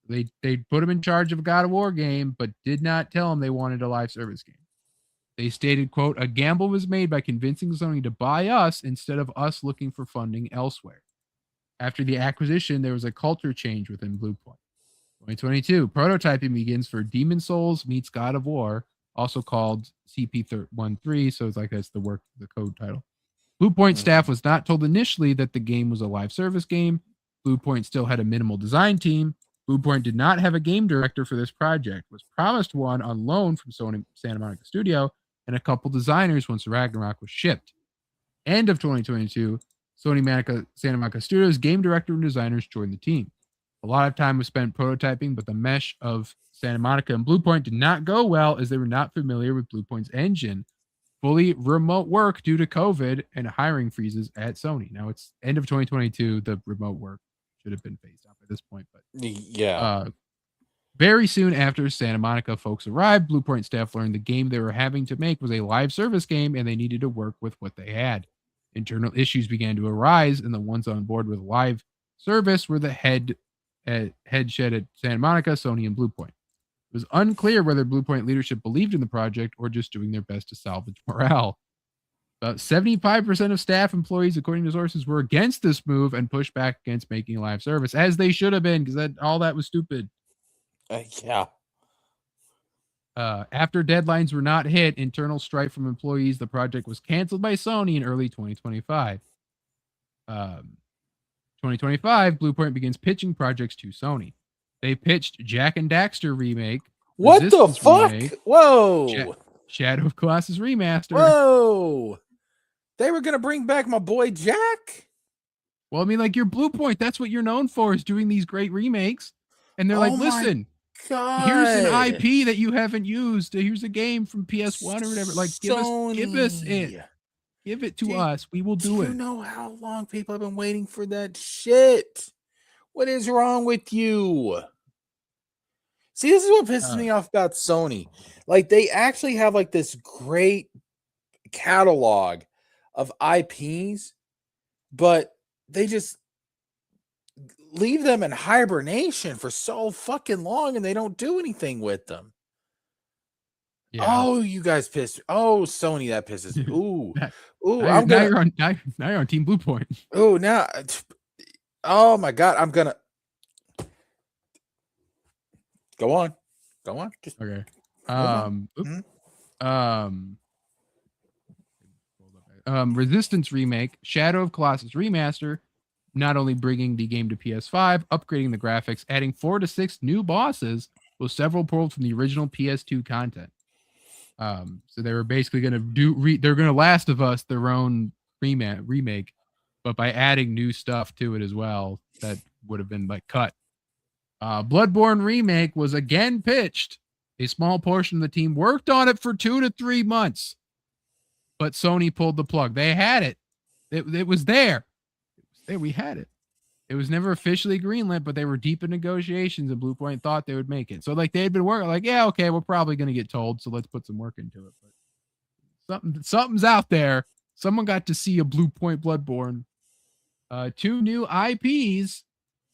B: They put him in charge of a God of War game, but did not tell him they wanted a live service game. They stated, quote, "A gamble was made by convincing Sony to buy us instead of us looking for funding elsewhere." After the acquisition, there was a culture change within Bluepoint. 2022, prototyping begins for Demon Souls meets God of War, also called CP13, so it's like that's the code title. Bluepoint staff was not told initially that the game was a live service game. Bluepoint still had a minimal design team. Bluepoint did not have a game director for this project, was promised one on loan from Sony Santa Monica Studio, and a couple designers once Ragnarok was shipped. End of 2022, Santa Monica Studios game director and designers joined the team. A lot of time was spent prototyping, but the mesh of Santa Monica and Bluepoint did not go well as they were not familiar with Bluepoint's engine. Fully remote work due to COVID and hiring freezes at Sony. Now it's end of 2022. The remote work should have been phased out by this point, but
C: yeah.
B: Very soon after Santa Monica folks arrived, Bluepoint staff learned the game they were having to make was a live service game and they needed to work with what they had. Internal issues began to arise, and the ones on board with live service were the head shed at Santa Monica, Sony, and Bluepoint. It was unclear whether Bluepoint leadership believed in the project or just doing their best to salvage morale. About 75% of staff employees, according to sources, were against this move and pushed back against making a live service, as they should have been, because all that was stupid.
C: Yeah.
B: After deadlines were not hit, internal strife from employees, the project was canceled by Sony in early 2025. 2025, Bluepoint begins pitching projects to Sony. They pitched Jak and Daxter remake.
C: What
B: Resistance
C: the fuck?
B: remake,
C: Whoa.
B: Shadow of Colossus remaster.
C: Whoa. They were going to bring back my boy Jak?
B: Well, I mean, like, you're Bluepoint. That's what you're known for, is doing these great remakes. And they're like, listen, here's an IP that you haven't used. Here's a game from PS1 or whatever. Like, give us it. Give it to us. We will do it.
C: You know how long people have been waiting for that shit? What is wrong with you? See, this is what pisses me off about Sony. Like, they actually have like this great catalog of IPs, but they just leave them in hibernation for so fucking long and they don't do anything with them. Yeah. Oh, you guys pissed. Oh, Sony, that pisses me. Ooh.
B: Now you're on Team Bluepoint.
C: Oh, now. Oh my God. I'm gonna go on. Just
B: okay. Resistance remake, Shadow of Colossus remaster, not only bringing the game to PS5, upgrading the graphics, adding 4 to 6 new bosses, with several pulled from the original PS2 content. So they were basically going to they're going to Last of Us their own remake, but by adding new stuff to it as well, that would have been like cut. Bloodborne remake was again pitched A small portion of the team worked on it for 2 to 3 months, but Sony pulled the plug. They had it. It was there. It was there. We had it. It was never officially greenlit, but they were deep in negotiations, and Bluepoint thought they would make it. So like they had been working, like, yeah, okay, we're probably going to get told, so let's put some work into it. But something's out there. Someone got to see a Bluepoint Bloodborne. 2 new IPs.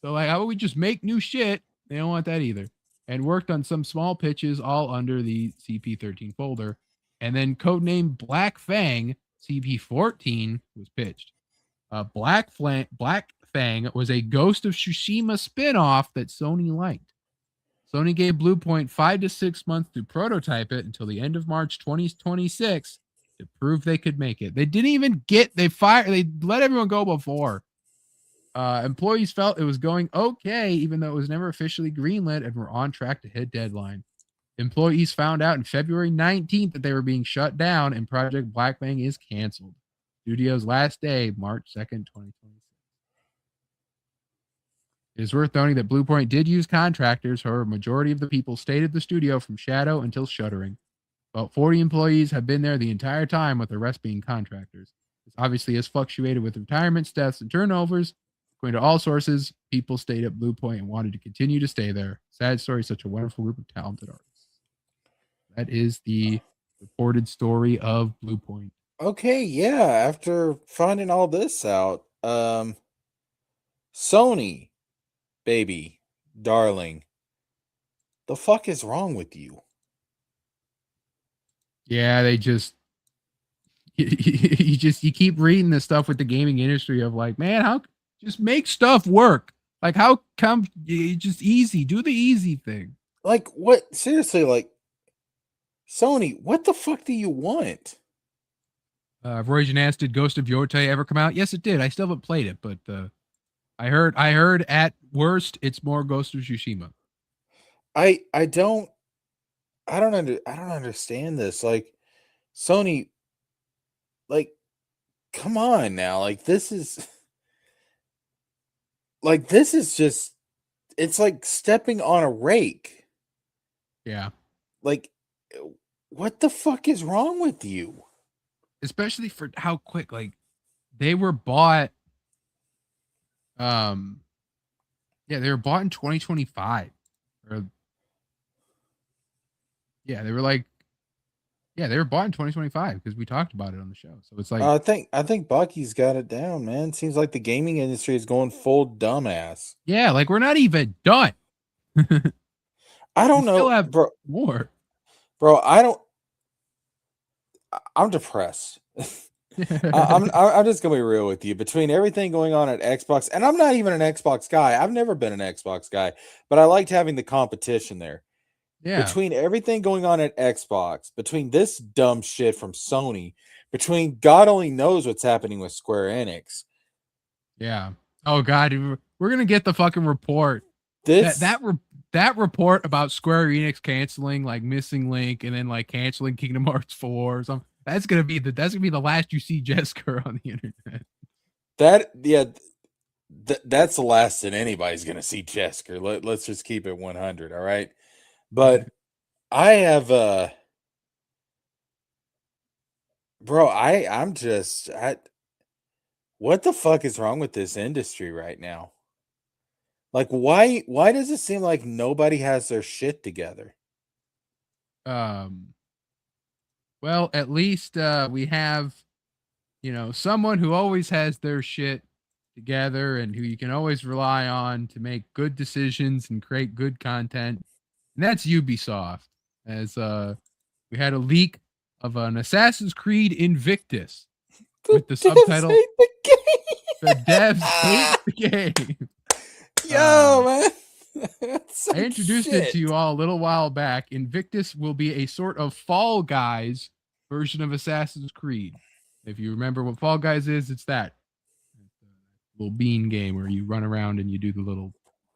B: So like, how about we just make new shit? They don't want that either. And worked on some small pitches, all under the CP13 folder. And then codenamed Black Fang, CP14 was pitched. Black Fang was a Ghost of Tsushima spinoff that Sony liked. Sony gave Bluepoint 5 to 6 months to prototype it until the end of March 2026 to prove they could make it. They didn't even they let everyone go before. Employees felt it was going okay, even though it was never officially greenlit, and were on track to hit deadline. Employees found out in February 19th that they were being shut down, and Project Black Fang is canceled. Studio's last day, March 2nd, 2026. It is worth noting that Bluepoint did use contractors. However, a majority of the people stayed at the studio from shadow until shuttering. About 40 employees have been there the entire time, with the rest being contractors. This obviously has fluctuated with retirements, deaths, and turnovers. According to all sources, people stayed at Bluepoint and wanted to continue to stay there. Sad story, such a wonderful group of talented artists. That is the reported story of Bluepoint.
C: Okay, yeah. After finding all this out, Sony, baby, darling, the fuck is wrong with you?
B: Yeah, they just you keep reading this stuff with the gaming industry of like, man, how just make stuff work? Like, how come just easy? Do the easy thing.
C: Like, what? Seriously, like, Sony, what the fuck do you want?
B: Voyager asked, did Ghost of Yotei ever come out? Yes, it did. I still haven't played it, but I heard at worst it's more Ghost of Tsushima.
C: I don't understand this. Like, Sony, like, come on now. Like, this is just, it's like stepping on a rake.
B: Yeah.
C: Like, what the fuck is wrong with you?
B: Especially for how quick, like, they were bought. Yeah, they were bought in 2025. They were bought in 2025 because we talked about it on the show. So it's like,
C: I think Bucky's got it down, man. Seems like the gaming industry is going full dumbass.
B: yeah, like we're not even done.
C: I don't know,
B: still have
C: bro.
B: More.
C: Bro, I'm depressed. I'm just gonna be real with you. Between everything going on at Xbox, and I'm not even an Xbox guy. I've never been an Xbox guy, but I liked having the competition there.
B: Yeah.
C: Between everything going on at Xbox, between this dumb shit from Sony, between God only knows what's happening with Square Enix.
B: Yeah. Oh God, we're gonna get the fucking report.
C: This
B: that report about Square Enix canceling like Missing Link and then like canceling Kingdom Hearts 4 or something. That's gonna be the last you see Jesker on the internet.
C: That's the last that anybody's gonna see Jesker. Let's just keep it 100, all right? But I have what the fuck is wrong with this industry right now? Like, why does it seem like nobody has their shit together?
B: Well, at least we have, someone who always has their shit together and who you can always rely on to make good decisions and create good content. And that's Ubisoft. As we had a leak of an Assassin's Creed Invictus with the subtitle, "The devs hate the game."
C: Yo, man.
B: I introduced it to you all a little while back. Invictus will be a sort of Fall Guys version of Assassin's Creed. If you remember what Fall Guys is, it's that little bean game where you run around and you do the little.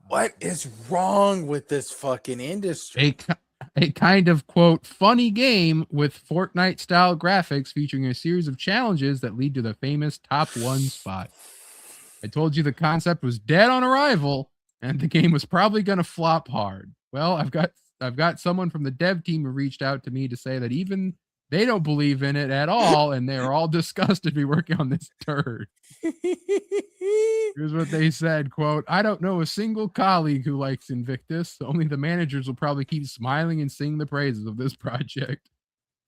C: What is wrong with this fucking industry?
B: A kind of, quote, funny game with Fortnite-style graphics featuring a series of challenges that lead to the famous top 1 spot. I told you the concept was dead on arrival, and the game was probably going to flop hard. Well, I've got I've got someone from the dev team who reached out to me to say that even they don't believe in it at all, and they're all disgusted to be working on this turd. Here's what they said, quote, "I don't know a single colleague who likes Invictus. Only the managers will probably keep smiling and sing the praises of this project.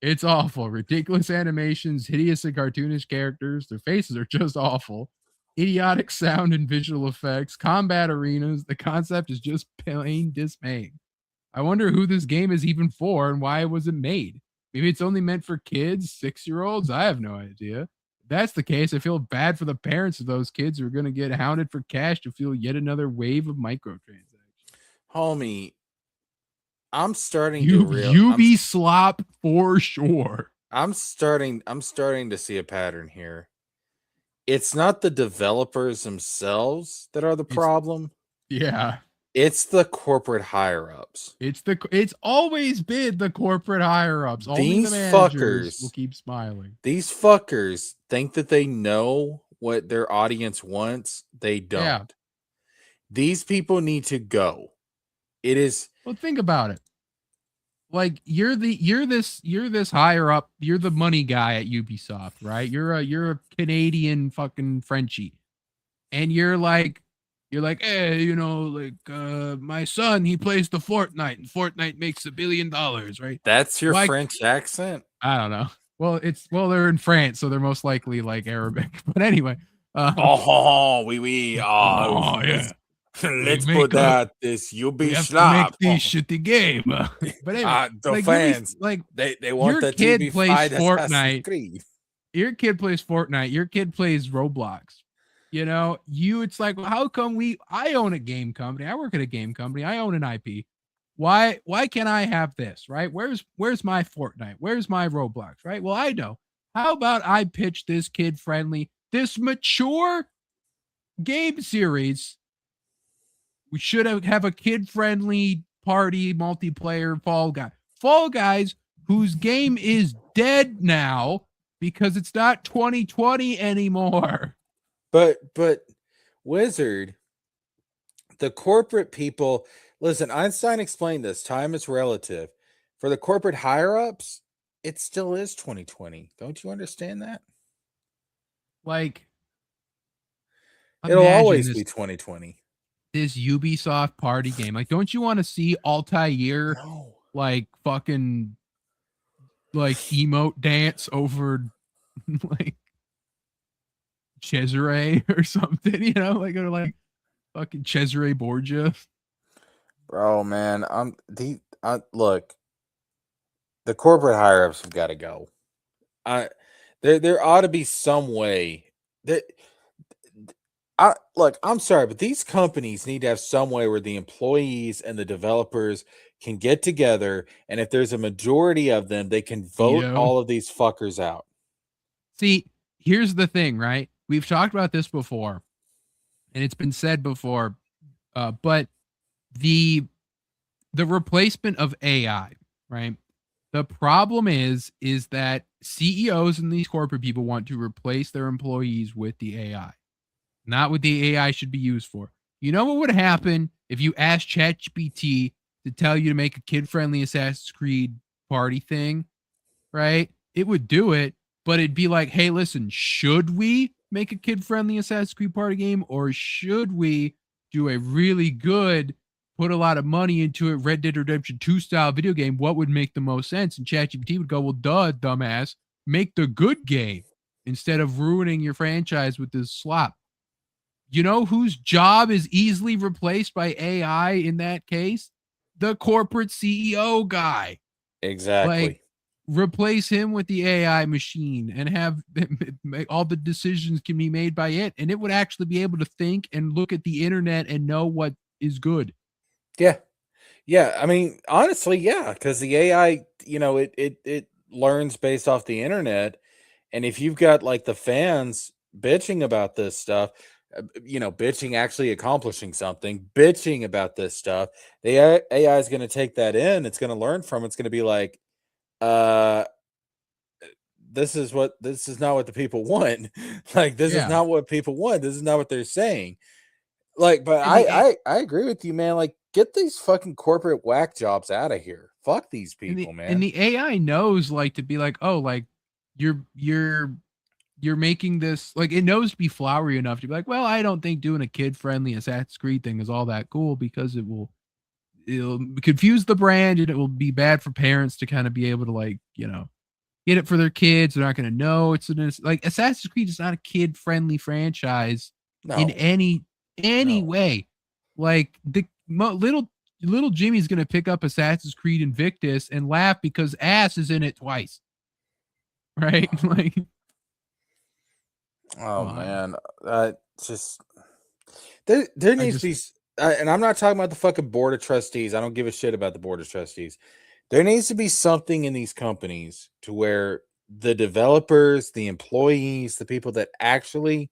B: It's awful. Ridiculous animations, hideous and cartoonish characters. Their faces are just awful. Idiotic sound and visual effects, combat arenas. The concept is just plain dismaying. I wonder who this game is even for and why it wasn't made. Maybe it's only meant for kids, 6-year-olds. I have no idea. If that's the case, I feel bad for the parents of those kids who are going to get hounded for cash to fuel yet another wave of microtransactions."
C: Homie, I'm starting to
B: UB slop for sure.
C: I'm starting to see a pattern here. It's not the developers themselves that are the problem.
B: Yeah.
C: It's the corporate higher-ups.
B: It's always been the corporate higher-ups. Only
C: These
B: the managers
C: fuckers
B: will keep smiling.
C: These fuckers think that they know what their audience wants. They don't.
B: Yeah.
C: These people need to go. It is.
B: Well, think about it. Like you're this higher up. You're the money guy at Ubisoft, right? You're a Canadian fucking Frenchie, and you're like, hey, you know, like my son, he plays the Fortnite, and Fortnite makes $1 billion, right?
C: That's your French accent?
B: I don't know. Well, they're in France, so they're most likely like Arabic. But anyway.
C: Oui. Oh,
B: yeah.
C: Let's put out this
B: Make
C: Ubisoft.
B: these shitty game. But anyway,
C: the fans, they want the
B: kid plays
C: Fortnite.
B: Your kid plays Fortnite. Your kid plays Roblox. You know, it's like, well, how come I own a game company. I work at a game company. I own an IP. Why can't I have this, right? Where's my Fortnite? Where's my Roblox, right? Well, I know. How about I pitch this kid-friendly, this mature game series? We should have a kid-friendly party multiplayer Fall Guys, whose game is dead now because it's not 2020 anymore.
C: But Wizard, the corporate people, listen, Einstein explained this. Time is relative. For the corporate higher-ups, it still is 2020. Don't you understand that?
B: Like,
C: it'll always be 2020.
B: This Ubisoft party game. Like, don't you want to see Altair like fucking like emote dance over like Cesare or something, you know, or like fucking Cesare Borgia.
C: Bro, man, look, the corporate higher-ups have got to go. There ought to be some way that I'm sorry, but these companies need to have some way where the employees and the developers can get together, and if there's a majority of them, they can vote all of these fuckers out.
B: See, here's the thing, right? We've talked about this before, and it's been said before, but the replacement of AI, right? The problem is that CEOs and these corporate people want to replace their employees with the AI. Not what the AI should be used for. You know what would happen if you asked ChatGPT to tell you to make a kid-friendly Assassin's Creed party thing, right? It would do it, but it'd be like, hey, listen, should we make a kid-friendly Assassin's Creed party game, or should we do a really good, put a lot of money into it, Red Dead Redemption 2 style video game? What would make the most sense? And ChatGPT would go, well, duh, dumbass, make the good game instead of ruining your franchise with this slop. You know whose job is easily replaced by AI in that case? The corporate CEO guy.
C: Exactly.
B: Like, replace him with the AI machine and have all the decisions can be made by it. And it would actually be able to think and look at the internet and know what is good.
C: Yeah. Yeah. I mean, honestly, yeah, because the AI, you know, it learns based off the internet. And if you've got like the fans bitching about this stuff, you know, bitching actually accomplishing something, bitching about this stuff, the AI is going to take that in. It's going to learn from it. It's going to be like, this is not what the people want. Like, this is not what people want. This is not what they're saying. Like, but I agree with you, man. Like, get these fucking corporate whack jobs out of here. Fuck these people, man.
B: And the AI knows like to be like, oh, like you're making this, like, it knows to be flowery enough to be like, well, I don't think doing a kid friendly Assassin's Creed thing is all that cool because it'll confuse the brand and it will be bad for parents to kind of be able to, like, you know, get it for their kids. They're not going to know like Assassin's Creed is not a kid friendly franchise in any way. Like the little Jimmy's going to pick up Assassin's Creed Invictus and laugh because ass is in it twice. Right? Like,
C: oh man, just there needs to be, and I'm not talking about the fucking board of trustees. I don't give a shit about the board of trustees. There needs to be something in these companies to where the developers, the employees, the people that actually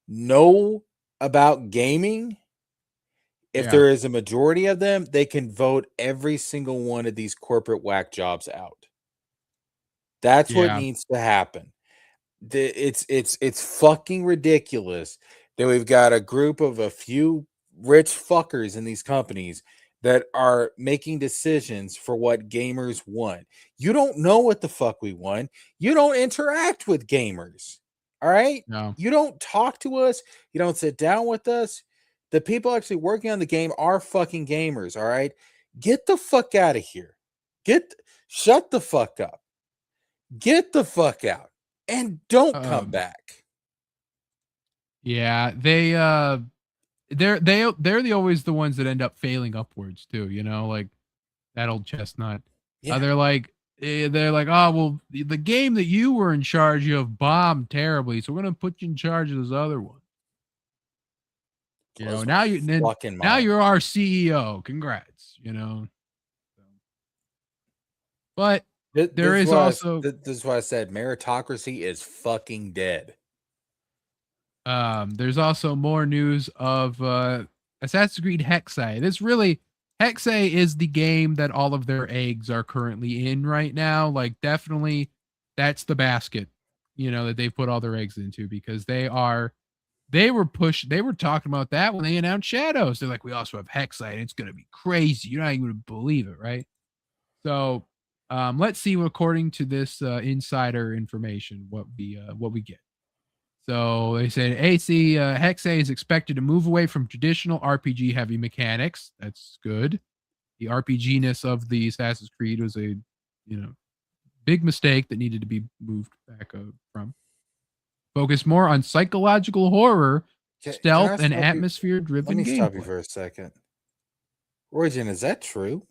C: know about gaming, if there is a majority of them, they can vote every single one of these corporate whack jobs out. That's what needs to happen. It's fucking ridiculous that we've got a group of a few rich fuckers in these companies that are making decisions for what gamers want. You don't know what the fuck we want. You don't interact with gamers. All right?
B: No.
C: You don't talk to us. You don't sit down with us. The people actually working on the game are fucking gamers. All right? Get the fuck out of here. Shut the fuck up. Get the fuck out. And don't come back.
B: Yeah, they're always the ones that end up failing upwards too, you know, like that old chestnut. They're like, oh well, the game that you were in charge of bombed terribly, so we're gonna put you in charge of this other one. You know, now you're our CEO. Congrats, you know. But this
C: is why I said meritocracy is fucking dead.
B: There's also more news of Assassin's Creed Hexe. Hexe is the game that all of their eggs are currently in right now. Like, definitely that's the basket, you know, that they put all their eggs into, because they were talking about that when they announced Shadows. They're like, we also have Hexe, and it's going to be crazy. You're not even going to believe it, right? So let's see, according to this insider information, what we get. So they said AC Hexe is expected to move away from traditional RPG heavy mechanics. That's good. The RPG-ness of the Assassin's Creed was a, you know, big mistake that needed to be moved back from. Focus more on psychological horror, stealth, and atmosphere-driven gameplay.
C: Let me stop you for a second. Origin, is that true?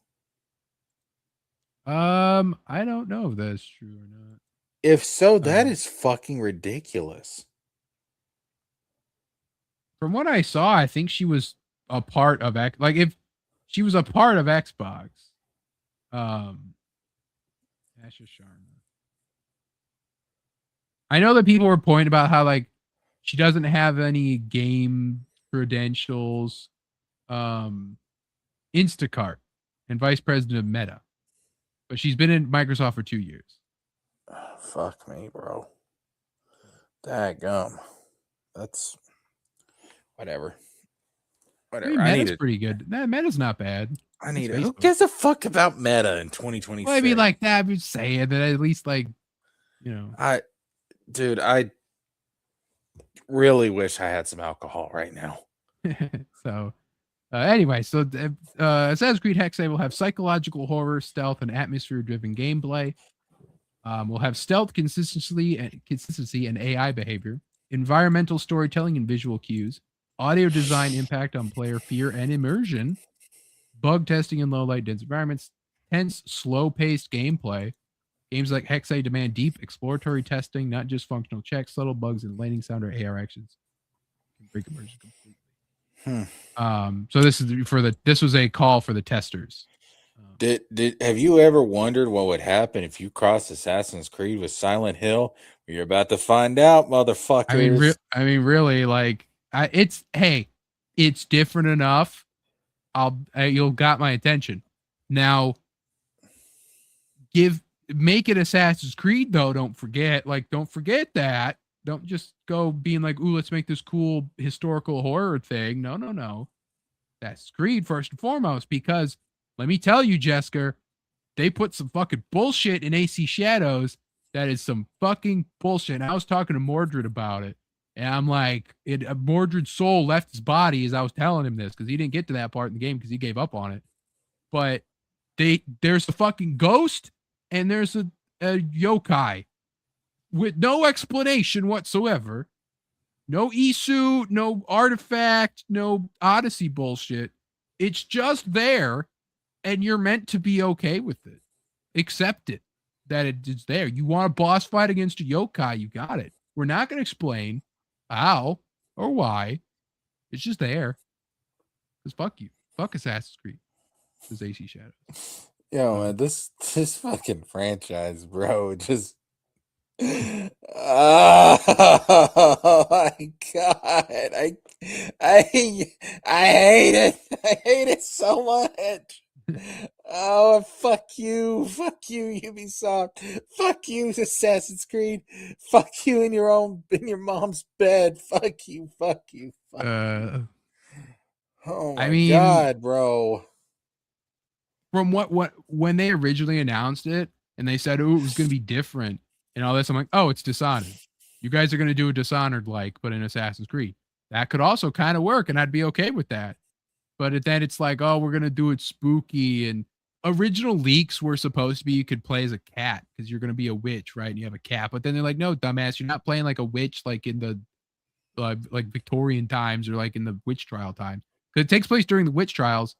B: I don't know if that's true or not.
C: If so, that is fucking ridiculous.
B: From what I saw, I think she was a part of if she was a part of Xbox. Asha Sharma. I know that people were pointing about how, like, she doesn't have any game credentials. Instacart and vice president of Meta, but she's been in Microsoft for 2 years.
C: Oh, fuck me, bro. Daggum. That's whatever.
B: I mean, Meta's pretty good. Meta's not bad.
C: Who gives a fuck about Meta in 2026?
B: Well, I mean, like that. I'm saying that at least, like, you know. I
C: really wish I had some alcohol right now.
B: So, anyway, Assassin's Creed Hexe will have psychological horror, stealth, and atmosphere-driven gameplay. We'll have stealth consistency and AI behavior, environmental storytelling and visual cues, audio design impact on player fear and immersion, bug testing in low light dense environments, tense, slow-paced gameplay. Games like Hexe demand deep exploratory testing, not just functional checks. Subtle bugs in landing sound or AR actions can break immersion completely. So this was a call for the testers.
C: Have you ever wondered what would happen if you crossed Assassin's Creed with Silent Hill? You're about to find out, motherfuckers.
B: I mean, really, like, it's different enough. You'll got my attention. Now, make it Assassin's Creed though. Don't forget that. Don't just go being like, ooh, let's make this cool historical horror thing. No. Assassin's Creed first and foremost, because let me tell you, Jesker, they put some fucking bullshit in AC Shadows. That is some fucking bullshit. And I was talking to Mordred about it. And I'm like, Mordred's soul left his body as I was telling him this because he didn't get to that part in the game because he gave up on it. But there's a fucking ghost and there's a yokai with no explanation whatsoever. No Isu, no artifact, no Odyssey bullshit. It's just there, and you're meant to be okay with it. Accept it, that it's there. You want a boss fight against a yokai, you got it. We're not going to explain how or why. It's just there. Because fuck you. Fuck Assassin's Creed. This AC Shadows.
C: Yo, man, this fucking franchise, bro, just oh my god, I hate it. I hate it so much. Oh, fuck you, Ubisoft. Fuck you, Assassin's Creed. Fuck you in your mom's bed. Fuck you. Fuck. Oh my god, bro.
B: From what when they originally announced it and they said, oh, it was going to be different and all this, I'm like, oh, it's Dishonored. You guys are going to do a Dishonored but in Assassin's Creed. That could also kind of work, and I'd be okay with that. But then it's like, oh, we're going to do it spooky. And original leaks were supposed to be you could play as a cat because you're going to be a witch, right? And you have a cat. But then they're like, no, dumbass, you're not playing like a witch like in the like Victorian times or like in the witch trial times. Because it takes place during the witch trials,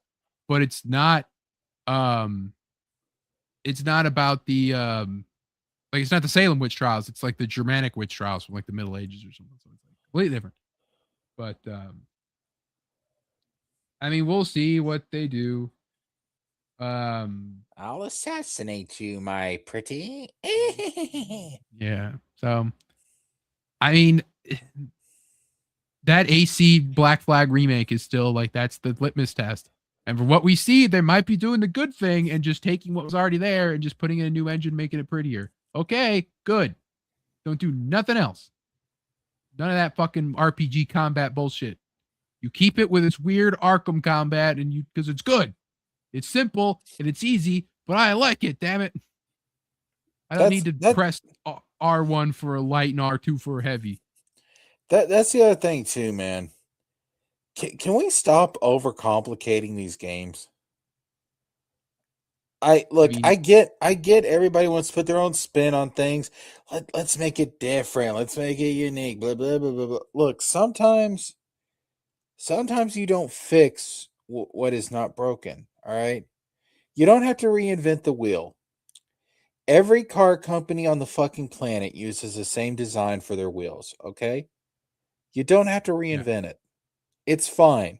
B: but it's not about the like it's not the Salem witch trials. It's like the Germanic witch trials from like the Middle Ages or something. So it's like completely different. But I mean, we'll see what they do.
C: I'll assassinate you, my pretty.
B: Yeah. So, I mean, that AC Black Flag remake is still like that's the litmus test. And from what we see, they might be doing the good thing and just taking what was already there and just putting in a new engine, making it prettier. Okay, good. Don't do nothing else. None of that fucking RPG combat bullshit. You keep it with its weird Arkham combat and because it's good. It's simple and it's easy, but I like it, damn it. I don't need to press R1 for a light and R2 for a heavy.
C: That's the other thing too, man. Can we stop overcomplicating these games? I get everybody wants to put their own spin on things. Let's make it different. Let's make it unique. Blah blah blah blah blah. Look, sometimes you don't fix what is not broken. All right, you don't have to reinvent the wheel. Every car company on the fucking planet uses the same design for their wheels. Okay, you don't have to reinvent it. It's fine.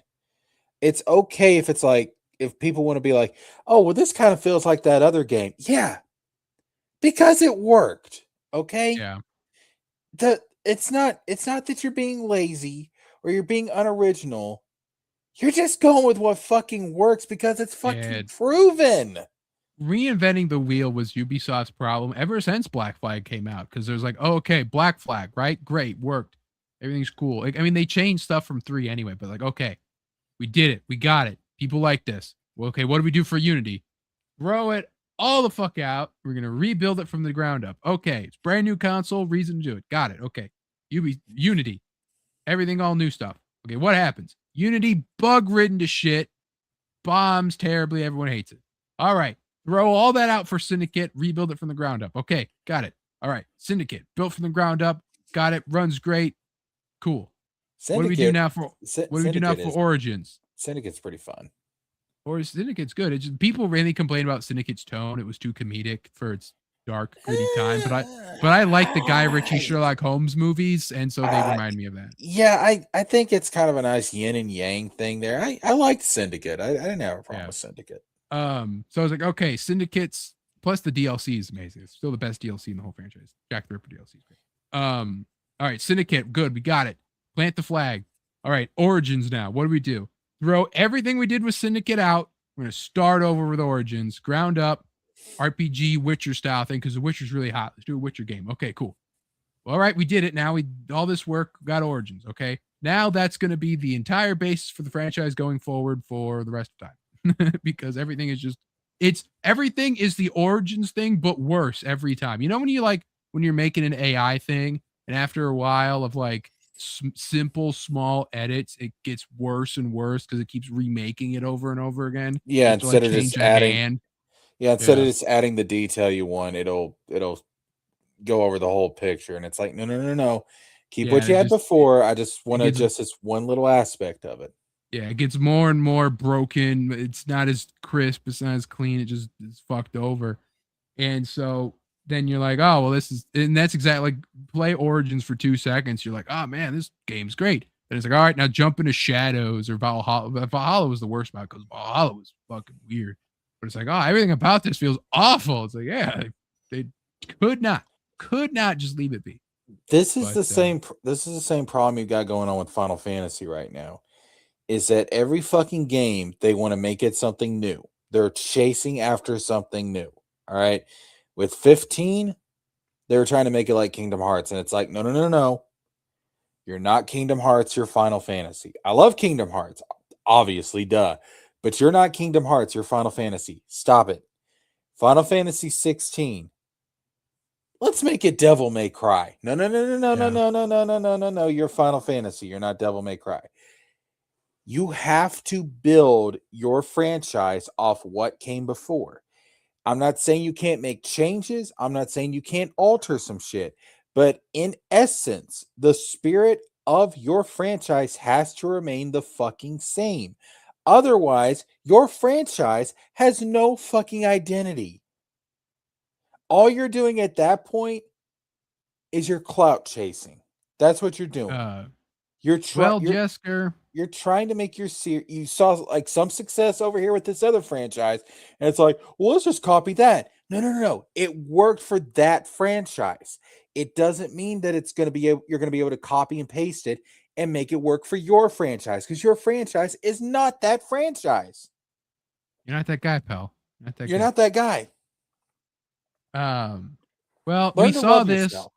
C: It's okay if it's like, if people want to be like, oh, well, this kind of feels like that other game. Yeah. Because it worked. Okay.
B: Yeah.
C: It's not that you're being lazy or you're being unoriginal. You're just going with what fucking works because it's fucking proven.
B: Reinventing the wheel was Ubisoft's problem ever since Black Flag came out. Because there's like, oh, okay, Black Flag, right? Great, worked. Everything's cool. Like, I mean, they changed stuff from 3 anyway, but like, okay, we did it. We got it. People like this. Well, okay, what do we do for Unity? Throw it all the fuck out. We're going to rebuild it from the ground up. Okay, it's brand new console, reason to do it. Got it. Okay. Unity. Everything all new stuff. Okay, what happens? Unity bug-ridden to shit. Bombs terribly. Everyone hates it. All right. Throw all that out for Syndicate. Rebuild it from the ground up. Okay, got it. All right. Syndicate. Built from the ground up. Got it. Runs great. Cool. What do we do now for Origins?
C: Syndicate's pretty fun.
B: Or Syndicate's good. It's just, people really complain about Syndicate's tone. It was too comedic for its dark, gritty time. But I like the Guy Ritchie Sherlock Holmes movies, and so they remind me of that.
C: Yeah, I think it's kind of a nice yin and yang thing there. I liked Syndicate. I didn't have a problem with Syndicate.
B: So I was like, okay, Syndicate's plus the DLC is amazing. It's still the best DLC in the whole franchise. Jack the Ripper DLC is great. All right, Syndicate, good. We got it. Plant the flag. All right, Origins now. What do we do? Throw everything we did with Syndicate out. We're going to start over with Origins. Ground up, RPG, Witcher style thing, because The Witcher's really hot. Let's do a Witcher game. Okay, cool. All right, we did it now. All this work, got Origins, okay? now that's going to be the entire basis for the franchise going forward for the rest of time. Because everything is just everything is the origins thing, but worse every time. You know, when you're making an AI thing, and after a while of like simple small edits, it gets worse and worse because it keeps remaking it over and over again.
C: Yeah,
B: You have to like
C: instead of
B: change
C: just
B: a
C: adding
B: hand.
C: instead of
B: Yeah.
C: just adding the detail you want, it'll go over the whole picture, and it's like, no, no, no, no. Keep
B: Yeah,
C: what
B: and
C: you had before. I just
B: it
C: want to
B: gets
C: adjust this one little aspect of it.
B: yeah, it gets more and more broken. It's not as crisp, it's not as clean, it just is fucked over. And so then you're like, oh well, and that's exactly like play Origins for 2 seconds. You're like, oh man, this game's great. And it's like, all right, now jump into Shadows or Valhalla. Valhalla was the worst about because Valhalla was fucking weird. But it's like, oh, everything about this feels awful. It's like, yeah, they could not just leave it be.
C: This is
B: But
C: the same. This is the same problem you got going on with Final Fantasy right now. Is that every fucking game they want to make it something new? They're chasing after something new. All right. With 15, they were trying to make it like Kingdom Hearts, and it's like, no, no, no, no. You're not Kingdom Hearts. You're Final Fantasy. I love Kingdom Hearts, obviously, duh. But you're not Kingdom Hearts. You're Final Fantasy. Stop it. Final Fantasy 16. Let's make it Devil May Cry. No, no, no, no, no, no,
B: yeah.
C: no, no, no, no, no, no, no. You're Final Fantasy. You're not Devil May Cry. You have to build your franchise off what came before. I'm not saying you can't make changes. I'm not saying you can't alter some shit. But in essence, the spirit of your franchise has to remain the fucking same. Otherwise, your franchise has no fucking identity. All you're doing at that point is you're clout chasing. That's what you're doing. You're
B: Well,
C: you're
B: Jesker,
C: you're trying to make your series. You saw like some success over here with this other franchise, and it's like, well, let's just copy that. No, no, no, no. It worked for that franchise. It doesn't mean that it's going to be you're going to be able to copy and paste it and make it work for your franchise because your franchise is not that franchise.
B: you're not that guy, pal. Not that
C: You're
B: guy.
C: not that guy.
B: Well,
C: Learn
B: we
C: to
B: saw
C: love
B: this
C: yourself.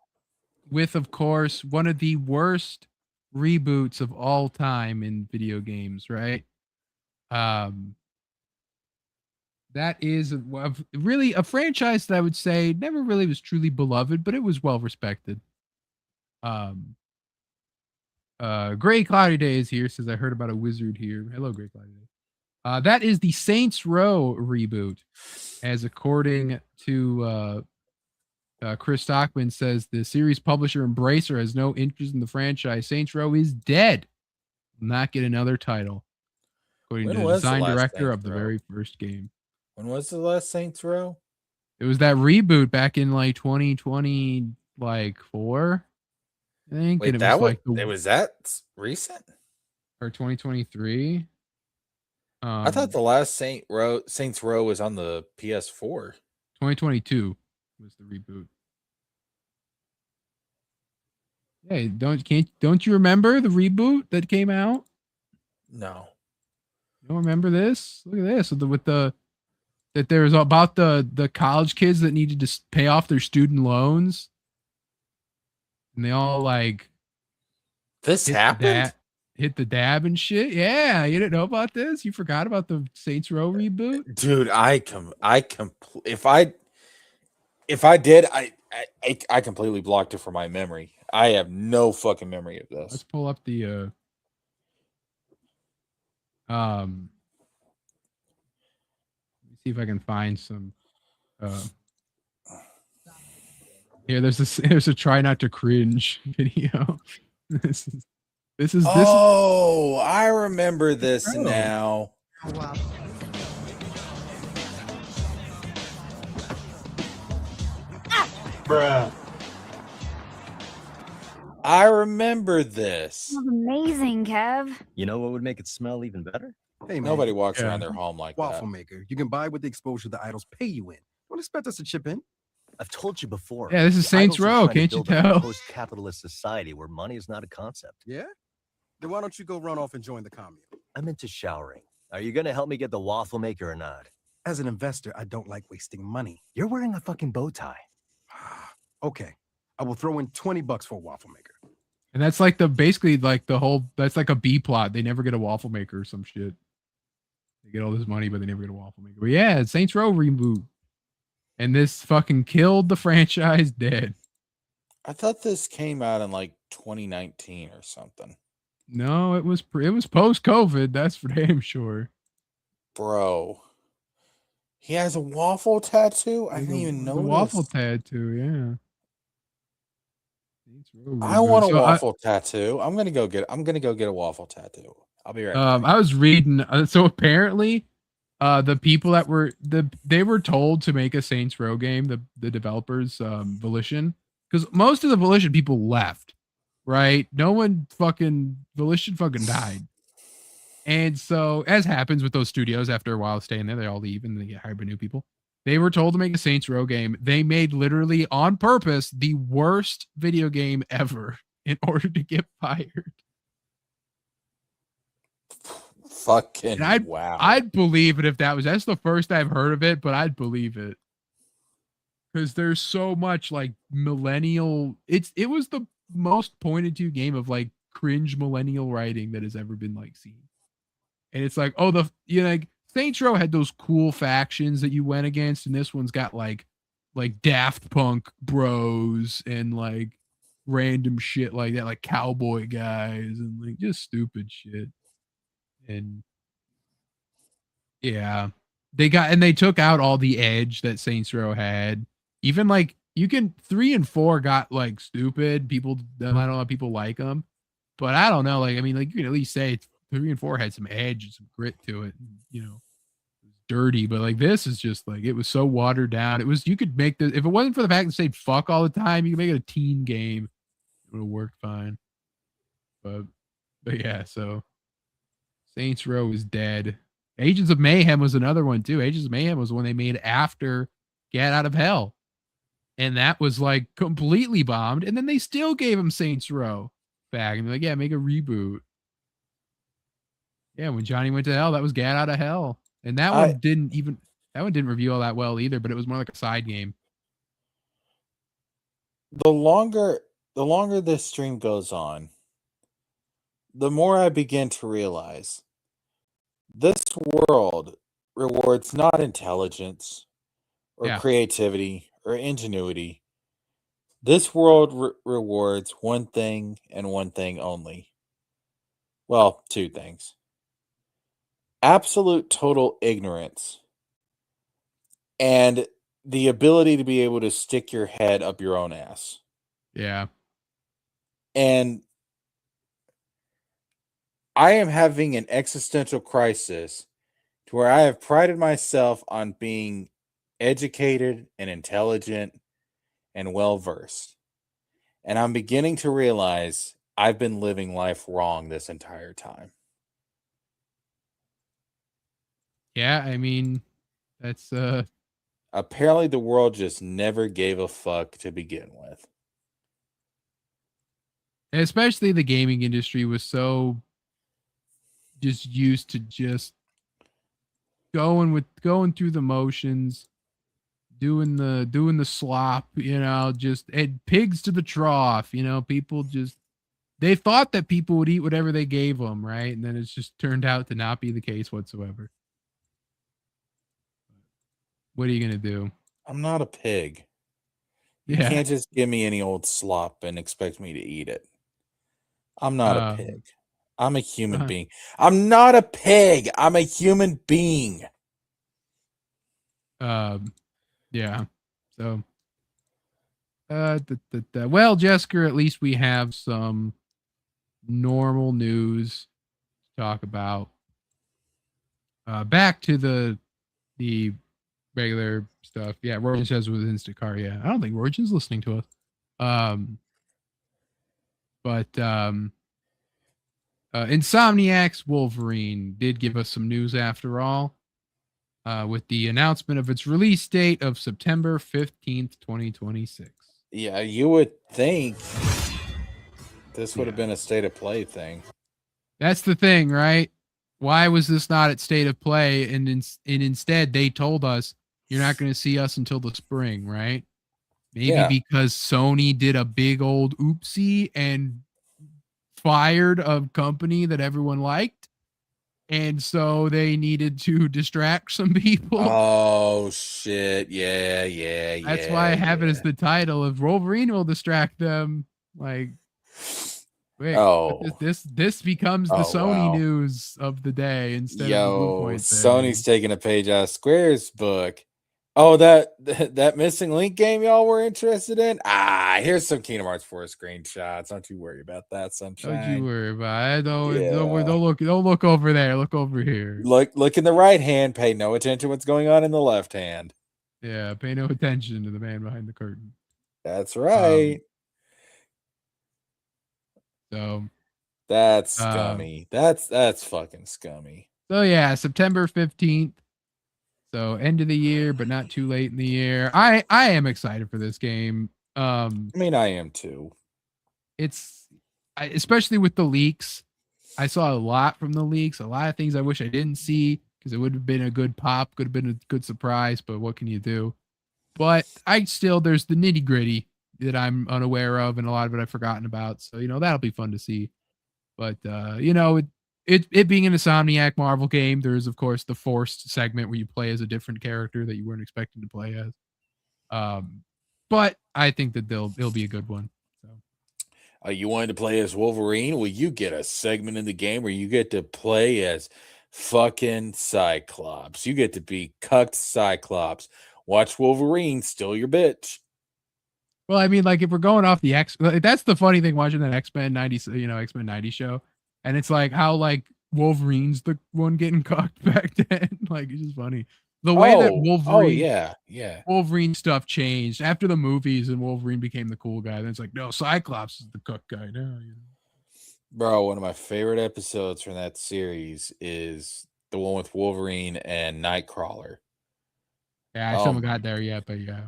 B: with, of course, one of the worst reboots of all time in video games, right? That is really a franchise that I would say never really was truly beloved, but it was well respected. Gray Cloudy Day is here, says I heard about a wizard here. Hello, Gray Cloudy Day. That is the Saints Row reboot, as according to Chris Stockman says the series publisher Embracer has no interest in the franchise. Saints Row is dead. Will not get another title, according
C: When
B: to the
C: was the
B: design
C: last
B: director
C: Saints
B: of the
C: Row?
B: very first game.
C: When was the last Saints Row?
B: It was that reboot back in like 2020, like 4, I think,
C: Wait,
B: and it
C: it was that recent?
B: or 2023.
C: I thought the last Saints Row was on the PS4.
B: 2022 was the reboot. Hey, don't you remember the reboot that came out?
C: No.
B: You don't remember this? Look at this that there was about the college kids that needed to pay off their student loans, and they all like
C: this happened.
B: Hit the dab and shit. Yeah, you didn't know about this? You forgot about the Saints Row reboot,
C: dude? If I did, I completely blocked it from my memory. I have no fucking memory of this.
B: Let's pull up the see if I can find some here. There's a try not to cringe video. This is
C: I remember this now.
D: Oh, wow.
C: Bruh. I remember this.
A: Smells amazing, Kev.
E: You know what would make it smell even better?
D: Hey, man.
C: Nobody walks around their home like
D: Waffle
C: that.
D: maker. You can buy with the exposure the idols pay you in. Don't expect us to chip in.
E: I've told you before.
B: Yeah, this is
E: the
B: Saints
E: idols are
B: Row,
E: trying to
B: can't you
E: build up
B: tell?
E: a post-capitalist society where money is not a concept.
D: Yeah? Then why don't you go run off and join the commune?
E: I'm into showering. Are you going to help me get the waffle maker or not?
D: As an investor, I don't like wasting money.
E: You're wearing a fucking bow tie.
D: Okay. I will throw in $20 for a waffle maker.
B: And that's like basically like the whole, that's like a B plot. They never get a waffle maker or some shit. They get all this money, but they never get a waffle maker. But yeah, Saints Row reboot. And this fucking killed the franchise dead.
C: I thought this came out in like 2019 or something.
B: No, it was post COVID. That's for damn sure.
C: Bro. He has a waffle tattoo? I didn't even know
B: the waffle tattoo, yeah.
C: I want a waffle tattoo. I'm gonna go get a waffle tattoo. I'll be right back.
B: I was reading so apparently the people that they were told to make a Saints Row game, the developers, Volition, because most of the Volition people left, right? No one Volition fucking died. And so, as happens with those studios, after a while staying there, they all leave and they get hired by new people. They were told to make a Saints Row game. They made literally on purpose the worst video game ever in order to get fired.
C: Fucking
B: wow. I'd believe it if that's the first I've heard of it, but I'd believe it. Because there's so much like millennial. It was the most pointed to game of like cringe millennial writing that has ever been like seen. And it's like, oh, like Saints Row had those cool factions that you went against, and this one's got like Daft Punk bros and like random shit like that, like cowboy guys and like just stupid shit. And yeah, they took out all the edge that Saints Row had. Even like 3 and 4 got like stupid. People, I don't know, people like them, but I don't know. Like, I mean, like you can at least say 3 and 4 had some edge and some grit to it. And, you know, it was dirty, but like this is just like, it was so watered down. You could make if it wasn't for the fact that they fuck all the time, you could make it a teen game. It would have worked fine. But yeah, so Saints Row is dead. Agents of Mayhem was another one too. Agents of Mayhem was the one they made after Get Out of Hell. And that was like completely bombed. And then they still gave him Saints Row back. And they're like, yeah, make a reboot. Yeah, when Johnny Went to Hell, that was Get Out of Hell. And that one didn't review all that well either, but it was more like a side game.
C: The longer this stream goes on, the more I begin to realize this world rewards not intelligence or creativity or ingenuity. This world rewards one thing and one thing only. Well, two things. Absolute total ignorance and the ability to be able to stick your head up your own ass.
B: Yeah.
C: And I am having an existential crisis to where I have prided myself on being educated and intelligent and well-versed. And I'm beginning to realize I've been living life wrong this entire time.
B: Yeah, I mean, that's
C: apparently the world just never gave a fuck to begin with.
B: Especially the gaming industry was so just used to just going through the motions, doing the slop, you know, just pigs to the trough, you know, people just, they thought that people would eat whatever they gave them, right? And then it's just turned out to not be the case whatsoever. What are you going to do?
C: I'm not a pig. You can't just give me any old slop and expect me to eat it. I'm not a pig. I'm a human being. I'm not a pig. I'm a human being.
B: Yeah. So, well, Jessica, at least we have some normal news to talk about. Back to the regular stuff. Yeah, Rogan says with Instacart. Yeah, I don't think Rogan's listening to us. But Insomniac's Wolverine did give us some news after all, with the announcement of its release date of September 15th, 2026.
C: Yeah, you would think this would have been a state of play thing.
B: That's the thing, right? Why was this not at state of play? And instead, they told us you're not going to see us until the spring, right? Maybe because Sony did a big old oopsie and fired a company that everyone liked, and so they needed to distract some people.
C: Oh shit! Yeah,
B: That's why I have it as
C: yeah.
B: the title of Wolverine will distract them. Like, quick, but
C: Oh,
B: this becomes the
C: oh
B: Sony
C: wow.
B: news of the day instead of the
C: Yo,
B: Bluepoint
C: Sony's
B: thing.
C: taking a page out of Square's book. Oh, that missing link game y'all were interested in? Here's some Kingdom Hearts 4 screenshots. Don't you worry about that,
B: Don't you
C: sunshine.
B: worry about it.
C: Yeah.
B: Don't look over there. Look over here.
C: Look in the right hand, pay no attention to what's going on in the left hand.
B: Yeah, pay no attention to the man behind the curtain.
C: That's
B: Um,
C: right.
B: so
C: That's
B: uh,
C: scummy. That's fucking scummy.
B: so yeah, September 15th. So end of the year, but not too late in the year. I am excited for this game.
C: I mean, I am too.
B: It's especially with the leaks. I saw a lot from the leaks, a lot of things I wish I didn't see because it would have been a good pop, could have been a good surprise, but what can you do? But there's the nitty gritty that I'm unaware of, and a lot of it I've forgotten about. So, that'll be fun to see. But, it being an Insomniac Marvel game, there is, of course, the forced segment where you play as a different character that you weren't expecting to play as. But I think that it'll be a good one. So.
C: You wanted to play as Wolverine? Well, you get a segment in the game where you get to play as fucking Cyclops. You get to be cucked Cyclops. Watch Wolverine steal your bitch.
B: Well, I mean, like if we're going off the that's the funny thing watching that X-Men 90, X-Men 90 show. And it's like how like Wolverine's the one getting cocked back then. Like it's just funny. The way that Wolverine stuff changed after the movies and Wolverine became the cool guy. Then it's like, no, Cyclops is the cook guy now.
C: Bro, one of my favorite episodes from that series is the one with Wolverine and Nightcrawler.
B: Yeah, I still haven't got there yet, but yeah.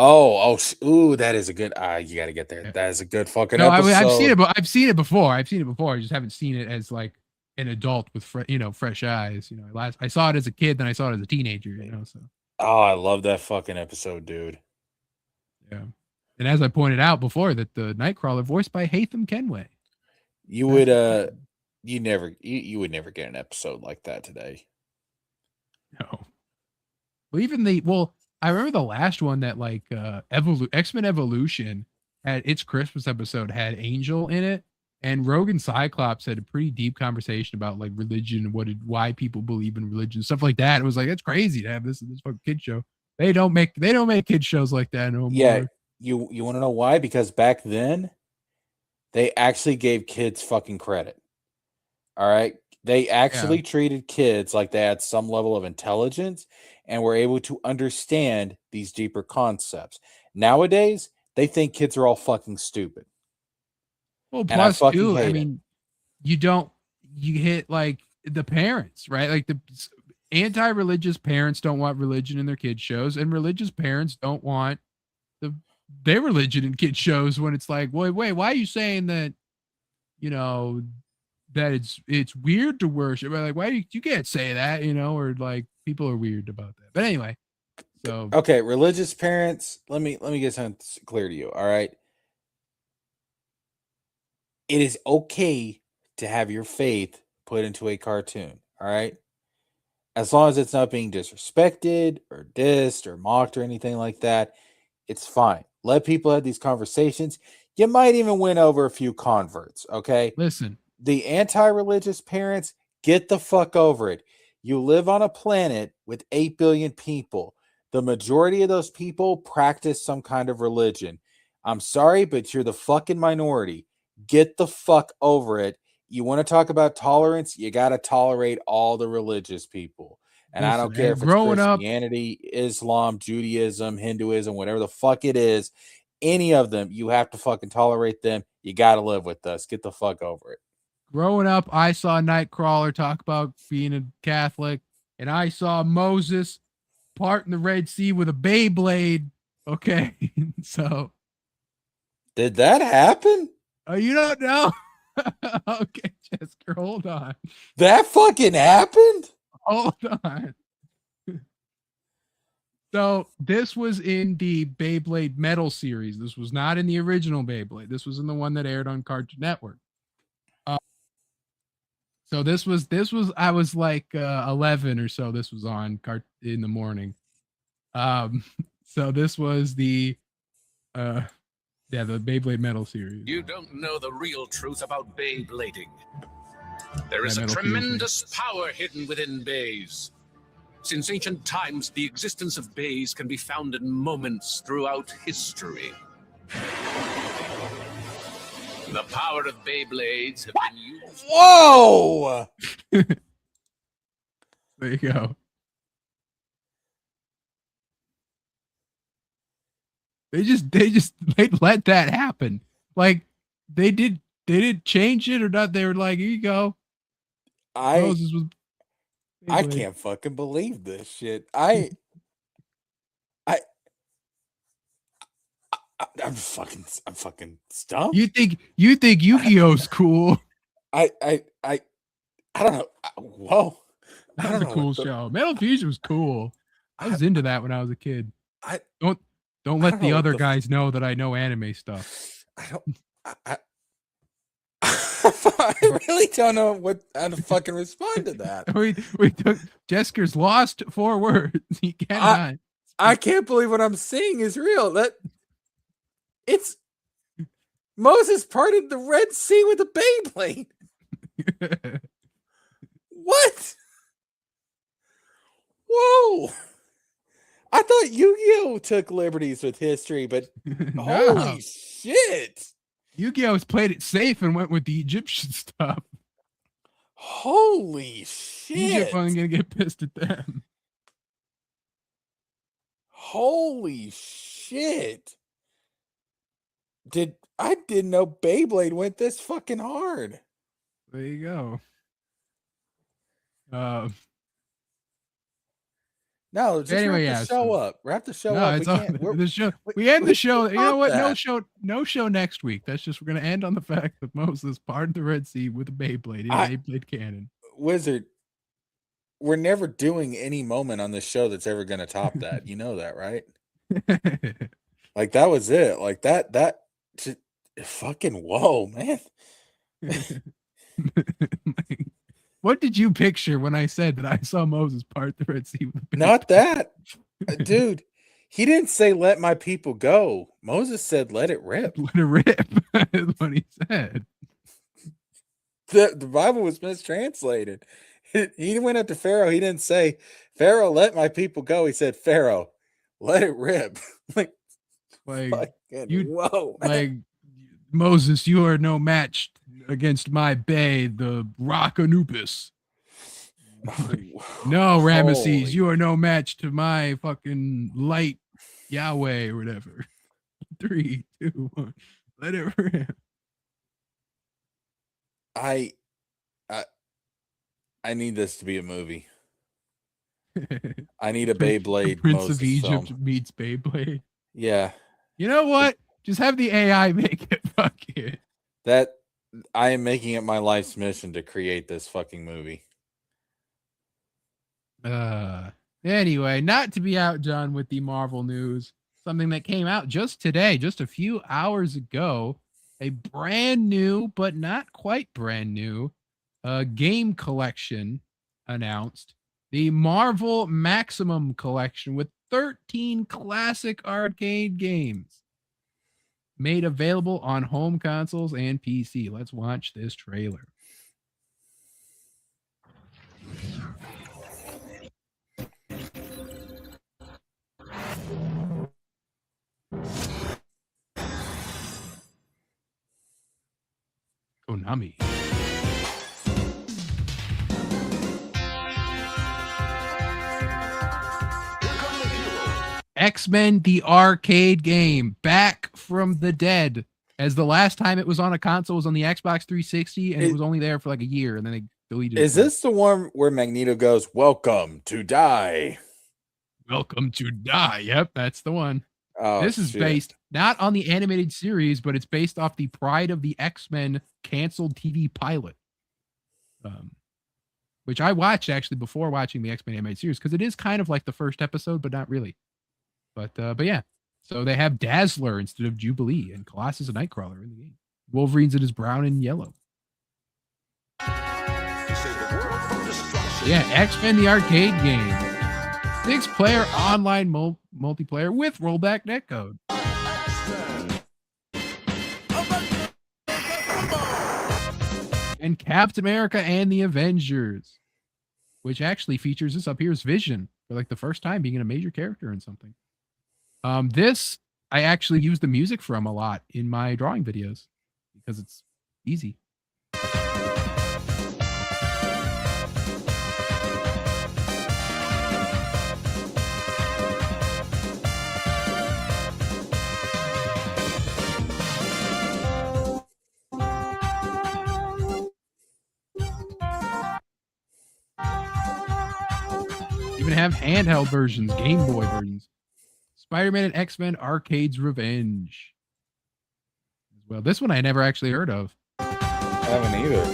C: Ooh, that is a good. You got to get there. Yeah. That is a good fucking
B: episode.
C: I mean,
B: I've seen it before. I just haven't seen it as like an adult with fresh eyes. I saw it as a kid, then I saw it as a teenager. So.
C: Oh, I love that fucking episode, dude.
B: Yeah, and as I pointed out before, that the Nightcrawler voiced by Haytham Kenway.
C: You would you would never get an episode like that today.
B: No. Well, I remember the last one that like X-Men Evolution had its Christmas episode had Angel in it, and Rogue and Cyclops had a pretty deep conversation about like religion and why people believe in religion, stuff like that. It was like it's crazy to have this fucking kid show. They don't make kid shows like that no more.
C: Yeah, you want to know why? Because back then they actually gave kids fucking credit. All right. They actually treated kids like they had some level of intelligence and were able to understand these deeper concepts. Nowadays, they think kids are all fucking stupid.
B: Well, plus too, I mean, you hit like the parents, right? Like the anti-religious parents don't want religion in their kids' shows, and religious parents don't want their religion in kids' shows when it's like, wait, why are you saying that, that it's weird to worship? Like, why you can't say that, or like people are weird about that. But anyway, so
C: okay, religious parents, let me get something clear to you. All right. It is okay to have your faith put into a cartoon. All right. As long as it's not being disrespected or dissed or mocked or anything like that, it's fine. Let people have these conversations. You might even win over a few converts. Okay.
B: Listen,
C: the anti-religious parents, get the fuck over it. You live on a planet with 8 billion people. The majority of those people practice some kind of religion. I'm sorry, but you're the fucking minority. Get the fuck over it. You want to talk about tolerance? You got to tolerate all the religious people. And I don't care if it's Christianity, Islam, Judaism, Hinduism, whatever the fuck it is. Any of them, you have to fucking tolerate them. You got to live with us. Get the fuck over it.
B: Growing up, I saw Nightcrawler talk about being a Catholic, and I saw Moses parting the Red Sea with a Beyblade. Okay, so
C: did that happen?
B: Oh, you don't know? Okay, Jessica, hold on.
C: That fucking happened?
B: Hold on. So this was in the Beyblade Metal series. This was not in the original Beyblade. This was in the one that aired on Cartoon Network. So this was I was like 11 or so. This was on in the morning. So this was the the Beyblade Metal series.
F: You don't know the real truth about Beyblading. There is
B: Yeah,
F: a
B: Metal
F: tremendous power hidden within bays. Since ancient times, the existence of bays can be found in moments throughout history. The power of Beyblades have been used.
C: Whoa!
B: There you go. They let that happen. Like they didn't change it or not. They were like, here you go. Moses was
C: I
B: Beyblade.
C: can't fucking believe this shit. I'm fucking stumped.
B: You think Yu-Gi-Oh's cool?
C: I don't know. Whoa. I
B: That
C: don't
B: was a
C: know
B: cool
C: what the-
B: show. Metal Fusion was cool. I was into that when I was a kid.
C: I
B: Don't
C: I
B: let
C: don't
B: the
C: know what
B: other
C: the f-
B: guys know that I know anime stuff.
C: I don't I really don't know how to fucking respond to that.
B: We took Jesker's lost 4 words. He cannot.
C: I can't believe what I'm seeing is real. It's Moses parted the Red Sea with a Beyblade. What? Whoa. I thought Yu-Gi-Oh took liberties with history, but
B: No.
C: holy shit.
B: Yu-Gi-Oh's played it safe and went with the Egyptian stuff.
C: Holy shit.
B: Egypt wasn't gonna get pissed at them.
C: Holy shit. I didn't know Beyblade went this fucking hard.
B: There you go.
C: No, just
B: Anyway,
C: wrap
B: yeah,
C: the show
B: so-
C: up. Wrap the show
B: No,
C: up.
B: it's all,
C: we're-
B: the show.
C: we-
B: We end
C: we
B: the show. You know
C: stop
B: what?
C: that.
B: No show next week. That's just we're gonna end on the fact that Moses parted the Red Sea with a Beyblade in Beyblade canon.
C: Wizard, we're never doing any moment on this show that's ever going to top that. You know that, right? Like that was it. Like fucking whoa, man.
B: What did you picture when I said that I saw Moses part the Red Sea with a Beyblade?
C: Not that. Dude, he didn't say let my people go. Moses said let it rip.
B: Let it rip. Is what he said.
C: The Bible was mistranslated. He went up to Pharaoh. He didn't say, Pharaoh, let my people go. He said, Pharaoh, let it rip. Like fucking,
B: you-
C: whoa. Man.
B: Like Moses, you are no match against my bay, the rock Anubis. No, Ramesses,
C: Holy-
B: you are no match to my fucking light Yahweh or whatever. 3, 2, 1. Let it rip.
C: I need this to be a movie. I need a Beyblade
B: Prince
C: Moses
B: of Egypt
C: film.
B: meets Beyblade.
C: Yeah,
B: You know what? Just have the AI make it. Fuck it.
C: that I am making it my life's mission to create this fucking movie.
B: Anyway, not to be outdone with the Marvel news, something that came out just today, just a few hours ago, a brand new, but not quite brand new, game collection announced. The Marvel Maximum Collection with 13 classic arcade games made available on home consoles and PC. Let's watch this trailer. Konami. X-Men the arcade game, back from the dead. As the last time it was on a console was on the Xbox 360, and it was only there for like a year, and then they deleted it.
C: Is this the one where Magneto goes, "Welcome to die"?
B: Welcome to Die? Yep, that's the one.
C: Oh,
B: This is
C: shit.
B: based not on the animated series, but it's based off the Pride of the X-Men canceled TV pilot, which I watched actually before watching the X-Men animated series because it is kind of like the first episode, but not really. But yeah, so they have Dazzler instead of Jubilee, and Colossus and Nightcrawler in the game. Wolverine's in his brown and yellow.
F: To
B: Yeah, X-Men the arcade game. 6-player online multiplayer with rollback netcode. And Captain America and the Avengers, which actually features this up here as Vision for like the first time being a major character in something. This I actually use the music from a lot in my drawing videos because it's easy. Even have handheld versions, Game Boy versions. Spider-Man and X-Men Arcade's Revenge. Well, this one I never actually heard of.
C: I haven't either.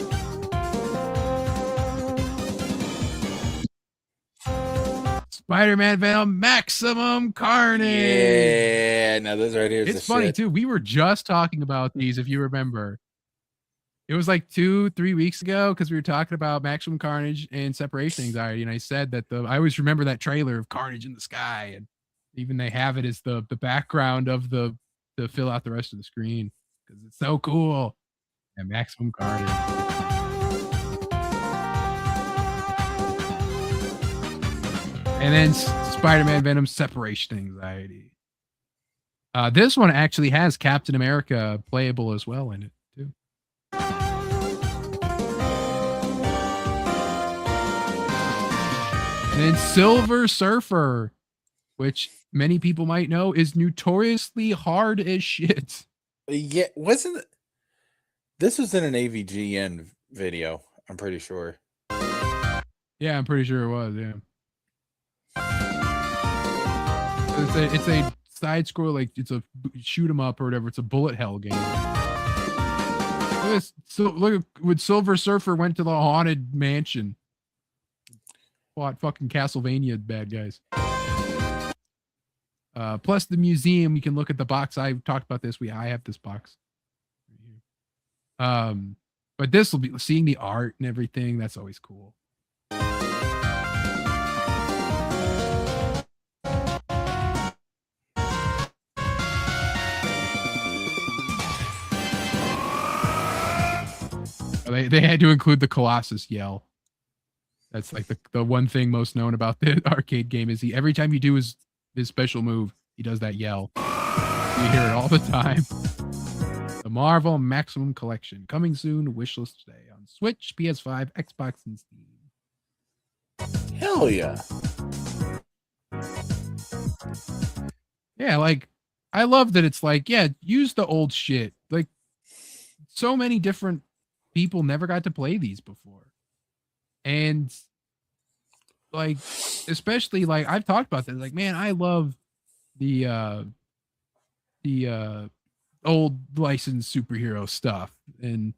B: Spider-Man Venom Maximum Carnage.
C: Yeah, now this right here is
B: It's funny too. We were just talking about these, if you remember. It was like 2-3 weeks ago because we were talking about Maximum Carnage and Separation Anxiety, and I said that I always remember that trailer of Carnage in the sky, and even they have it as the background of to fill out the rest of the screen because it's so cool. And Maximum Carnage. And then Spider-Man Venom Separation Anxiety. This one actually has Captain America playable as well in it too. And then Silver Surfer, which many people might know is notoriously hard as shit.
C: Yeah, this was in an AVGN video, I'm pretty sure.
B: Yeah, I'm pretty sure it was, yeah. It's a side scroll, like it's a shoot 'em up or whatever. It's a bullet hell game. Look at when Silver Surfer went to the haunted mansion. Fought fucking Castlevania bad guys. Plus the museum, you can look at the box. I talked about this. I have this box. But this will be seeing the art and everything. That's always cool. They had to include the Colossus yell. That's like the one thing most known about the arcade game is every time you do his special move, he does that yell. You hear it all the time. The Marvel Maximum Collection coming soon. Wishlist today on Switch, PS5, Xbox, and Steam.
C: Hell yeah.
B: Yeah, like I love that it's like, yeah, use the old shit. Like so many different people never got to play these before. And like, especially like I've talked about this, like, man, I love the old licensed superhero stuff. And,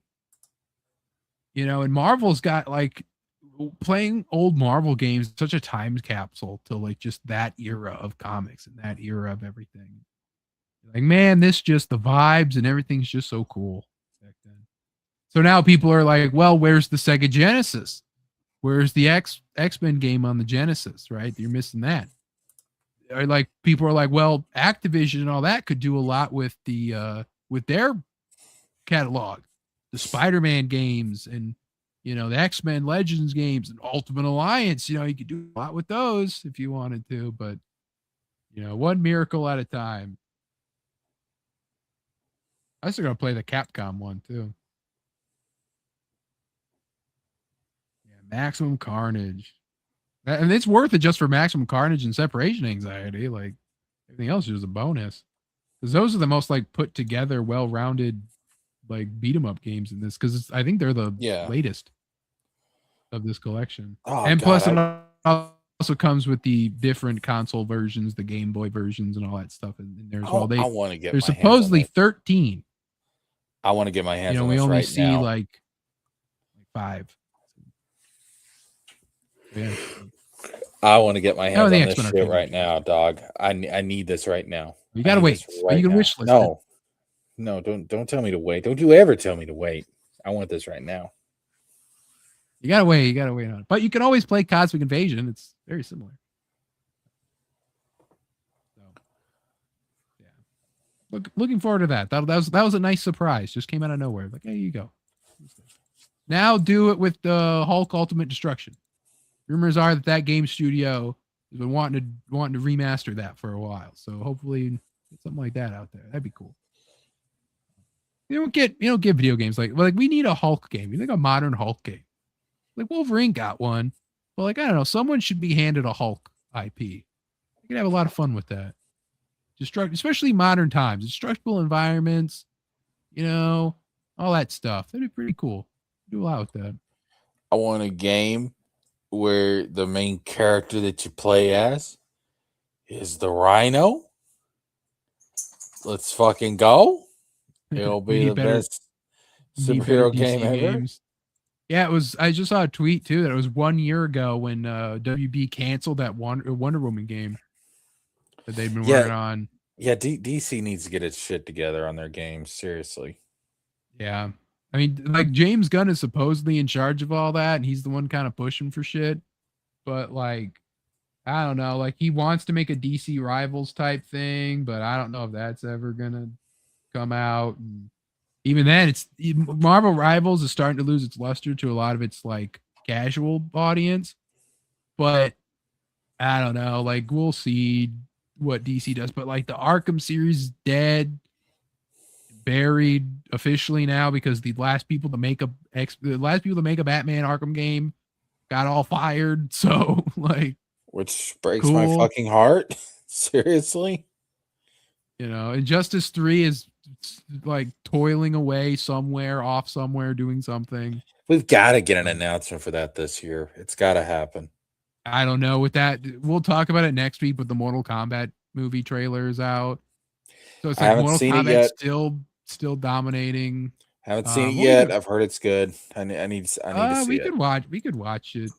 B: you know, and Marvel's got like playing old Marvel games, such a time capsule to like just that era of comics and that era of everything. Like, man, this just the vibes and everything's just so cool back then. So now people are like, well, where's the Sega Genesis? Where's the X-Men game on the Genesis, right? You're missing that. Or like people are like, well, Activision and all that could do a lot with with their catalog, the Spider-Man games and, you know, the X-Men Legends games and Ultimate Alliance. You know, you could do a lot with those if you wanted to, but you know, one miracle at a time. I still gotta play the Capcom one too. Maximum Carnage. And it's worth it just for Maximum Carnage and Separation Anxiety. Like everything else is just a bonus. Because those are the most like put together, well-rounded like beat 'em up games in this. Because I think they're the latest of this collection.
C: Oh,
B: and
C: God,
B: plus it also comes with the different console versions, the Game Boy versions, and all that stuff in there as well.
C: I want to get.
B: There's supposedly 13.
C: I want to get my hands.
B: You know,
C: on
B: we
C: this
B: only
C: right
B: see
C: now.
B: like 5. Yeah.
C: I want to get my hands on this
B: X-Men
C: shit right now, dog. I need this right now.
B: You gotta wait.
C: Right
B: you can
C: now.
B: wish list.
C: No, don't tell me to wait. Don't you ever tell me to wait. I want this right now.
B: You gotta wait. You gotta wait on it. But you can always play Cosmic Invasion. It's very similar. So, yeah. Looking forward to that. That was a nice surprise. Just came out of nowhere. Like, hey, you go. Now do it with the Hulk Ultimate Destruction. Rumors are that game studio has been wanting to remaster that for a while. So hopefully get something like that out there. That'd be cool. You don't get video games like we need a Hulk game. You think a modern Hulk game. Like Wolverine got one. But like, I don't know, someone should be handed a Hulk IP. You can have a lot of fun with that. Especially modern times. Destructible environments, all that stuff. That'd be pretty cool. Do a lot with that.
C: I want a game where the main character that you play as is the Rhino. Let's fucking go. It'll be the best superhero game ever. Games.
B: Yeah, it was. I just saw a tweet too that it was 1 year ago when WB canceled that Wonder Woman game that they've been working on.
C: Yeah, DC needs to get its shit together on their games. Seriously.
B: Yeah. I mean, like James Gunn is supposedly in charge of all that, and he's the one kind of pushing for shit. But like, I don't know. Like he wants to make a DC Rivals type thing, but I don't know if that's ever gonna come out. And even then, Marvel Rivals is starting to lose its luster to a lot of its like casual audience. But I don't know. Like we'll see what DC does. But like the Arkham series is dead. Buried officially now because the last people to make a Batman Arkham game got all fired. So like,
C: which breaks my fucking heart. Seriously,
B: Injustice 3 is like toiling away somewhere, doing something.
C: We've got to get an announcement for that this year. It's got to happen.
B: I don't know with that. We'll talk about it next week. But the Mortal Kombat movie trailer is out, so it's like Mortal Kombat still dominating.
C: Haven't seen it yet. I've heard it's good. I need to see it.
B: We could watch it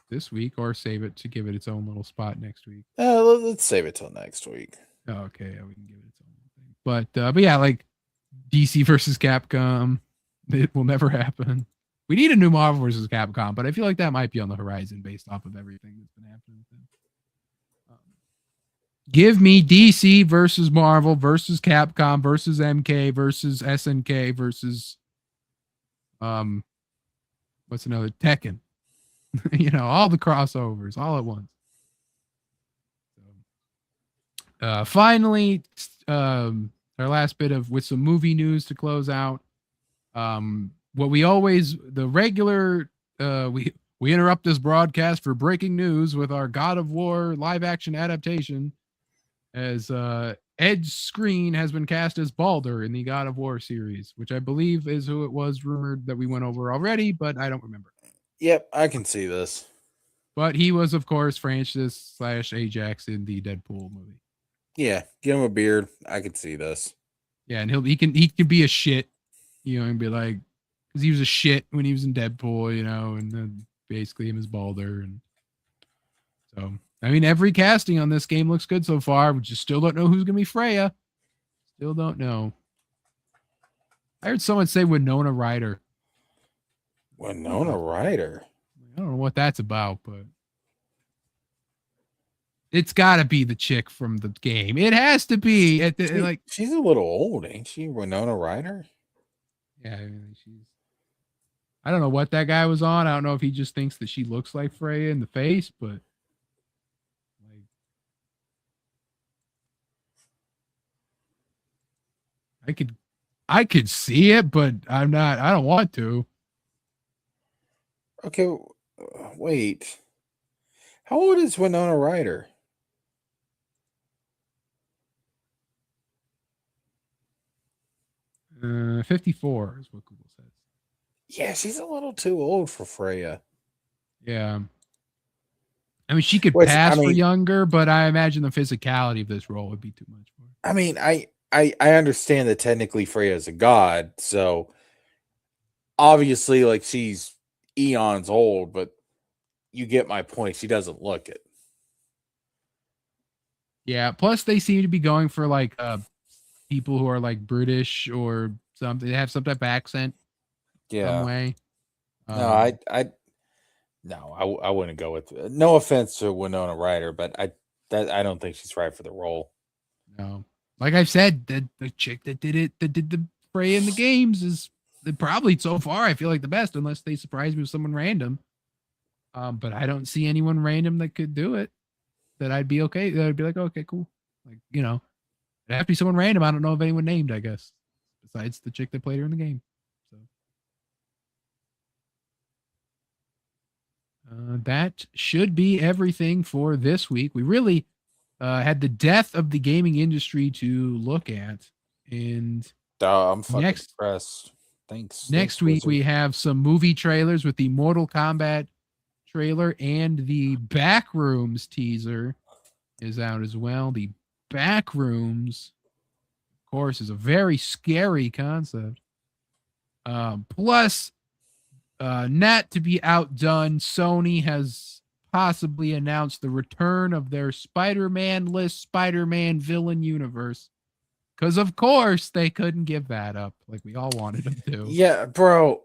B: this week or save it to give it its own little spot next week.
C: Let's save it till next week.
B: Oh, okay, we can give it its own thing. But yeah, like DC versus Capcom, it will never happen. We need a new Marvel versus Capcom, but I feel like that might be on the horizon based off of everything that's been happening with them. Give me DC versus Marvel versus Capcom versus MK versus SNK versus what's another Tekken. All the crossovers all at once. Finally, our last bit with some movie news to close out. We interrupt this broadcast for breaking news with our God of War live action adaptation. As Ed Skrein has been cast as Baldur in the God of War series, which I believe is who it was rumored that we went over already, but I don't remember.
C: Yep, I can see this.
B: But he was, of course, Francis / Ajax in the Deadpool movie.
C: Yeah, give him a beard. I could see this.
B: Yeah, and he can be a shit, and be like, because he was a shit when he was in Deadpool, and then basically him as Baldur, and so. I mean, every casting on this game looks good so far. We just still don't know who's going to be Freya. Still don't know. I heard someone say Winona Ryder.
C: Winona Ryder?
B: I don't know what that's about, but it's got to be the chick from the game. It has to be.
C: She's a little old, ain't she? Winona Ryder?
B: Yeah, I mean, I don't know what that guy was on. I don't know if he just thinks that she looks like Freya in the face, but I could see it, but I don't want to.
C: Okay, wait. How old is Winona Ryder?
B: Uh, 54 is what Google says.
C: Yeah, she's a little too old for Freya.
B: Yeah. I mean, she could pass for younger, but I imagine the physicality of this role would be too much for her.
C: I mean, I understand that technically Freya is a god, so obviously, like, she's eons old, but you get my point. She doesn't look it.
B: Yeah. Plus, they seem to be going for like people who are like British or something. They have some type of accent.
C: Yeah.
B: Some way.
C: No, I wouldn't go with. No offense to Winona Ryder, but I don't think she's right for the role.
B: No, like I've said, the chick that did the Frey in the games is probably so far I feel like the best, unless they surprise me with someone random. But I don't see anyone random that could do it. That I'd be okay. That I'd be like, okay, cool. Like, it'd have to be someone random. I don't know of anyone named, I guess, besides the chick that played her in the game. So that should be everything for this week. We really had the death of the gaming industry to look at, and
C: I'm fucking impressed. Thanks.
B: Next week we have some movie trailers with the Mortal Kombat trailer, and the Backrooms teaser is out as well. The Backrooms, of course, is a very scary concept. Plus, not to be outdone, Sony has possibly announced the return of their Spider-Man-less Spider-Man villain universe. Because, of course, they couldn't give that up like we all wanted them to.
C: Yeah, bro.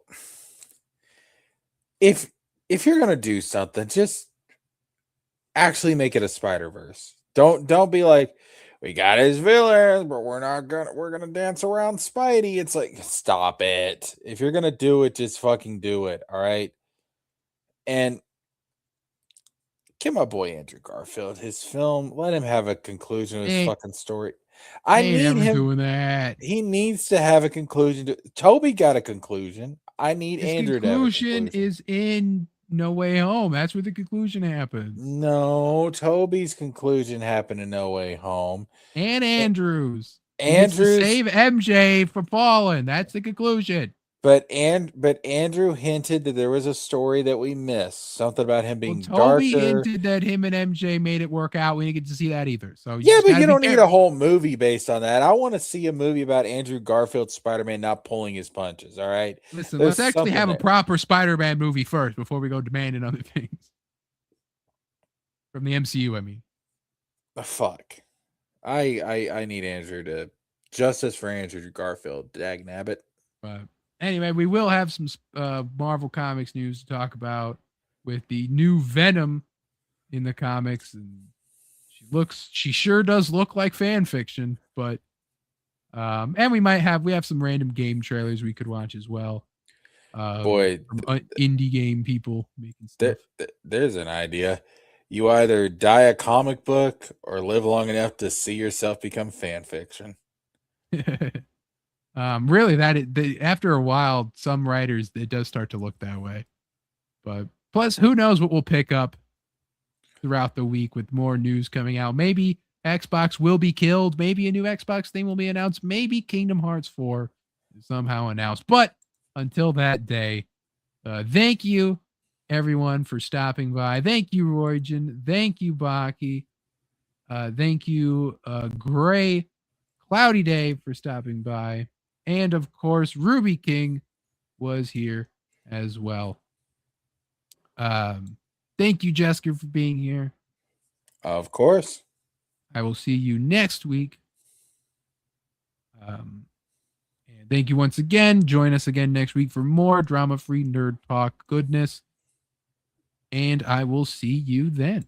C: If you're gonna do something, just actually make it a Spider-Verse. Don't be like, we got his villain, but we're gonna dance around Spidey. It's like, stop it. If you're gonna do it, just fucking do it. All right. And give my boy Andrew Garfield his film. Let him have a conclusion of his fucking story. I need him
B: doing that.
C: He needs to have a conclusion. Toby got a conclusion. I need Andrew to have a conclusion.
B: Is in No Way Home. That's where the conclusion happens.
C: No, Toby's conclusion happened in No Way Home.
B: And Andrews.
C: Andrews
B: save MJ from falling. That's the conclusion.
C: But Andrew hinted that there was a story that we missed. Something about him being
B: Toby
C: darker.
B: hinted that him and MJ made it work out. We didn't get to see that either. So
C: yeah, but you don't need a whole movie based on that. I want to see a movie about Andrew Garfield's Spider-Man not pulling his punches. All right.
B: Listen, let's actually have a proper Spider-Man movie first before we go demanding other things. From the MCU, I mean.
C: Fuck. I need Andrew to justice for Andrew Garfield, dag nabbit.
B: But anyway, we will have some Marvel Comics news to talk about with the new Venom in the comics, and she sure does look like fan fiction, but and we have some random game trailers we could watch as well.
C: Boy,
B: from indie game people making stuff.
C: There's an idea. You either die a comic book or live long enough to see yourself become fan fiction.
B: Really, after a while, some writers, it does start to look that way. But plus, who knows what we'll pick up throughout the week with more news coming out. Maybe Xbox will be killed. Maybe a new Xbox thing will be announced. Maybe Kingdom Hearts 4 is somehow announced. But until that day, thank you, everyone, for stopping by. Thank you, Roygen. Thank you, Baki. Thank you, Gray Cloudy Day, for stopping by. And of course, Ruby King was here as well. Thank you, Jessica, for being here.
C: Of course.
B: I will see you next week. And thank you once again. Join us again next week for more drama-free nerd talk goodness. And I will see you then.